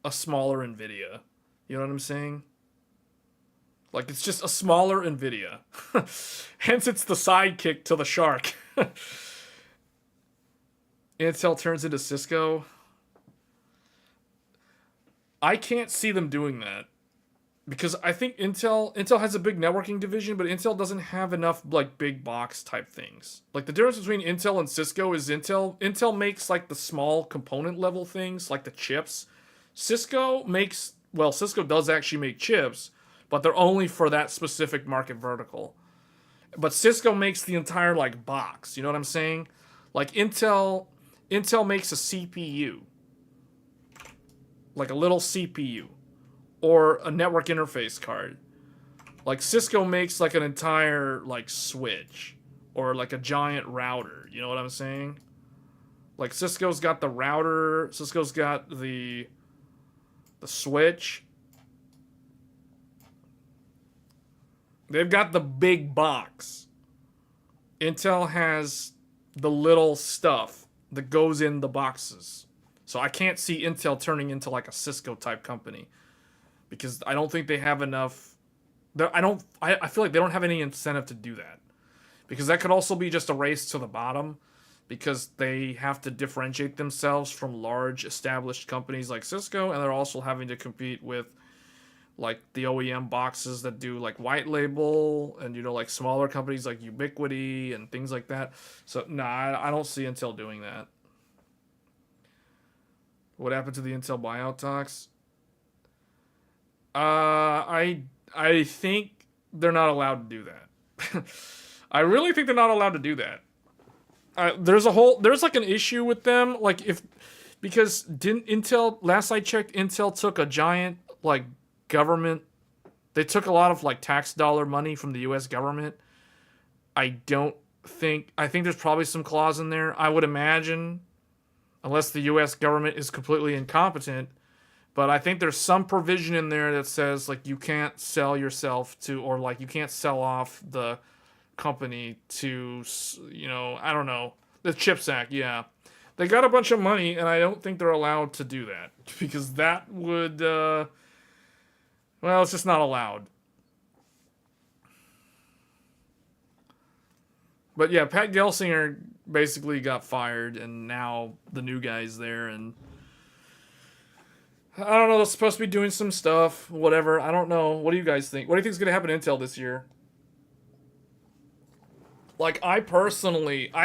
a smaller Nvidia. You know what I'm saying? Like it's just a smaller Nvidia. Hence it's the sidekick to the shark. Intel turns into Cisco. I can't see them doing that because I think Intel has a big networking division, but Intel doesn't have enough like big box type things. Like the difference between Intel and Cisco is Intel makes like the small component level things like the chips. Cisco does actually make chips, but they're only for that specific market vertical. But Cisco makes the entire like box. You know what I'm saying? Like Intel makes a CPU, like a little CPU, or a network interface card. Like Cisco makes like an entire like switch, or like a giant router. You know what I'm saying? Like Cisco's got the router, Cisco's got the switch. They've got the big box. Intel has the little stuff that goes in the boxes. So I can't see Intel turning into like a Cisco type company because I don't think they have enough. I feel like they don't have any incentive to do that because that could also be just a race to the bottom because they have to differentiate themselves from large established companies like Cisco, and they're also having to compete with like the OEM boxes that do like white label and, you know, like smaller companies like Ubiquiti and things like that. So nah, I don't see Intel doing that. What happened to the Intel buyout talks? I think they're not allowed to do that. I really think they're not allowed to do that. There's like an issue with them, like because didn't Intel, last I checked, Intel took a giant like government, they took a lot of like tax dollar money from the US government. I think there's probably some clause in there, I would imagine, unless the US government is completely incompetent, but I think there's some provision in there that says like you can't sell yourself to, or like you can't sell off the company to, you know, I don't know, the CHIPS Act. Yeah, they got a bunch of money, and I don't think they're allowed to do that because that would well, it's just not allowed. But yeah, Pat Gelsinger basically got fired, and now the new guy's there, and I don't know, they're supposed to be doing some stuff, whatever, I don't know. What do you guys think? What do you think is going to happen to Intel this year? Like, I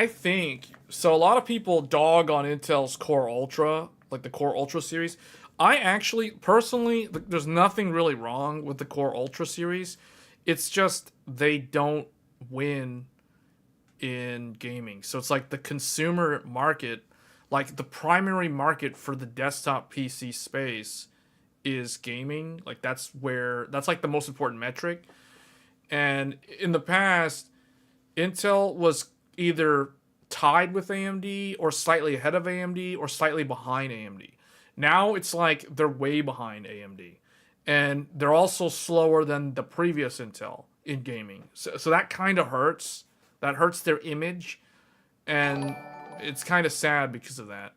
think, so a lot of people dog on Intel's Core Ultra, like the Core Ultra series. I actually, personally, there's nothing really wrong with the Core Ultra series. It's just they don't win in gaming. So it's like the consumer market, like the primary market for the desktop PC space is gaming. Like that's like the most important metric. And in the past, Intel was either tied with AMD or slightly ahead of AMD or slightly behind AMD. Now it's like they're way behind AMD. And they're also slower than the previous Intel in gaming. So that kind of hurts. That hurts their image. And it's kind of sad because of that.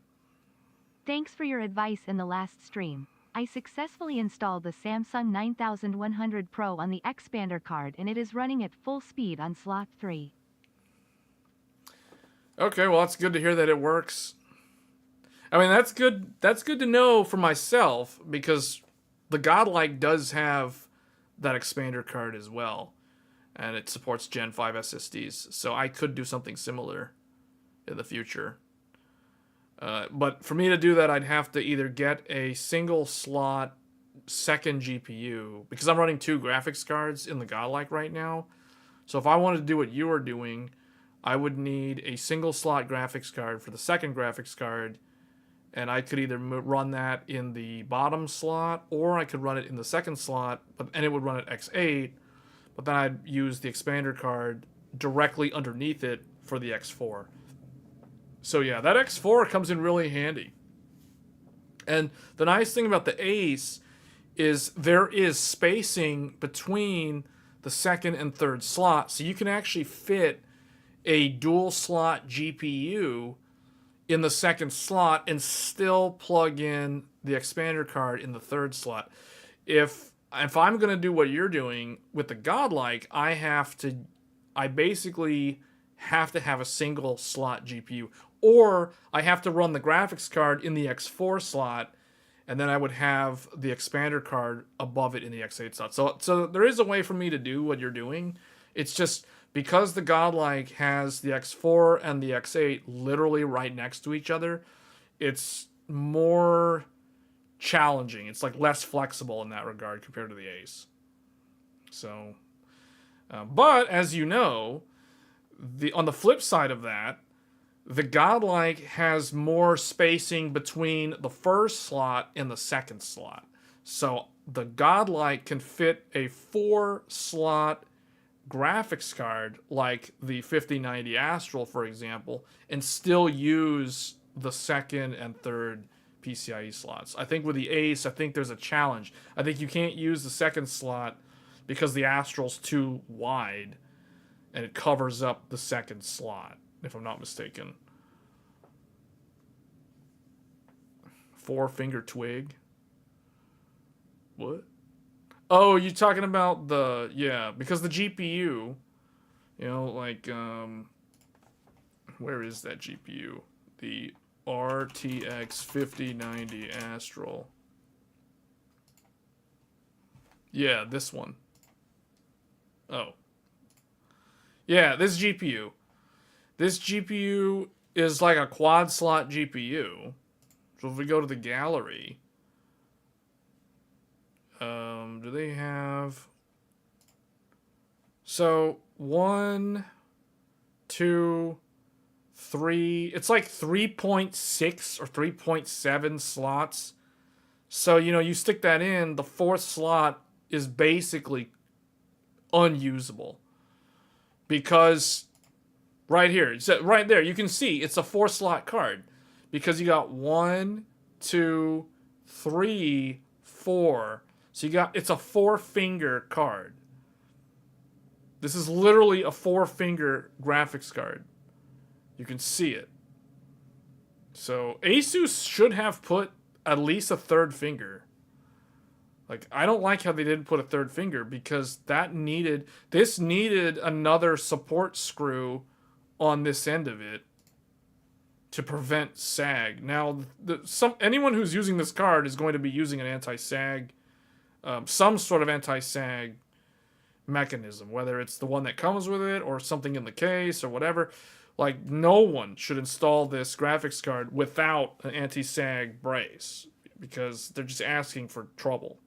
Thanks for your advice in the last stream. I successfully installed the Samsung 9100 Pro on the expander card and it is running at full speed on slot 3. Okay, well, that's good to hear that it works. I mean, that's good. That's good to know for myself because the Godlike does have that expander card as well, and it supports Gen 5 SSDs. So I could do something similar in the future. But for me to do that, I'd have to either get a single slot second GPU because I'm running 2 graphics cards in the Godlike right now. So if I wanted to do what you are doing, I would need a single slot graphics card for the second graphics card, and I could either run that in the bottom slot or I could run it in the second slot, and it would run at X8, but then I'd use the expander card directly underneath it for the X4. So yeah, that X4 comes in really handy. And the nice thing about the Ace is there is spacing between the second and third slot, so you can actually fit a dual slot GPU in the second slot and still plug in the expander card in the third slot. If I'm going to do what you're doing with the Godlike, I basically have to have a single slot GPU, or I have to run the graphics card in the X4 slot, and then I would have the expander card above it in the X8 slot. So there is a way for me to do what you're doing. It's just because the Godlike has the X4 and the X8 literally right next to each other, it's more challenging. It's like less flexible in that regard compared to the Ace. So, but as you know, on the flip side of that, the Godlike has more spacing between the first slot and the second slot. So the Godlike can fit a 4-slot graphics card like the 5090 Astral, for example, and still use the second and third PCIe slots. I think with the Ace, I think there's a challenge. I think you can't use the second slot because the Astral's too wide and it covers up the second slot, if I'm not mistaken. 4-finger twig? What? Oh, you're talking about because the GPU, like, where is that GPU? The RTX 5090 Astral. Yeah, this one. Oh. Yeah, this GPU. This GPU is like a quad slot GPU. So if we go to the gallery, do they have... So, 1, 2, 3... It's like 3.6 or 3.7 slots. So, you stick that in, the 4th slot is basically unusable. Because, right here, right there, you can see it's a 4-slot card. Because you got 1, 2, 3, 4... So it's a 4-finger card. This is literally a 4-finger graphics card. You can see it. So Asus should have put at least a 3rd finger. Like, I don't like how they didn't put a 3rd finger because this needed another support screw on this end of it to prevent sag. Now, anyone who's using this card is going to be using an anti-sag, some sort of anti-sag mechanism, whether it's the one that comes with it or something in the case or whatever. Like, no one should install this graphics card without an anti-sag brace because they're just asking for trouble.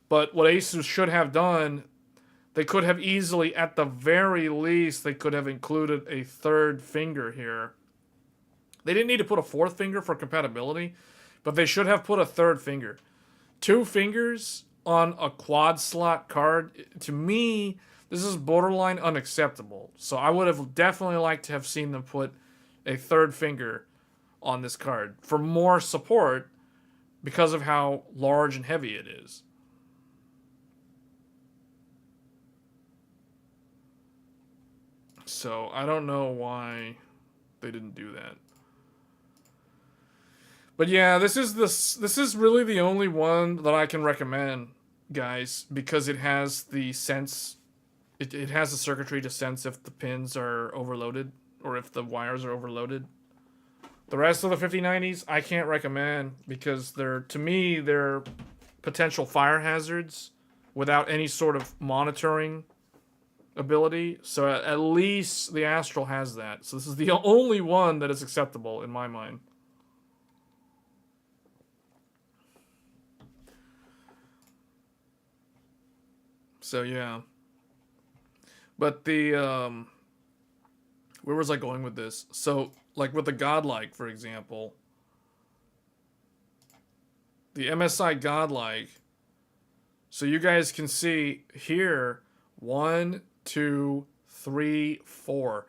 But what Asus should have done, they could have easily, at the very least, they could have included a 3rd finger here. They didn't need to put a 4th finger for compatibility, but they should have put a 3rd finger. 2 fingers on a quad slot card, to me, this is borderline unacceptable. So I would have definitely liked to have seen them put a 3rd finger on this card for more support because of how large and heavy it is. So I don't know why they didn't do that. But yeah, this is really the only one that I can recommend, guys, because it has the sense. It has the circuitry to sense if the pins are overloaded or if the wires are overloaded. The rest of the 5090s I can't recommend because to me they're potential fire hazards without any sort of monitoring ability. So at least the Astral has that. So this is the only one that is acceptable in my mind. So yeah. But where was I going with this? So like with the Godlike, for example, the MSI Godlike. So you guys can see here, 1, 2, 3, 4.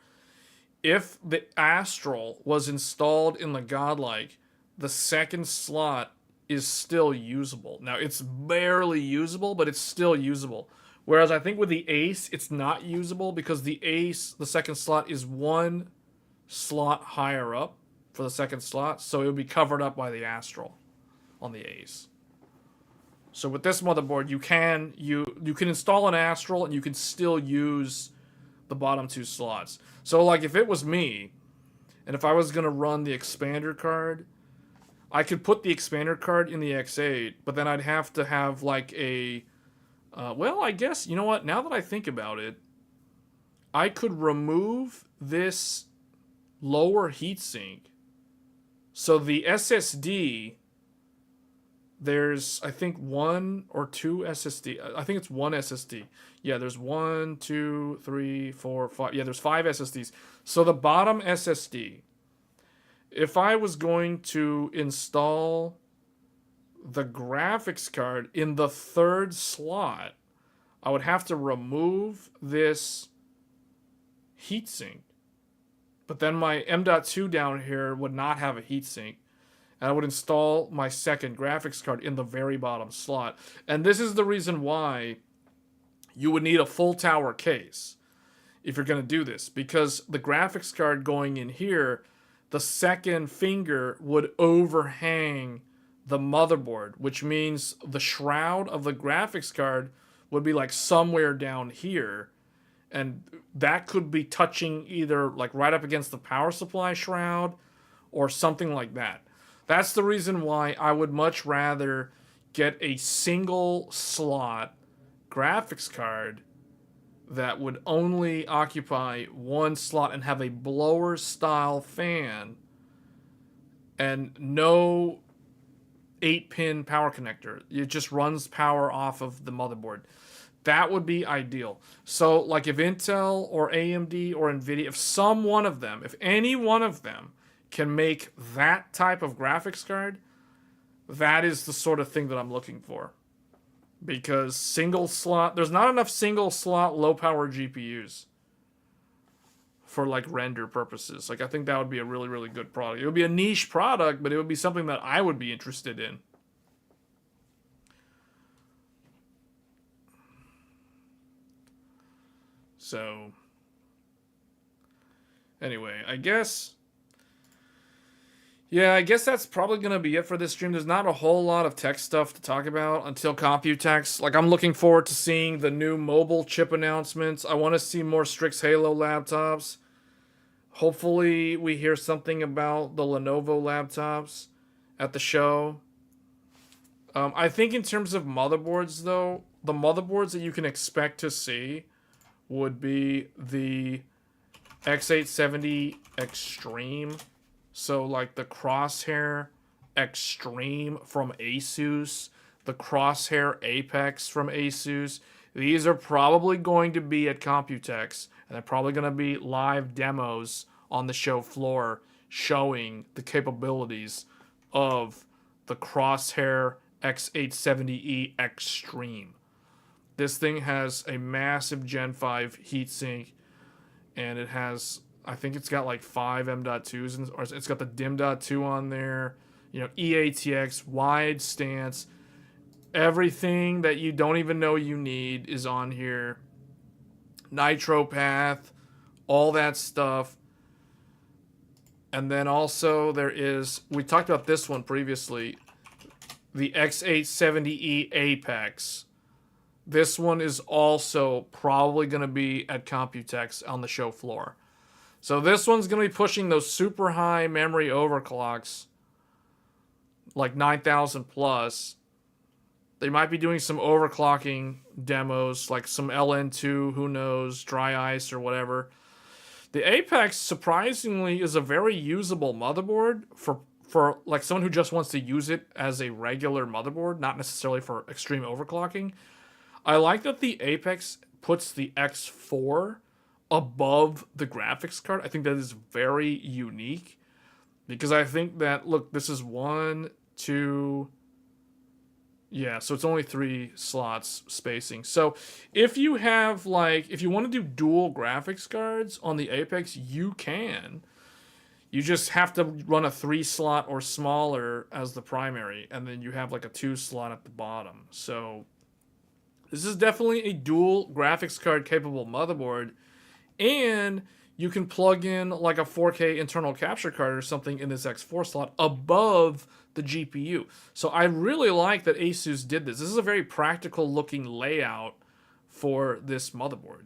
If the Astral was installed in the Godlike, the second slot is still usable. Now, it's barely usable, but it's still usable. Whereas I think with the Ace, it's not usable because the Ace, the second slot, is one slot higher up for the second slot, so it would be covered up by the Astral on the Ace. So with this motherboard, you can install an Astral and you can still use the bottom two slots. So like if it was me, and if I was gonna run the expander card, I could put the expander card in the X8, but then I'd have to have like a, well, I guess, you know what? Now that I think about it, I could remove this lower heatsink. So the SSD, there's, I think, 1 or 2 SSD. I think it's 1 SSD. Yeah, there's 1, 2, 3, 4, 5. Yeah, there's 5 SSDs. So the bottom SSD, if I was going to install the graphics card in the third slot, I would have to remove this heatsink. But then my M.2 down here would not have a heatsink. And I would install my second graphics card in the very bottom slot. And this is the reason why you would need a full tower case if you're going to do this. Because the graphics card going in here, the second finger would overhang the motherboard, which means the shroud of the graphics card would be like somewhere down here. And that could be touching either like right up against the power supply shroud or something like that. That's the reason why I would much rather get a single slot graphics card that would only occupy one slot and have a blower style fan and no 8-pin power connector. It just runs power off of the motherboard. That would be ideal. So like if Intel or AMD or Nvidia, if any one of them can make that type of graphics card, that is the sort of thing that I'm looking for. Because single slot, there's not enough single slot low power GPUs for like render purposes. Like I think that would be a really, really good product. It would be a niche product, but it would be something that I would be interested in. So anyway, I guess that's probably going to be it for this stream. There's not a whole lot of tech stuff to talk about until Computex. Like, I'm looking forward to seeing the new mobile chip announcements. I want to see more Strix Halo laptops. Hopefully, we hear something about the Lenovo laptops at the show. I think in terms of motherboards, though, the motherboards that you can expect to see would be the X870 Extreme. So like the Crosshair Extreme from Asus, the Crosshair Apex from Asus. These are probably going to be at Computex, and they're probably going to be live demos on the show floor showing the capabilities of the Crosshair X870E Extreme. This thing has a massive Gen 5 heatsink, and it has, I think it's got like 5 M.2s, or it's got the DIMM.2 on there, you know, EATX, wide stance, everything that you don't even know you need is on here. Nitro path, all that stuff. And then also there is, we talked about this one previously, the X870E Apex. This one is also probably going to be at Computex on the show floor. So this one's going to be pushing those super high memory overclocks, like 9,000 plus. They might be doing some overclocking demos, like some LN2, who knows, dry ice or whatever. The Apex, surprisingly, is a very usable motherboard for like someone who just wants to use it as a regular motherboard, not necessarily for extreme overclocking. I like that the Apex puts the X4 above the graphics card. I think that is very unique because I think that, look, this is 1, 2, yeah, so it's only 3 slots spacing. So if you have, like, if you want to do dual graphics cards on the Apex, you can. You just have to run a 3 slot or smaller as the primary, and then you have like a 2 slot at the bottom. So this is definitely a dual graphics card capable motherboard, and you can plug in like a 4K internal capture card or something in this X4 slot above the GPU. So I really like that Asus did this. This is a very practical looking layout for this motherboard.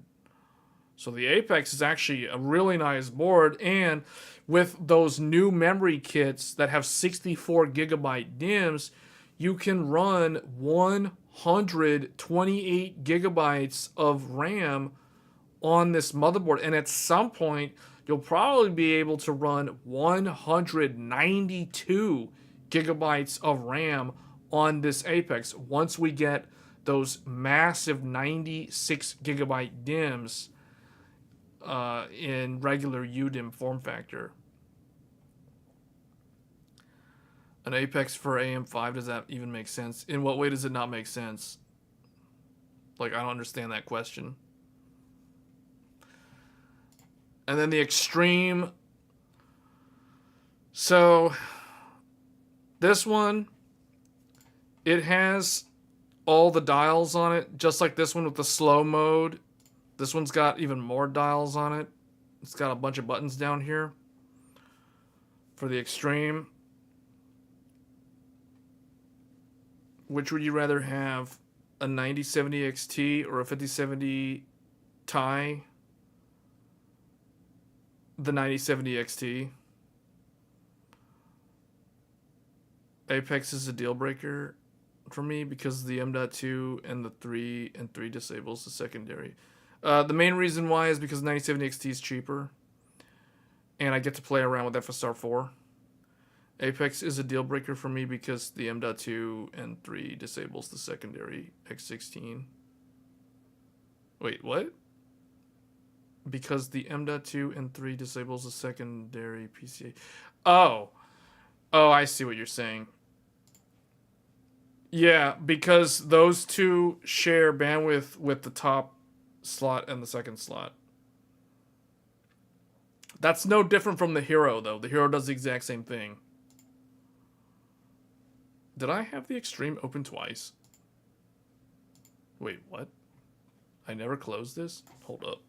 So the Apex is actually a really nice board, and with those new memory kits that have 64 gigabyte DIMMs, you can run 128 gigabytes of RAM on this motherboard, and at some point you'll probably be able to run 192 gigabytes of RAM on this Apex once we get those massive 96 gigabyte DIMMs in regular UDIMM form factor. An Apex for AM5, does that even make sense? In what way does it not make sense? Like, I don't understand that question. And then the Extreme. So this one, it has all the dials on it, just like this one with the slow mode. This one's got even more dials on it. It's got a bunch of buttons down here for the Extreme. Which would you rather have, a 9070 XT or a 5070 Ti? The 9070 XT. Apex is a deal breaker for me because the M.2 and the 3 disables the secondary. The main reason why is because 9070 XT is cheaper, and I get to play around with FSR 4. Apex is a deal breaker for me because the M.2 and 3 disables the secondary X16. Wait, what? Because the M.2 and 3 disables the secondary PCA. Oh, I see what you're saying. Yeah, because those two share bandwidth with the top slot and the second slot. That's no different from the Hero, though. The Hero does the exact same thing. Did I have the Extreme open twice? Wait, what? I never closed this? Hold up.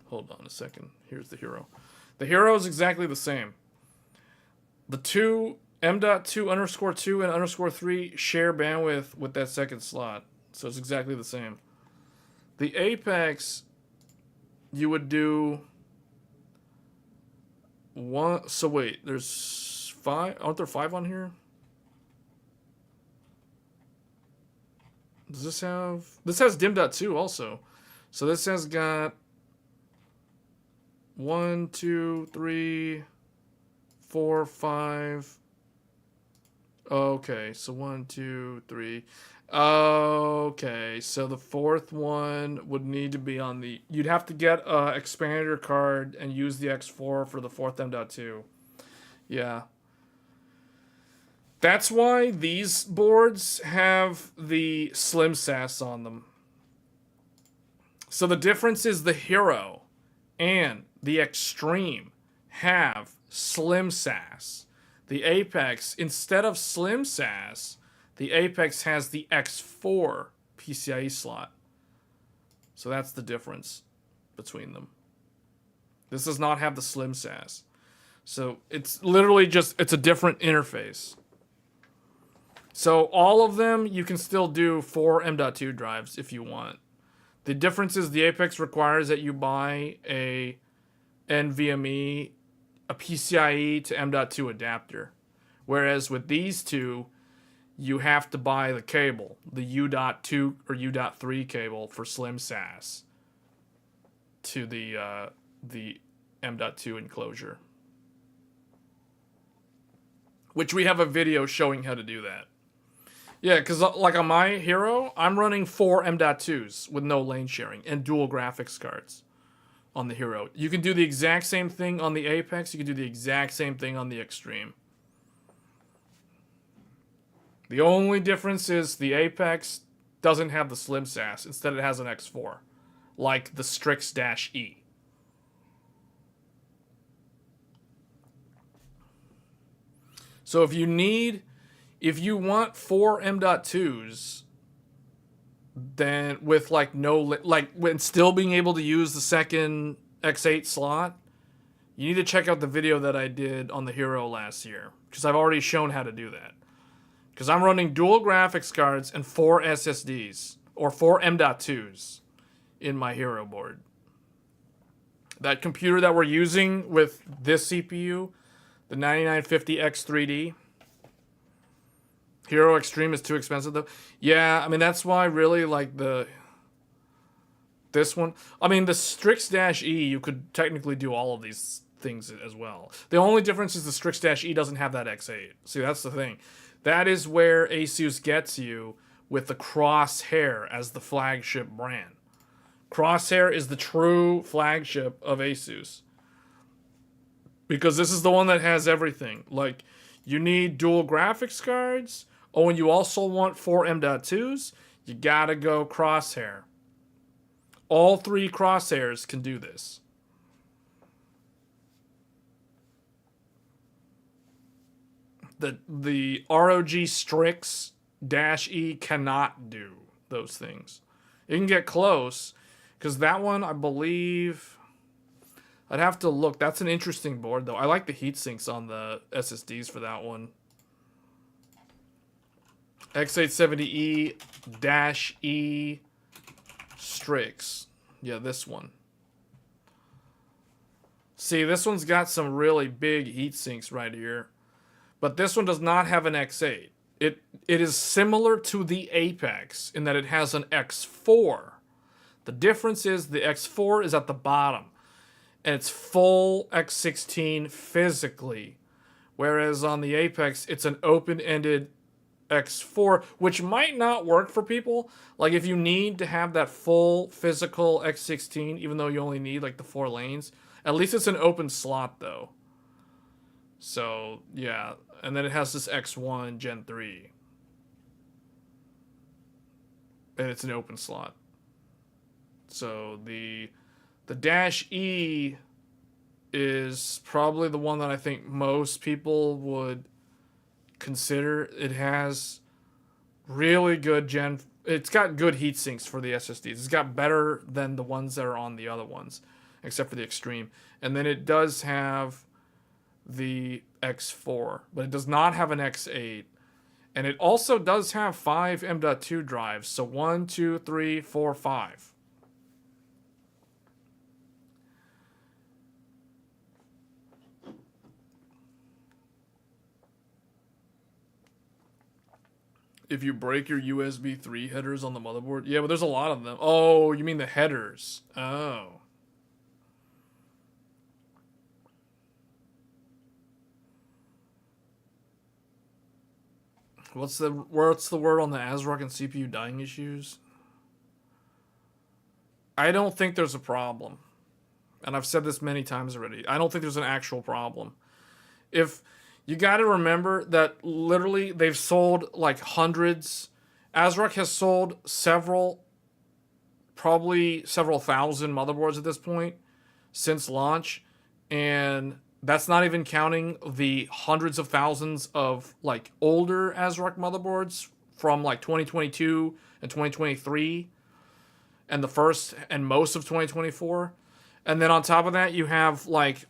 Hold on a second. Here's the Hero. The Hero is exactly the same. The two M.2 underscore 2 and underscore 3 share bandwidth with that second slot. So it's exactly the same. The Apex, you would do one. So wait, there's 5. Aren't there 5 on here? Does this have... This has dim.2 also. So this has got 1, 2, 3, 4, 5. Okay, so 1, 2, 3. Okay, so the fourth one would need to be on the... You'd have to get an expander card and use the X4 for the fourth M.2. Yeah. That's why these boards have the slim SAS on them. So the difference is the Hero and the Extreme have slim SAS. The Apex, instead of slim SAS, the Apex has the X4 PCIe slot. So that's the difference between them. This does not have the slim SAS. So it's literally just, it's a different interface. So all of them, you can still do 4 M.2 drives if you want. The difference is the Apex requires that you buy a NVMe, a PCIe to M.2 adapter. Whereas with these two, you have to buy the cable, the U.2 or U.3 cable for slim SAS to the M.2 enclosure. Which we have a video showing how to do that. Yeah, because like on my Hero, I'm running 4 M.2s with no lane sharing and dual graphics cards on the Hero. You can do the exact same thing on the Apex. You can do the exact same thing on the Extreme. The only difference is the Apex doesn't have the slim SAS. Instead, it has an X4, like the Strix-E. So if you want 4 M.2s, then with like when still being able to use the second X8 slot, you need to check out the video that I did on the Hero last year, because I've already shown how to do that. Because I'm running dual graphics cards and 4 SSDs, or 4 M.2s in my Hero board. That computer that we're using with this CPU, the 9950X3D, Hero Extreme is too expensive though. Yeah, I mean that's why really like this one. I mean the Strix-E, you could technically do all of these things as well. The only difference is the Strix-E doesn't have that X8. See, that's the thing. That is where Asus gets you with the Crosshair as the flagship brand. Crosshair is the true flagship of Asus. Because this is the one that has everything. Like, you need dual graphics cards. Oh, and you also want 4 M.2s. You gotta go Crosshair. All 3 Crosshairs can do this. The ROG Strix-E cannot do those things. It can get close, because that one, I believe, I'd have to look. That's an interesting board, though. I like the heat sinks on the SSDs for that one. X870E-E Strix. Yeah, this one. See, this one's got some really big heat sinks right here. But this one does not have an X8. It is similar to the Apex in that it has an X4. The difference is the X4 is at the bottom. And it's full X16 physically. Whereas on the Apex, it's an open-ended X4, which might not work for people. Like if you need to have that full physical X16, even though you only need like the 4 lanes, at least it's an open slot though. So yeah, and then it has this X1 Gen 3. And it's an open slot. So the Dash E is probably the one that I think most people would consider. It has really good it's got good heat sinks for the SSDs. It's got better than the ones that are on the other ones, except for the Extreme. And then it does have the X4, but it does not have an X8. And it also does have 5 M.2 drives. So 1, 2, 3, 4, 5. If you break your USB 3 headers on the motherboard. Yeah, but there's a lot of them. Oh, you mean the headers. Oh. What's the word on the ASRock and CPU dying issues? I don't think there's a problem. And I've said this many times already. I don't think there's an actual problem. If you got to remember that literally they've sold like hundreds. ASRock has sold probably several thousand motherboards at this point since launch. And that's not even counting the hundreds of thousands of like older ASRock motherboards from like 2022 and 2023 and the first and most of 2024. And then on top of that, you have like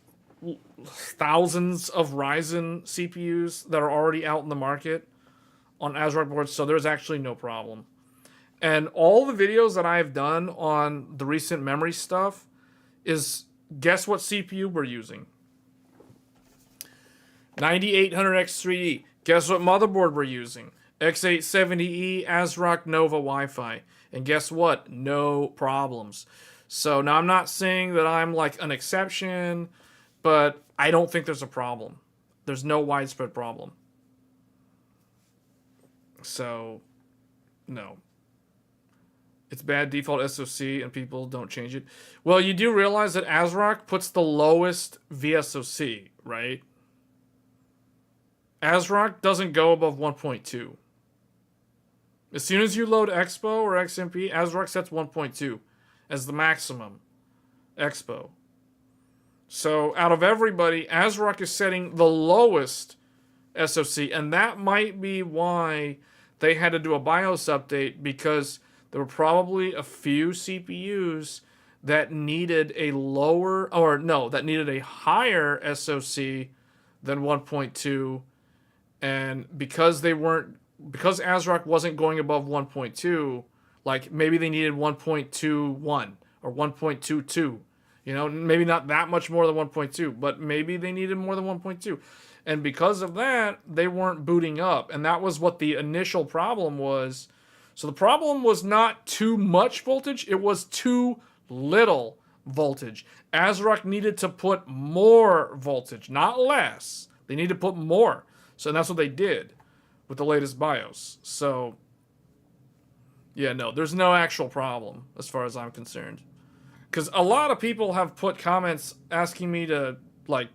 thousands of Ryzen CPUs that are already out in the market on ASRock boards, so there's actually no problem. And all the videos that I've done on the recent memory stuff is, guess what CPU we're using? 9800X3D. Guess what motherboard we're using? X870E ASRock Nova Wi-Fi. And guess what? No problems. So now I'm not saying that I'm like an exception, but I don't think there's a problem. There's no widespread problem. So, no. It's bad default SoC and people don't change it. Well, you do realize that ASRock puts the lowest VSoC, right? ASRock doesn't go above 1.2. As soon as you load Expo or XMP, ASRock sets 1.2 as the maximum Expo. So out of everybody, ASRock is setting the lowest SoC, and that might be why they had to do a BIOS update, because there were probably a few CPUs that needed a lower, or no, that needed a higher SoC than 1.2, and because ASRock wasn't going above 1.2, like maybe they needed 1.21 or 1.22. You know, maybe not that much more than 1.2, but maybe they needed more than 1.2. And because of that, they weren't booting up. And that was what the initial problem was. So the problem was not too much voltage, it was too little voltage. ASRock needed to put more voltage, not less. They needed to put more. So that's what they did with the latest BIOS. So, yeah, no, there's no actual problem as far as I'm concerned. Because a lot of people have put comments asking me to, like,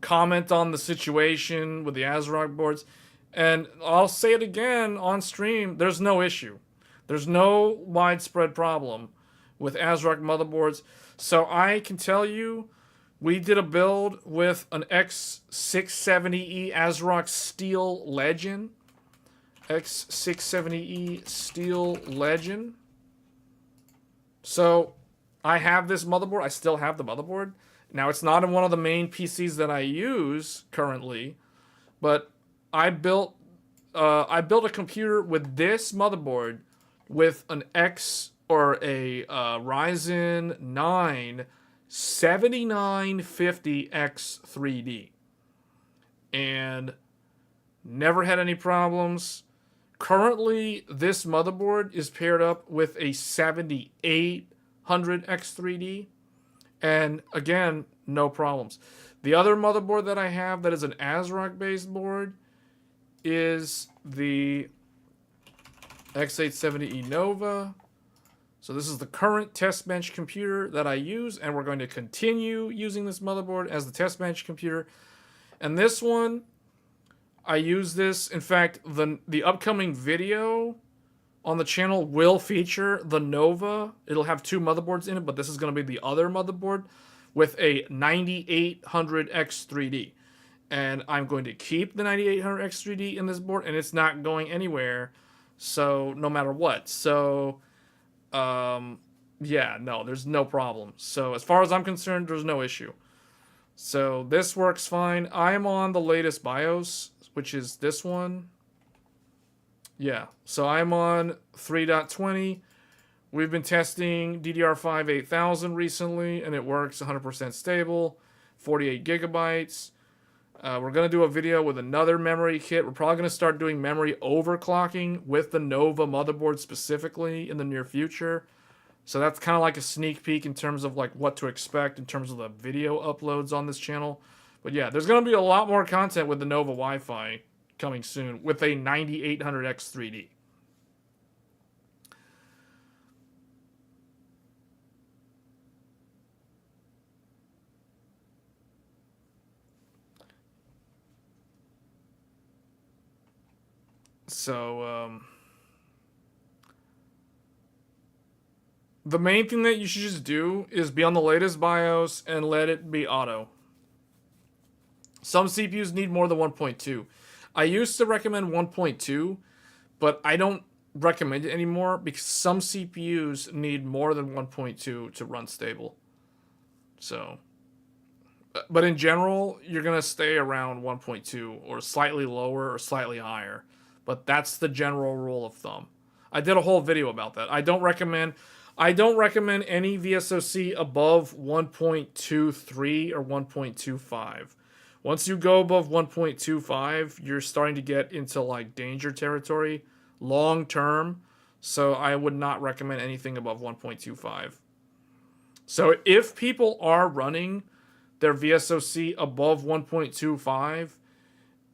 comment on the situation with the ASRock boards. And I'll say it again on stream, there's no issue. There's no widespread problem with ASRock motherboards. So I can tell you, we did a build with an X670E ASRock Steel Legend. X670E Steel Legend. So I have this motherboard. I still have the motherboard. Now, it's not in one of the main PCs that I use currently, but I built a computer with this motherboard with an Ryzen 9 7950X3D, and never had any problems. Currently, this motherboard is paired up with a 7800X3D, and again, no problems. The other motherboard that I have that is an ASRock based board is the X870E Nova. So this is the current test bench computer that I use, and we're going to continue using this motherboard as the test bench computer. And this one, I use this. In fact, the upcoming video on the channel will feature the Nova. It'll have two motherboards in it, but this is going to be the other motherboard with a 9800X3D. And I'm going to keep the 9800X3D in this board, and it's not going anywhere. So no matter what. So, yeah, no, there's no problem. So as far as I'm concerned, there's no issue. So this works fine. I'm on the latest BIOS, which is this one. Yeah, so I'm on 3.20. We've been testing DDR5-8000 recently, and it works 100% stable, 48 gigabytes. We're going to do a video with another memory kit. We're probably going to start doing memory overclocking with the Nova motherboard specifically in the near future. So that's kind of like a sneak peek in terms of like what to expect in terms of the video uploads on this channel. But yeah, there's going to be a lot more content with the Nova Wi-Fi coming soon with a 9800X3D. So, the main thing that you should just do is be on the latest BIOS and let it be auto. Some CPUs need more than 1.2. I used to recommend 1.2, but I don't recommend it anymore because some CPUs need more than 1.2 to run stable. So, but in general, you're going to stay around 1.2 or slightly lower or slightly higher. But that's the general rule of thumb. I did a whole video about that. I don't recommend any VSOC above 1.23 or 1.25. Once you go above 1.25, you're starting to get into like danger territory long term. So I would not recommend anything above 1.25. So if people are running their VSOC above 1.25,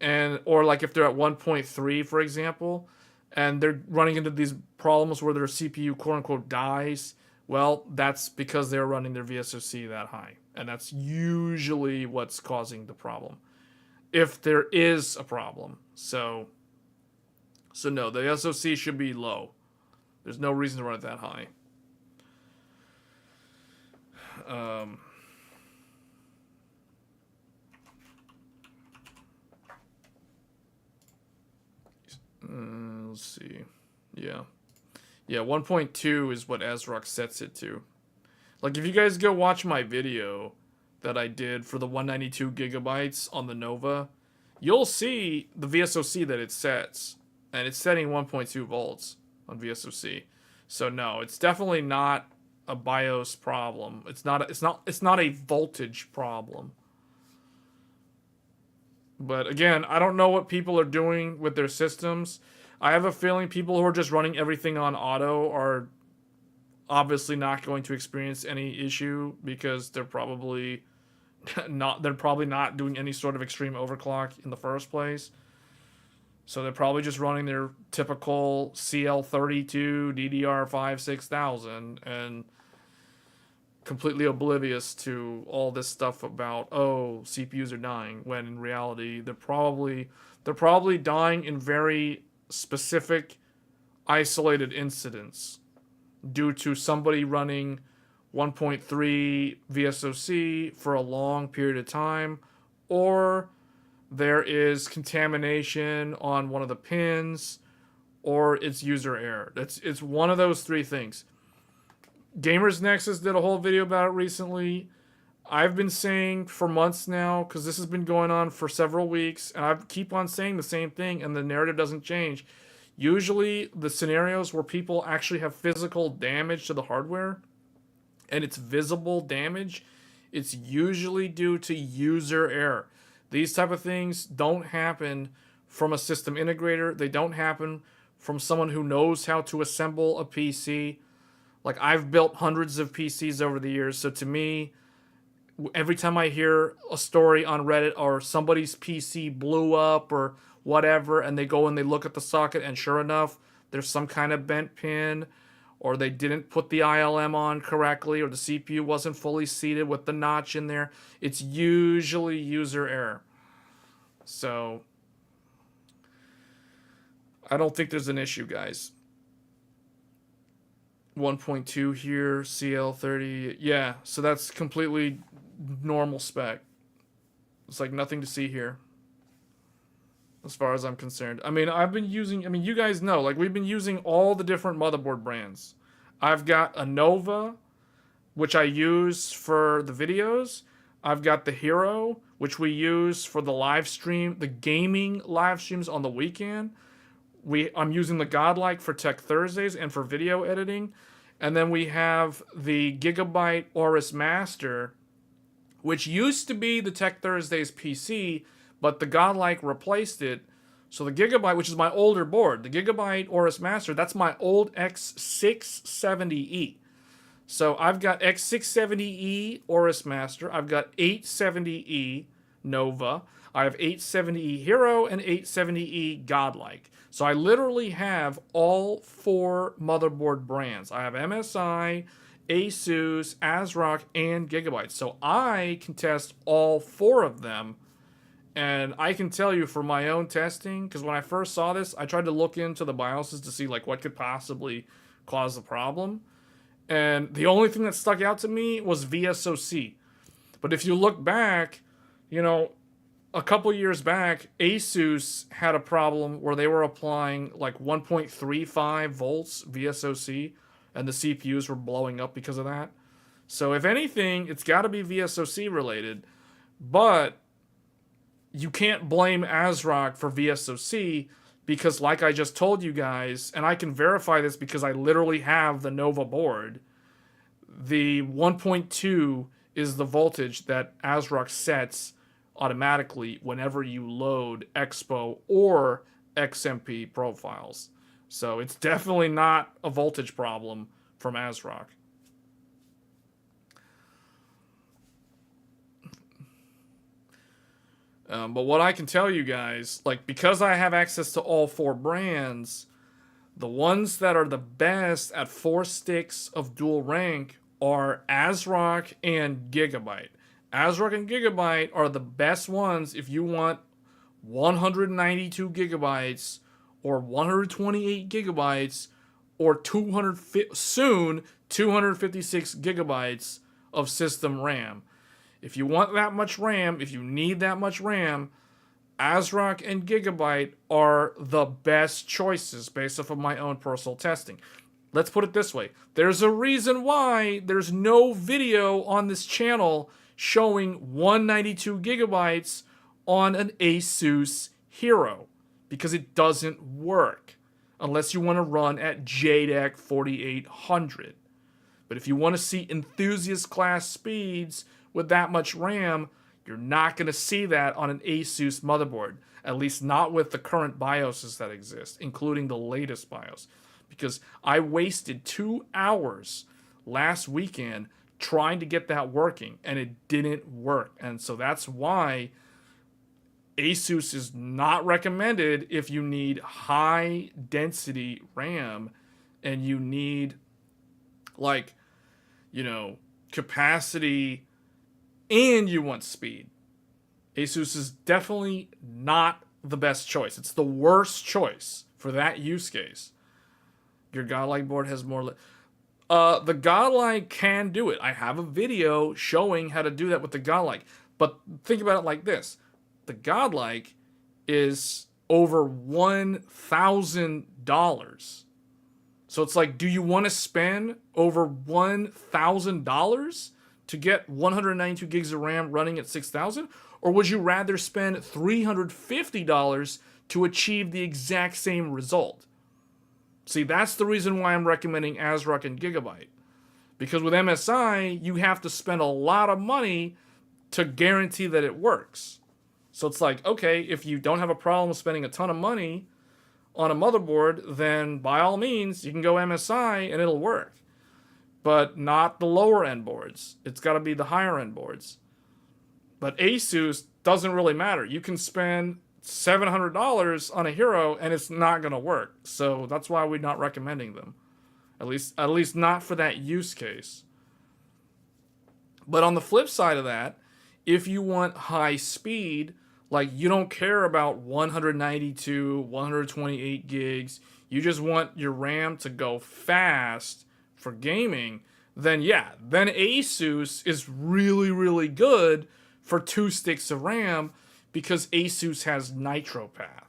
and or like if they're at 1.3, for example, and they're running into these problems where their CPU quote unquote dies, well, that's because they're running their VSOC that high. And that's usually what's causing the problem, if there is a problem. So no, the SoC should be low. There's no reason to run it that high. Let's see. Yeah, 1.2 is what ASRock sets it to. Like, if you guys go watch my video that I did for the 192 gigabytes on the Nova, you'll see the VSOC that it sets, and it's setting 1.2 volts on VSOC. So no, it's definitely not a BIOS problem. It's not a voltage problem. But again, I don't know what people are doing with their systems. I have a feeling people who are just running everything on auto are obviously not going to experience any issue because they're probably not doing any sort of extreme overclock in the first place. So they're probably just running their typical CL32 DDR5-6000 and completely oblivious to all this stuff about, oh, CPUs are dying, when in reality they're probably dying in very specific isolated incidents due to somebody running 1.3 VSOC for a long period of time, or there is contamination on one of the pins, or it's user error. It's one of those three things. Gamers Nexus did a whole video about it recently. I've been saying for months now, because this has been going on for several weeks, and I keep on saying the same thing, and the narrative doesn't change. Usually, the scenarios where people actually have physical damage to the hardware, and it's visible damage, it's usually due to user error. These type of things don't happen from a system integrator. They don't happen from someone who knows how to assemble a PC. Like, I've built hundreds of PCs over the years, so to me, every time I hear a story on Reddit or somebody's PC blew up or whatever, and they go and they look at the socket, and sure enough, there's some kind of bent pin, or they didn't put the ILM on correctly, or the CPU wasn't fully seated with the notch in there, it's usually user error. So I don't think there's an issue, guys. 1.2 here, CL30, yeah, so that's completely normal spec. It's like nothing to see here, as far as I'm concerned. I mean, you guys know, like, we've been using all the different motherboard brands. I've got a Nova, which I use for the videos. I've got the Hero, which we use for the live stream, the gaming live streams on the weekend. I'm using the Godlike for Tech Thursdays and for video editing. And then we have the Gigabyte Aorus Master, which used to be the Tech Thursdays PC, but the Godlike replaced it. So the Gigabyte, which is my older board, the Gigabyte Aorus Master, that's my old X670E. So I've got X670E Aorus Master, I've got 870E Nova, I have 870E Hero, and 870E Godlike. So I literally have all four motherboard brands. I have MSI, Asus, ASRock, and Gigabyte. So I can test all four of them. And I can tell you for my own testing, because when I first saw this, I tried to look into the BIOSes to see like what could possibly cause the problem. And the only thing that stuck out to me was VSOC. But if you look back, you know, a couple years back, Asus had a problem where they were applying like 1.35 volts VSOC, and the CPUs were blowing up because of that. So if anything, it's got to be VSOC related, but you can't blame ASRock for VSOC because, like I just told you guys, and I can verify this because I literally have the Nova board, the 1.2 is the voltage that ASRock sets automatically whenever you load Expo or XMP profiles. So it's definitely not a voltage problem from ASRock. But what I can tell you guys, like, because I have access to all four brands, the ones that are the best at 4 sticks of dual rank are ASRock and Gigabyte. ASRock and Gigabyte are the best ones if you want 192 gigabytes or 128 gigabytes or soon 256 gigabytes of system RAM. If you want that much RAM, if you need that much RAM, ASRock and Gigabyte are the best choices based off of my own personal testing. Let's put it this way. There's a reason why there's no video on this channel showing 192 gigabytes on an Asus Hero, because it doesn't work unless you want to run at JEDEC 4800. But if you want to see enthusiast class speeds with that much RAM, you're not going to see that on an Asus motherboard, at least not with the current BIOSes that exist, including the latest BIOS. Because I wasted 2 hours last weekend trying to get that working, and it didn't work. And so that's why Asus is not recommended if you need high density RAM and you need, like, you know, capacity and you want speed. Asus is definitely not the best choice. It's the worst choice for that use case. Your Godlike board has more... the Godlike can do it. I have a video showing how to do that with the Godlike. But think about it like this. The Godlike is over $1,000. So it's like, do you want to spend over $1,000 to get 192 gigs of RAM running at 6,000? Or would you rather spend $350 to achieve the exact same result? See, that's the reason why I'm recommending ASRock and Gigabyte. Because with MSI, you have to spend a lot of money to guarantee that it works. So it's like, okay, if you don't have a problem spending a ton of money on a motherboard, then by all means, you can go MSI and it'll work. But not the lower end boards. It's got to be the higher end boards. But Asus doesn't really matter. You can spend $700 on a Hero and it's not going to work. So that's why we're not recommending them. At least not for that use case. But on the flip side of that, if you want high speed, like you don't care about 192, 128 gigs, you just want your RAM to go fast for gaming, then yeah, then Asus is really, really good for 2 sticks of RAM because Asus has NitroPath.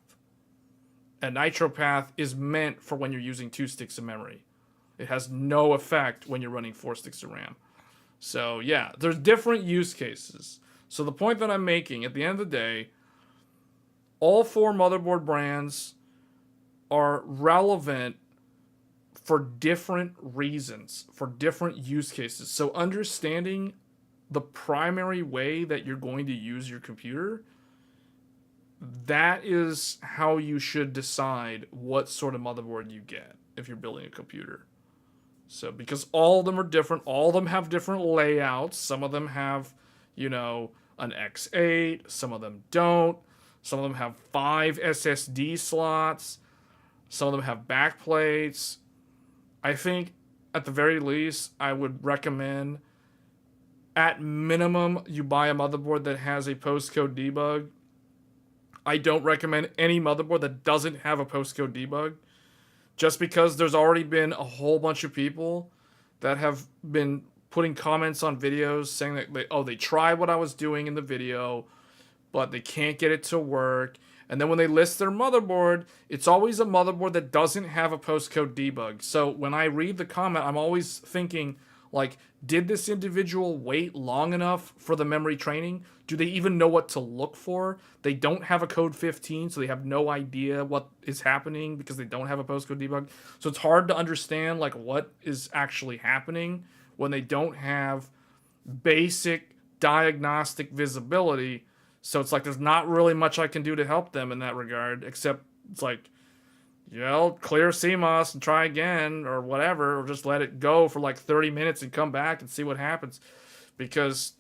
And NitroPath is meant for when you're using 2 sticks of memory. It has no effect when you're running 4 sticks of RAM. So yeah, there's different use cases. So the point that I'm making, at the end of the day, all 4 motherboard brands are relevant for different reasons, for different use cases. So understanding the primary way that you're going to use your computer, that is how you should decide what sort of motherboard you get if you're building a computer. So, because all of them are different, all of them have different layouts. Some of them have, you know, an X8, some of them don't. Some of them have 5 SSD slots. Some of them have backplates. I think, at the very least, I would recommend, at minimum, you buy a motherboard that has a postcode debug. I don't recommend any motherboard that doesn't have a postcode debug. Just because there's already been a whole bunch of people that have been putting comments on videos saying that they tried what I was doing in the video, but they can't get it to work. And then when they list their motherboard, it's always a motherboard that doesn't have a postcode debug. So when I read the comment, I'm always thinking, Like, did this individual wait long enough for the memory training? Do they even know what to look for? They don't have a code 15, so they have no idea what is happening because they don't have a postcode debug. So it's hard to understand like what is actually happening when they don't have basic diagnostic visibility. So it's like there's not really much I can do to help them in that regard, except it's like, clear CMOS and try again or whatever, or just let it go for like 30 minutes and come back and see what happens. Because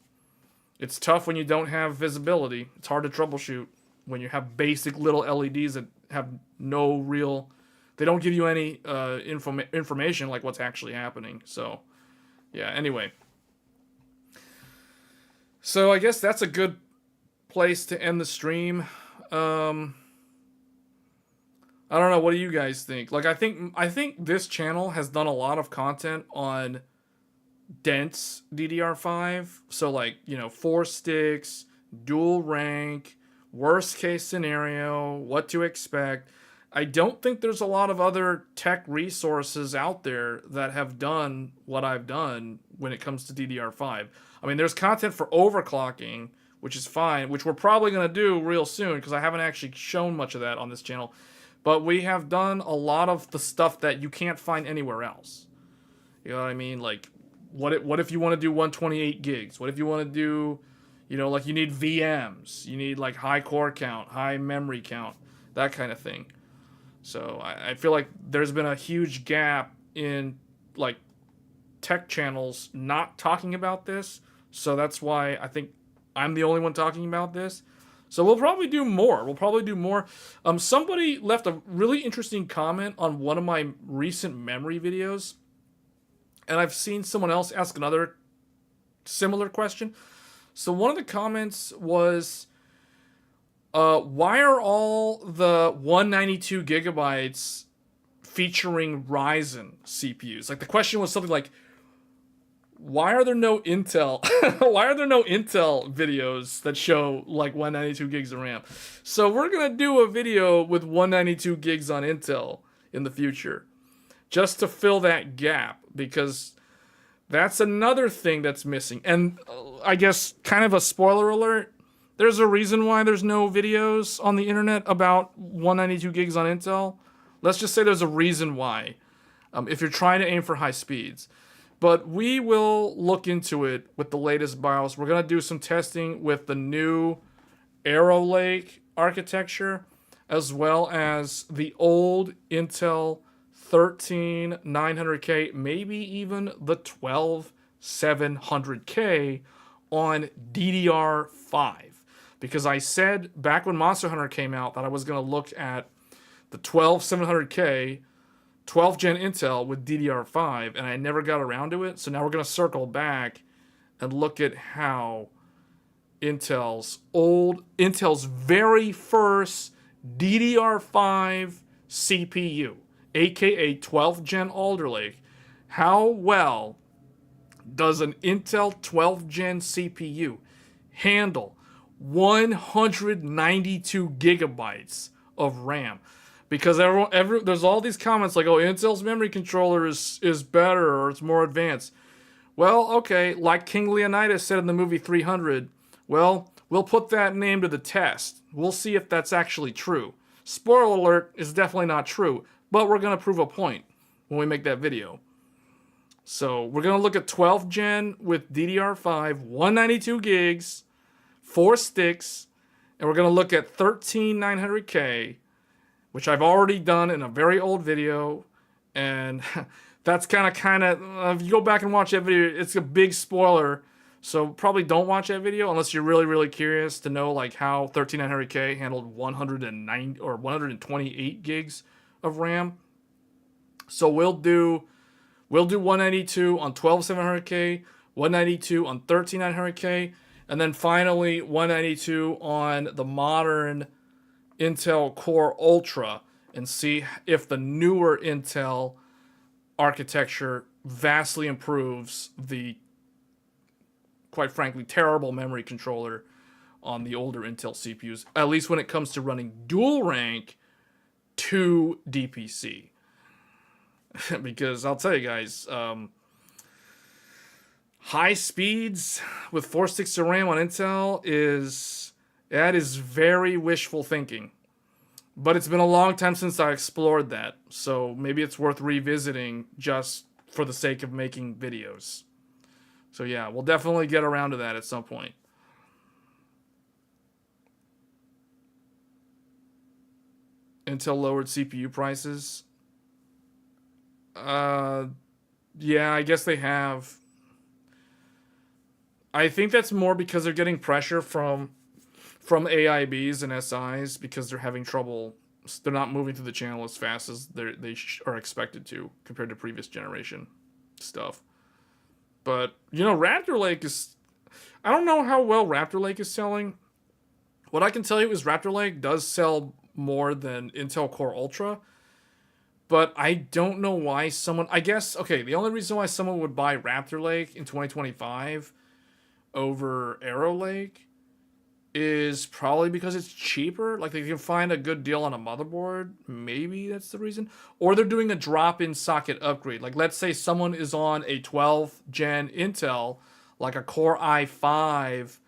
it's tough when you don't have visibility. It's hard to troubleshoot when you have basic little LEDs that have no real, they don't give you any information like what's actually happening. So, yeah, anyway. So I guess that's a good place to end the stream. I don't know. What do you guys think? Like, I think this channel has done a lot of content on dense DDR5. So, like, 4 sticks, dual rank, worst case scenario, what to expect. I don't think there's a lot of other tech resources out there that have done what I've done when it comes to DDR5. I mean, there's content for overclocking, which is fine, which we're probably going to do real soon because I haven't actually shown much of that on this channel. But we have done a lot of the stuff that you can't find anywhere else. You know what I mean? Like, what if you want to do 128 gigs? What if you want to do, like you need VMs. You need like high core count, high memory count, that kind of thing. So I feel like there's been a huge gap in like tech channels not talking about this. So that's why I think I'm the only one talking about this. So we'll probably do more. Somebody left a really interesting comment on one of my recent memory videos. And I've seen someone else ask another similar question. So one of the comments was, why are all the 192 gigabytes featuring Ryzen CPUs? Like, the question was something like, why are there no Intel videos that show like 192 gigs of RAM? So we're going to do a video with 192 gigs on Intel in the future just to fill that gap, because that's another thing that's missing. And I guess kind of a spoiler alert, there's a reason why there's no videos on the internet about 192 gigs on Intel. Let's just say there's a reason why, if you're trying to aim for high speeds. But we will look into it with the latest BIOS. We're going to do some testing with the new Arrow Lake architecture, as well as the old Intel 13900K, maybe even the 12700K on DDR5. Because I said back when Monster Hunter came out that I was going to look at the 12700K 12th gen Intel with DDR5, and I never got around to it. So now we're going to circle back and look at how Intel's very first DDR5 CPU, aka 12th gen Alder Lake, how well does an Intel 12th gen CPU handle 192 gigabytes of RAM? Because there's all these comments like, oh, Intel's memory controller is better or it's more advanced. Well, okay, like King Leonidas said in the movie 300, well, we'll put that name to the test. We'll see if that's actually true. Spoiler alert, it's definitely not true, but we're going to prove a point when we make that video. So we're going to look at 12th gen with DDR5, 192 gigs, 4 sticks, and we're going to look at 13900K, which I've already done in a very old video, and that's kind of, if you go back and watch that video, it's a big spoiler, so probably don't watch that video unless you're really, really curious to know like how 13900K handled 109 or 128 gigs of RAM. So we'll do 192 on 12700K, 192 on 13900K, and then finally 192 on the modern Intel Core Ultra, and see if the newer Intel architecture vastly improves the, quite frankly, terrible memory controller on the older Intel CPUs, at least when it comes to running dual rank to DPC. Because I'll tell you guys, high speeds with 4 sticks of RAM on Intel is very wishful thinking. But it's been a long time since I explored that, so maybe it's worth revisiting just for the sake of making videos. So yeah, we'll definitely get around to that at some point. Intel lowered CPU prices. Yeah, I guess they have. I think that's more because they're getting pressure from AIBs and SIs because they're having trouble. They're not moving through the channel as fast as they are expected to compared to previous generation stuff. But, you know, Raptor Lake is... I don't know how well Raptor Lake is selling. What I can tell you is Raptor Lake does sell more than Intel Core Ultra. But I don't know why someone... I guess, okay, the only reason why someone would buy Raptor Lake in 2025 over Arrow Lake is probably because it's cheaper. Like, they can find a good deal on a motherboard. Maybe that's the reason. Or they're doing a drop-in socket upgrade. Like, let's say someone is on a 12th gen Intel, like a Core i5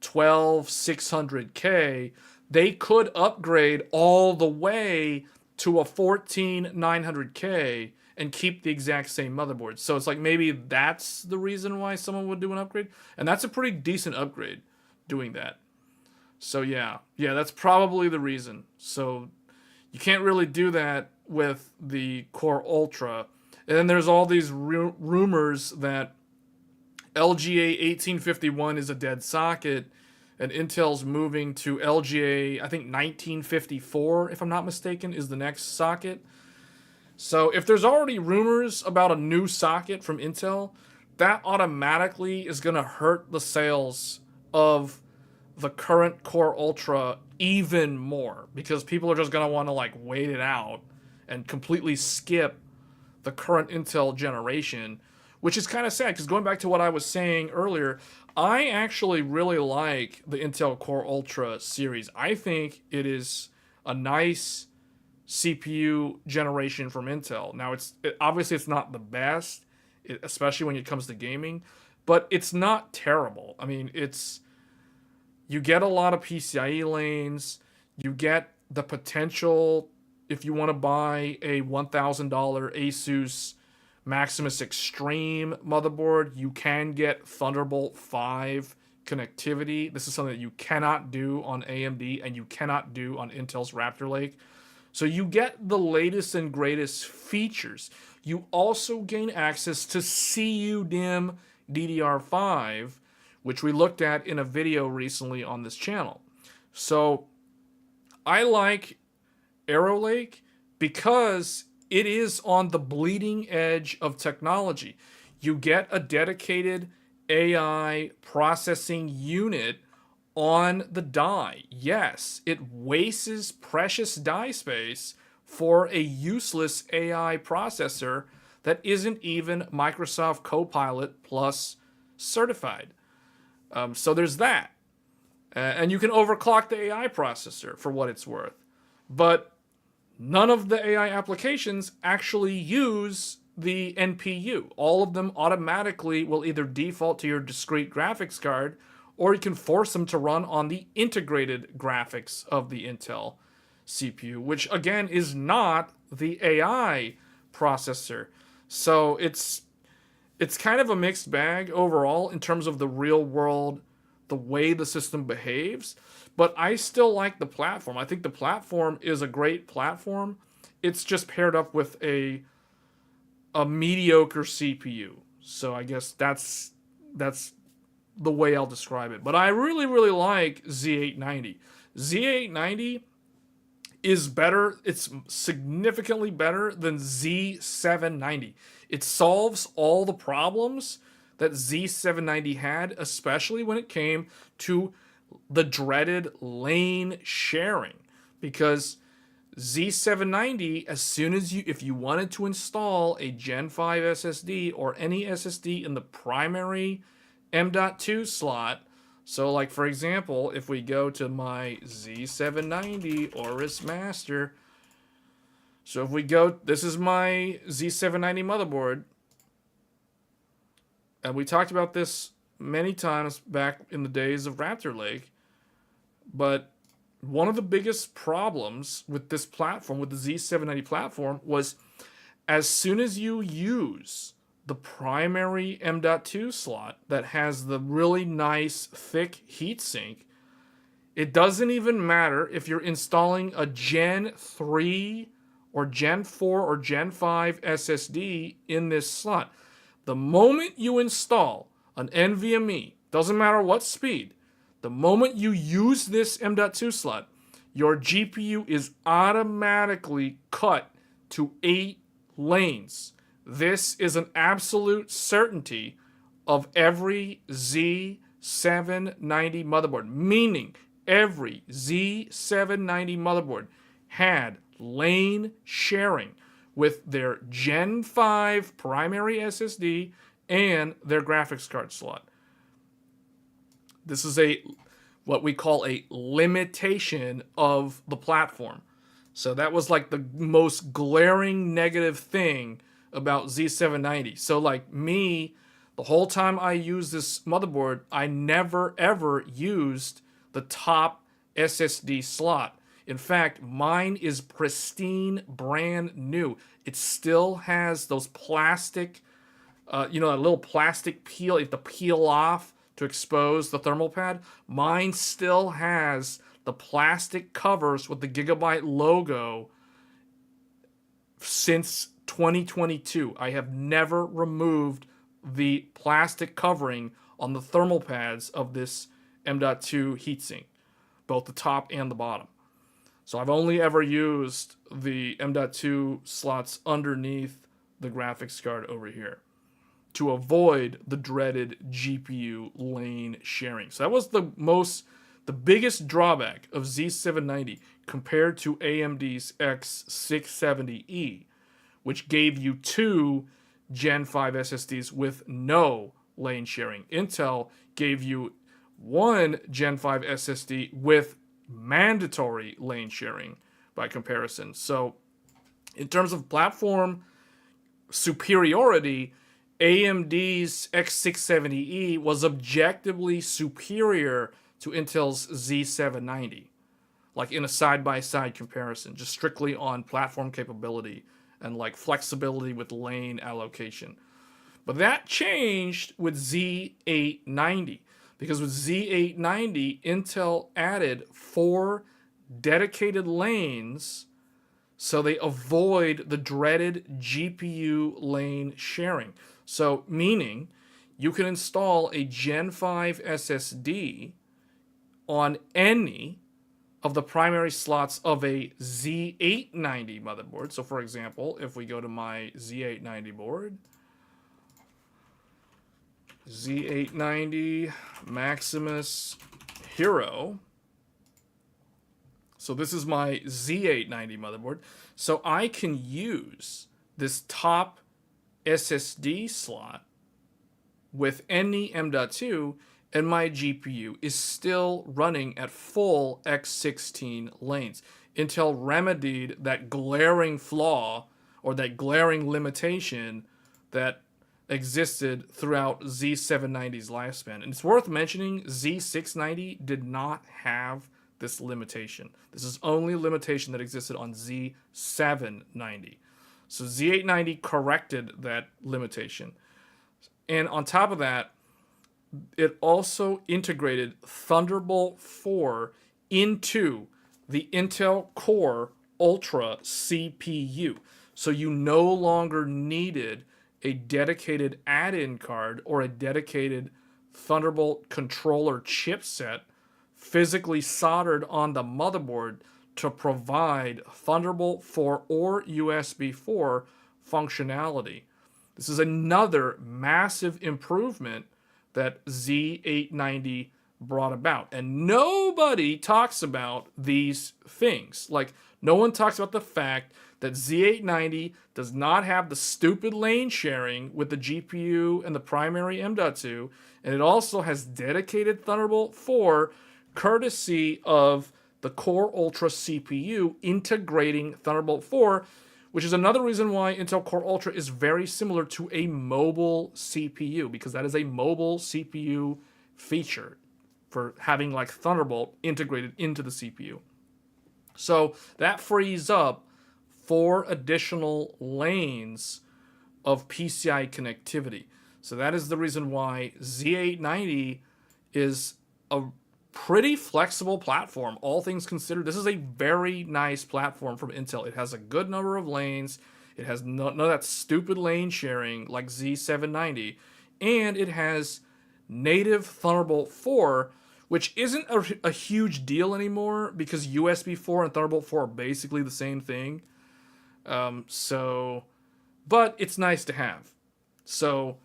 12600K. They could upgrade all the way to a 14900K and keep the exact same motherboard. So it's like maybe that's the reason why someone would do an upgrade. And that's a pretty decent upgrade doing that. So yeah, that's probably the reason. So you can't really do that with the Core Ultra. And then there's all these rumors that LGA 1851 is a dead socket, and Intel's moving to LGA, I think 1954, if I'm not mistaken, is the next socket. So if there's already rumors about a new socket from Intel, that automatically is going to hurt the sales of the current Core Ultra even more, because people are just going to want to like wait it out and completely skip the current Intel generation, which is kind of sad, because going back to what I was saying earlier, I actually really like the Intel Core Ultra series. I think it is a nice CPU generation from Intel. Now, obviously it's not the best, especially when it comes to gaming, but it's not terrible. I mean, you get a lot of PCIe lanes. You get the potential, if you want to buy a $1,000 Asus Maximus Extreme motherboard, you can get Thunderbolt 5 connectivity. This is something that you cannot do on AMD and you cannot do on Intel's Raptor Lake. So you get the latest and greatest features. You also gain access to CUDIM DDR5, which we looked at in a video recently on this channel. So I like Arrow Lake because it is on the bleeding edge of technology. You get a dedicated AI processing unit on the die. Yes, it wastes precious die space for a useless AI processor that isn't even Microsoft Copilot Plus certified. So there's that. And you can overclock the AI processor for what it's worth. But none of the AI applications actually use the NPU. All of them automatically will either default to your discrete graphics card, or you can force them to run on the integrated graphics of the Intel CPU, which again is not the AI processor. So it's kind of a mixed bag overall in terms of the real world, the way the system behaves. But I still like the platform. I think the platform is a great platform. It's just paired up with a mediocre CPU. So I guess that's the way I'll describe it. But I really, really like Z890. Z890 is better. It's significantly better than Z790. It solves all the problems that Z790 had, especially when it came to the dreaded lane sharing. Because Z790, as soon as if you wanted to install a Gen 5 SSD or any SSD in the primary M.2 slot, so like for example, if we go to my Z790 Aorus Master, so if we go, this is my Z790 motherboard, And we talked about this many times back in the days of Raptor Lake. But one of the biggest problems with this platform, with the Z790 platform, was as soon as you use the primary M.2 slot that has the really nice thick heatsink, it doesn't even matter if you're installing a Gen 3 or Gen 4 or Gen 5 SSD in this slot. The moment you install an NVMe, doesn't matter what speed, the moment you use this M.2 slot, your GPU is automatically cut to 8 lanes. This is an absolute certainty of every Z790 motherboard, meaning every Z790 motherboard had lane sharing with their Gen 5 primary SSD and their graphics card slot. This is what we call a limitation of the platform. So that was like the most glaring negative thing about Z790. So like me, the whole time I used this motherboard, I never ever used the top SSD slot. In fact, mine is pristine, brand new. It still has those plastic, a little plastic peel. You have to peel off to expose the thermal pad. Mine still has the plastic covers with the Gigabyte logo since 2022. I have never removed the plastic covering on the thermal pads of this M.2 heatsink, both the top and the bottom. So I've only ever used the M.2 slots underneath the graphics card over here to avoid the dreaded GPU lane sharing. So that was the biggest drawback of Z790 compared to AMD's X670E, which gave you 2 Gen 5 SSDs with no lane sharing. Intel gave you 1 Gen 5 SSD with mandatory lane sharing by comparison. So in terms of platform superiority, AMD's X670E was objectively superior to Intel's Z790, like in a side-by-side comparison, just strictly on platform capability and like flexibility with lane allocation. But that changed with Z890, because with Z890, Intel added 4 dedicated lanes so they avoid the dreaded GPU lane sharing. So meaning you can install a Gen 5 SSD on any of the primary slots of a Z890 motherboard. So for example, if we go to my Z890 board, Z890 Maximus Hero. So this is my Z890 motherboard. So I can use this top SSD slot with any M.2, and my GPU is still running at full X16 lanes. Intel remedied that glaring flaw or that glaring limitation that existed throughout Z790's lifespan. And it's worth mentioning Z690 did not have this limitation. This is only a limitation that existed on Z790. So Z890 corrected that limitation. And on top of that, it also integrated Thunderbolt 4 into the Intel Core Ultra CPU. So you no longer needed a dedicated add-in card or a dedicated Thunderbolt controller chipset physically soldered on the motherboard to provide Thunderbolt 4 or USB 4 functionality. This is another massive improvement that Z890 brought about. And nobody talks about these things. Like, no one talks about the fact that Z890 does not have the stupid lane sharing with the GPU and the primary M.2, and it also has dedicated Thunderbolt 4 courtesy of the Core Ultra CPU integrating Thunderbolt 4, which is another reason why Intel Core Ultra is very similar to a mobile CPU, because that is a mobile CPU feature for having like Thunderbolt integrated into the CPU. So that frees up 4 additional lanes of PCI connectivity. So that is the reason why Z890 is a pretty flexible platform, all things considered. This is a very nice platform from Intel. It has a good number of lanes. It has none of that stupid lane sharing like Z790. And it has native Thunderbolt 4, which isn't a huge deal anymore because USB 4 and Thunderbolt 4 are basically the same thing. But it's nice to have. So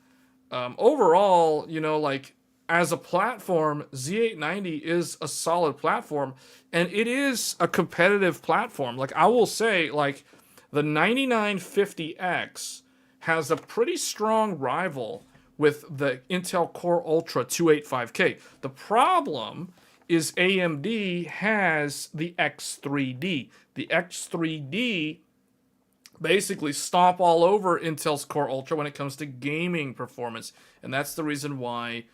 overall, you know, like as a platform, Z890 is a solid platform, and it is a competitive platform. Like I will say, like the 9950X has a pretty strong rival with the Intel Core Ultra 285K. The problem is AMD has the X3D. The X3D basically stomp all over Intel's Core Ultra when it comes to gaming performance. And that's the reason why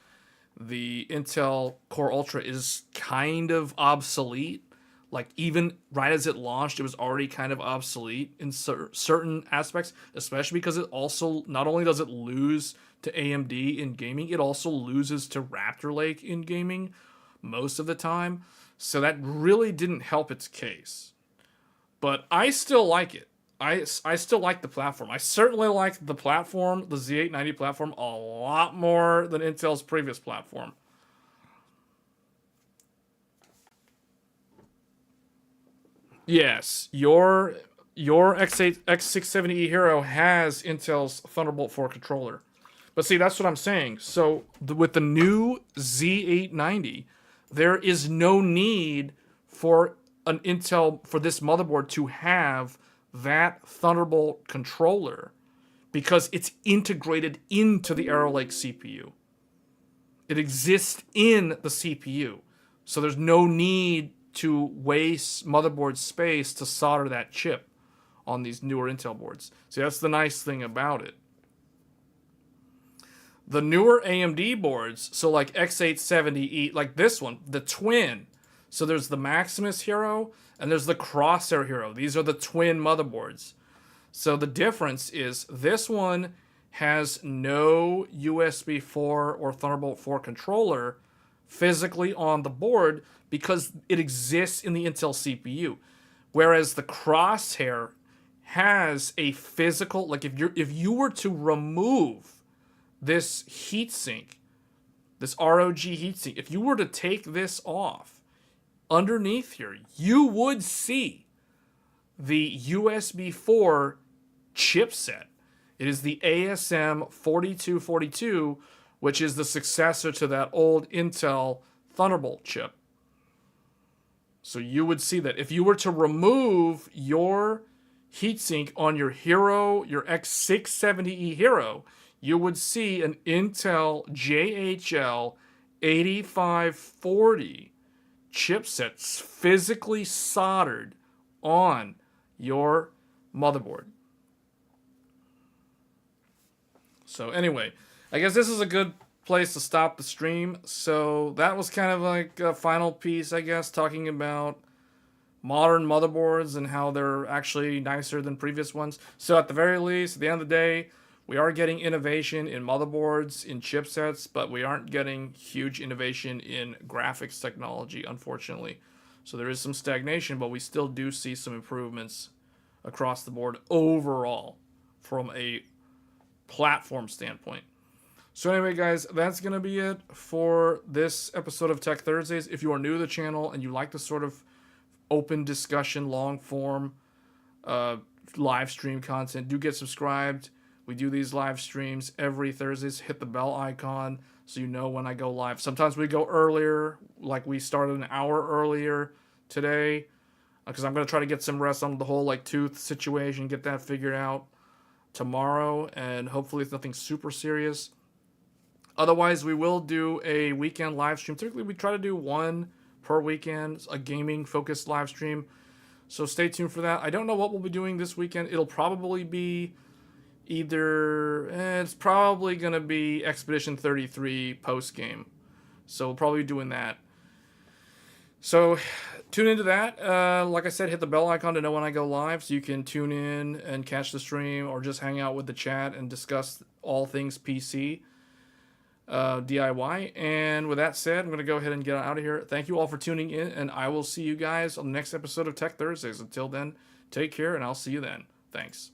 the Intel Core Ultra is kind of obsolete. Like even right as it launched, it was already kind of obsolete in certain aspects, especially because it also, not only does it lose to AMD in gaming, it also loses to Raptor Lake in gaming most of the time. So that really didn't help its case. But I still like it. I still like the platform. I certainly like the platform, the Z890 platform, a lot more than Intel's previous platform. Yes, your X670E Hero has Intel's Thunderbolt 4 controller. But see, that's what I'm saying. So with the new Z890, there is no need for an Intel, for this motherboard to have that Thunderbolt controller because it's integrated into the Arrow Lake CPU. It exists in the CPU. So there's no need to waste motherboard space to solder that chip on these newer Intel boards. See, that's the nice thing about it. The newer AMD boards, so like X870E, like this one, the twin. So there's the Maximus Hero and there's the Crosshair Hero. These are the twin motherboards. So the difference is this one has no USB 4 or Thunderbolt 4 controller physically on the board because it exists in the Intel CPU. Whereas the Crosshair has a physical, like if you were to remove this heatsink, this ROG heatsink, if you were to take this off, underneath here, you would see the USB 4 chipset. It is the ASM 4242, which is the successor to that old Intel Thunderbolt chip. So you would see that. If you were to remove your heatsink on your Hero, your X670E Hero, you would see an Intel JHL 8540 chipset physically soldered on your motherboard. So anyway, I guess this is a good place to stop the stream. So that was kind of like a final piece, I guess, talking about modern motherboards and how they're actually nicer than previous ones. So at the very least, at the end of the day, we are getting innovation in motherboards, in chipsets, but we aren't getting huge innovation in graphics technology, unfortunately. So there is some stagnation, but we still do see some improvements across the board overall from a platform standpoint. So anyway, guys, that's going to be it for this episode of Tech Thursdays. If you are new to the channel and you like the sort of open discussion, long form, live stream content, do get subscribed. We do these live streams every Thursdays. Hit the bell icon so you know when I go live. Sometimes we go earlier, like we started an hour earlier today, because I'm going to try to get some rest on the whole like tooth situation, get that figured out tomorrow, and hopefully it's nothing super serious. Otherwise, we will do a weekend live stream. Typically, we try to do one per weekend, a gaming-focused live stream. So stay tuned for that. I don't know what we'll be doing this weekend. It'll probably be either... it's probably going to be Expedition 33 post-game. So we'll probably be doing that. So tune into that. Like I said, hit the bell icon to know when I go live so you can tune in and catch the stream or just hang out with the chat and discuss all things PC DIY. And with that said, I'm going to go ahead and get out of here. Thank you all for tuning in, and I will see you guys on the next episode of Tech Thursdays. Until then, take care, and I'll see you then. Thanks.